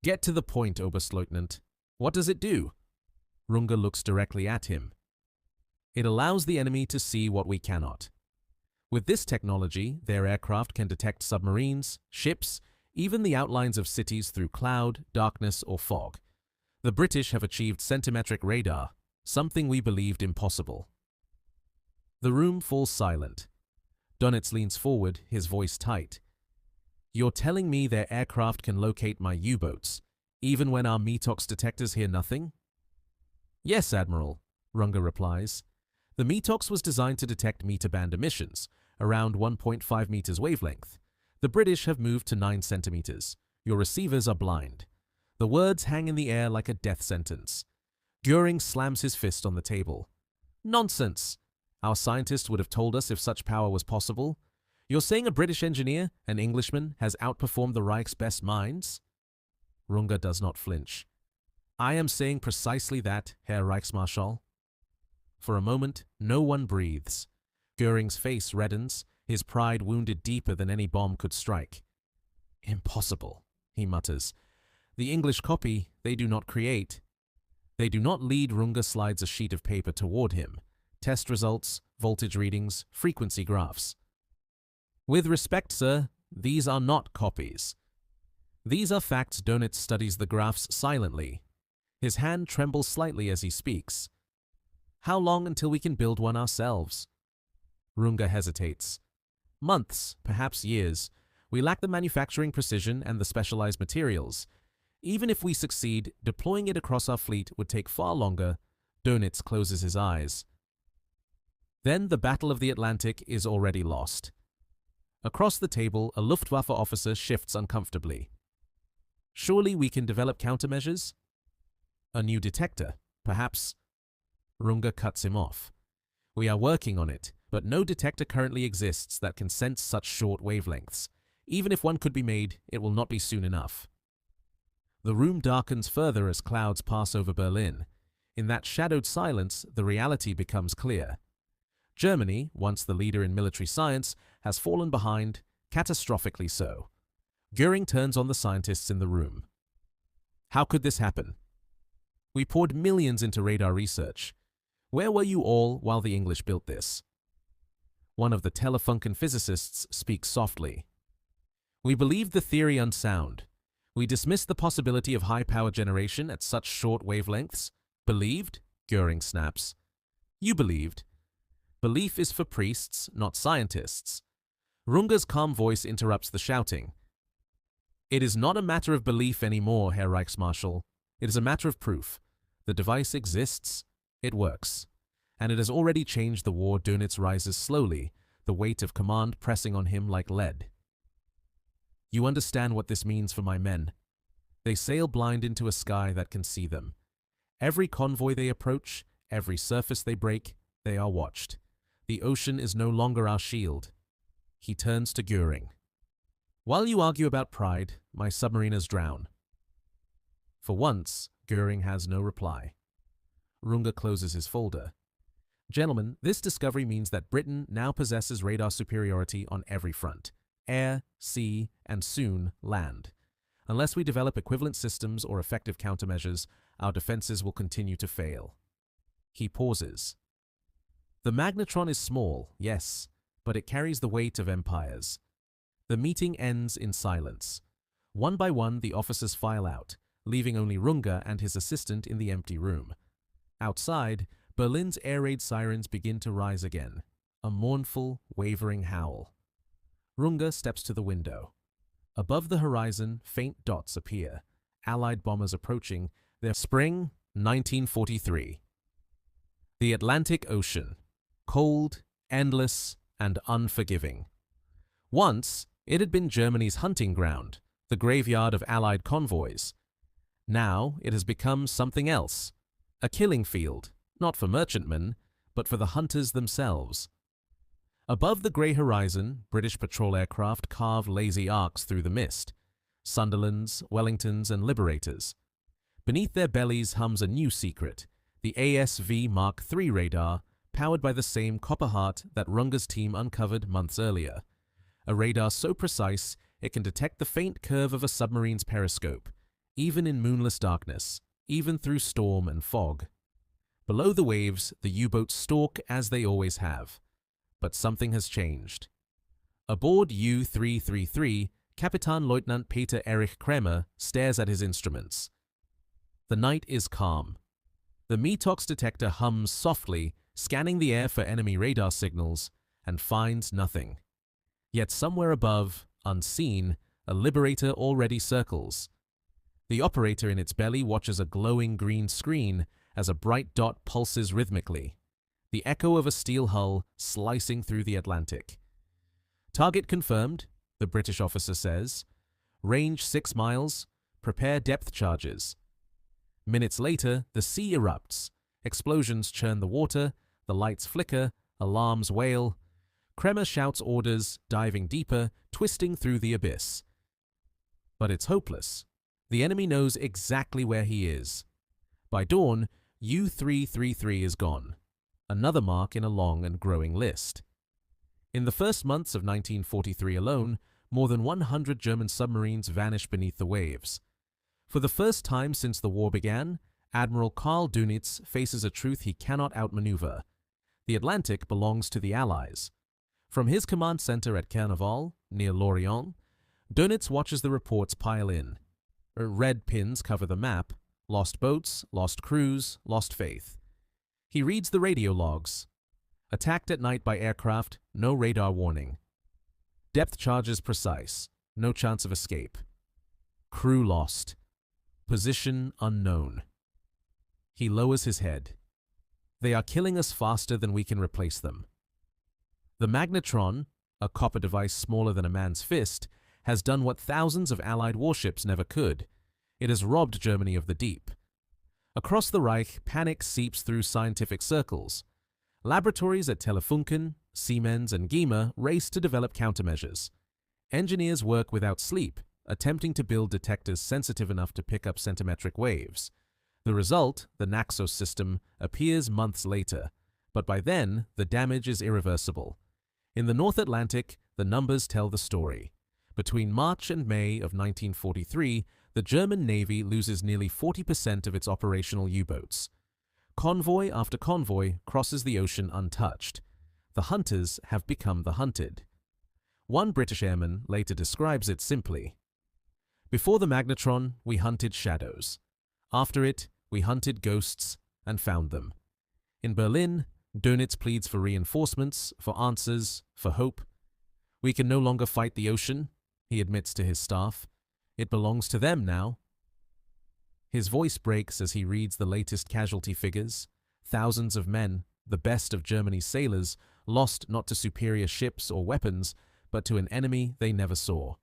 Get to the point, Oberstleutnant. What does it do? Runge looks directly at him. It allows the enemy to see what we cannot. With this technology, their aircraft can detect submarines, ships, even the outlines of cities through cloud, darkness, or fog. The British have achieved centimetric radar, something we believed impossible. The room falls silent. Donitz leans forward, his voice tight. You're telling me their aircraft can locate my U-boats, even when our METOX detectors hear nothing? Yes, Admiral, Runge replies. The METOX was designed to detect meter-band emissions, around 1.5 meters wavelength. The British have moved to 9 centimeters. Your receivers are blind. The words hang in the air like a death sentence. Goering slams his fist on the table. Nonsense! Our scientists would have told us if such power was possible. You're saying a British engineer, an Englishman, has outperformed the Reich's best minds? Runge does not flinch. I am saying precisely that, Herr Reichsmarschall. For a moment, no one breathes. Goering's face reddens, his pride wounded deeper than any bomb could strike. Impossible, he mutters. The English copy, they do not create. They do not lead. Runge slides a sheet of paper toward him. Test results, voltage readings, frequency graphs. With respect, sir, these are not copies. These are facts. Donitz studies the graphs silently. His hand trembles slightly as he speaks. How long until we can build one ourselves? Runge hesitates. Months, perhaps years. We lack the manufacturing precision and the specialized materials. Even if we succeed, deploying it across our fleet would take far longer. Donitz closes his eyes. Then the Battle of the Atlantic is already lost. Across the table, a Luftwaffe officer shifts uncomfortably. Surely we can develop countermeasures? A new detector, perhaps. Runge cuts him off. We are working on it, but no detector currently exists that can sense such short wavelengths. Even if one could be made, it will not be soon enough. The room darkens further as clouds pass over Berlin. In that shadowed silence, the reality becomes clear. Germany, once the leader in military science, has fallen behind, catastrophically so. Goering turns on the scientists in the room. How could this happen? We poured millions into radar research. Where were you all while the English built this? One of the Telefunken physicists speaks softly. We believed the theory unsound. We dismissed the possibility of high power generation at such short wavelengths. Believed? Goering snaps. You believed. Belief is for priests, not scientists. Runge's calm voice interrupts the shouting. It is not a matter of belief anymore, Herr Reichsmarschall. It is a matter of proof. The device exists. It works. And it has already changed the war. Donitz rises slowly, the weight of command pressing on him like lead. You understand what this means for my men. They sail blind into a sky that can see them. Every convoy they approach, every surface they break, they are watched. The ocean is no longer our shield. He turns to Goering. While you argue about pride, my submariners drown. For once, Goering has no reply. Runge closes his folder. Gentlemen, this discovery means that Britain now possesses radar superiority on every front. Air, sea, and soon land. Unless we develop equivalent systems or effective countermeasures, our defenses will continue to fail. He pauses. The magnetron is small, yes, but it carries the weight of empires. The meeting ends in silence. One by one, the officers file out, leaving only Runge and his assistant in the empty room. Outside, Berlin's air raid sirens begin to rise again, a mournful, wavering howl. Runge steps to the window. Above the horizon, faint dots appear, Allied bombers approaching their spring 1943. The Atlantic Ocean, cold, endless, and unforgiving. Once, it had been Germany's hunting ground, the graveyard of Allied convoys. Now, it has become something else, a killing field, not for merchantmen, but for the hunters themselves. Above the grey horizon, British patrol aircraft carve lazy arcs through the mist. Sunderlands, Wellingtons, and Liberators. Beneath their bellies hums a new secret, the ASV Mark III radar, powered by the same copper heart that Runger's team uncovered months earlier. A radar so precise it can detect the faint curve of a submarine's periscope, even in moonless darkness, even through storm and fog. Below the waves, the U-boats stalk as they always have. But something has changed. Aboard U-333, Kapitänleutnant Peter Erich Kremer stares at his instruments. The night is calm. The METOX detector hums softly, scanning the air for enemy radar signals, and finds nothing. Yet somewhere above, unseen, a Liberator already circles. The operator in its belly watches a glowing green screen as a bright dot pulses rhythmically, the echo of a steel hull slicing through the Atlantic. Target confirmed, the British officer says. Range 6 miles, prepare depth charges. Minutes later, the sea erupts. Explosions churn the water, the lights flicker, alarms wail. Kremer shouts orders, diving deeper, twisting through the abyss. But it's hopeless. The enemy knows exactly where he is. By dawn, U-333 is gone, another mark in a long and growing list. In the first months of 1943 alone, more than 100 German submarines vanished beneath the waves. For the first time since the war began, Admiral Karl Dönitz faces a truth he cannot outmaneuver. The Atlantic belongs to the Allies. From his command center at Carnival, near Lorient, Dönitz watches the reports pile in. Red pins cover the map: lost boats, lost crews, lost faith. He reads the radio logs. Attacked at night by aircraft, no radar warning. Depth charges precise, no chance of escape. Crew lost. Position unknown. He lowers his head. They are killing us faster than we can replace them. The magnetron, a copper device smaller than a man's fist, has done what thousands of Allied warships never could. It has robbed Germany of the deep. Across the Reich, panic seeps through scientific circles. Laboratories at Telefunken, Siemens, and Gima race to develop countermeasures. Engineers work without sleep, attempting to build detectors sensitive enough to pick up centimetric waves. The result, the Naxos system, appears months later, but by then, the damage is irreversible. In the North Atlantic, the numbers tell the story. Between March and May of 1943, the German Navy loses nearly 40% of its operational U-boats. Convoy after convoy crosses the ocean untouched. The hunters have become the hunted. One British airman later describes it simply. Before the magnetron, we hunted shadows. After it, we hunted ghosts and found them. In Berlin, Dönitz pleads for reinforcements, for answers, for hope. We can no longer fight the ocean, he admits to his staff. It belongs to them now. His voice breaks as he reads the latest casualty figures. Thousands of men, the best of Germany's sailors, lost not to superior ships or weapons, but to an enemy they never saw.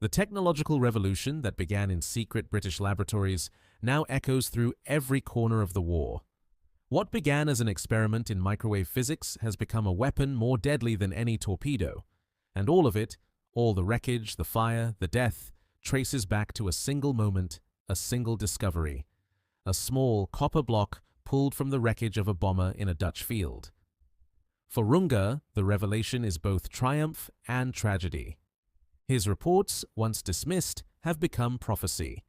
The technological revolution that began in secret British laboratories now echoes through every corner of the war. What began as an experiment in microwave physics has become a weapon more deadly than any torpedo, and all of it, all the wreckage, the fire, the death, traces back to a single moment, a single discovery. A small copper block pulled from the wreckage of a bomber in a Dutch field. For Runger, the revelation is both triumph and tragedy. His reports, once dismissed, have become prophecy.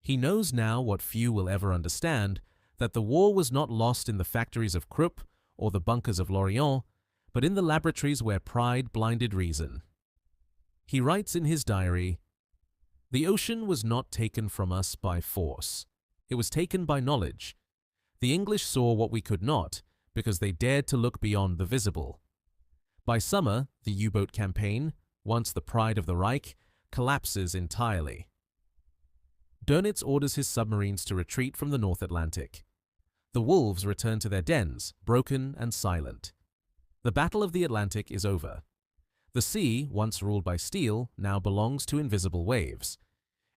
He knows now what few will ever understand, that the war was not lost in the factories of Krupp or the bunkers of Lorient, but in the laboratories where pride blinded reason. He writes in his diary, "The ocean was not taken from us by force. It was taken by knowledge. The English saw what we could not, because they dared to look beyond the visible. By summer, the U-boat campaign, once the pride of the Reich, collapses entirely." Dönitz orders his submarines to retreat from the North Atlantic. The wolves return to their dens, broken and silent. The Battle of the Atlantic is over. The sea, once ruled by steel, now belongs to invisible waves.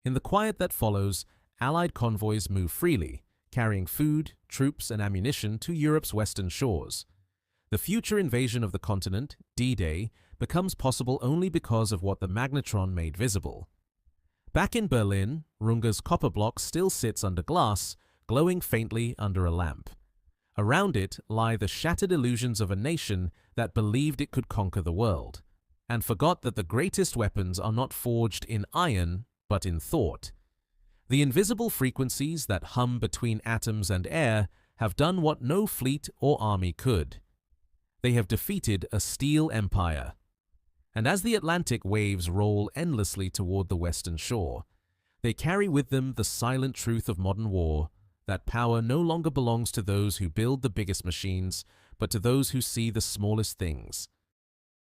In the quiet that follows, Allied convoys move freely, carrying food, troops, and ammunition to Europe's western shores. The future invasion of the continent, D-Day, becomes possible only because of what the magnetron made visible. Back in Berlin, Runge's copper block still sits under glass, glowing faintly under a lamp. Around it lie the shattered illusions of a nation that believed it could conquer the world, and forgot that the greatest weapons are not forged in iron, but in thought. The invisible frequencies that hum between atoms and air have done what no fleet or army could. They have defeated a steel empire. And as the Atlantic waves roll endlessly toward the western shore, they carry with them the silent truth of modern war, that power no longer belongs to those who build the biggest machines, but to those who see the smallest things.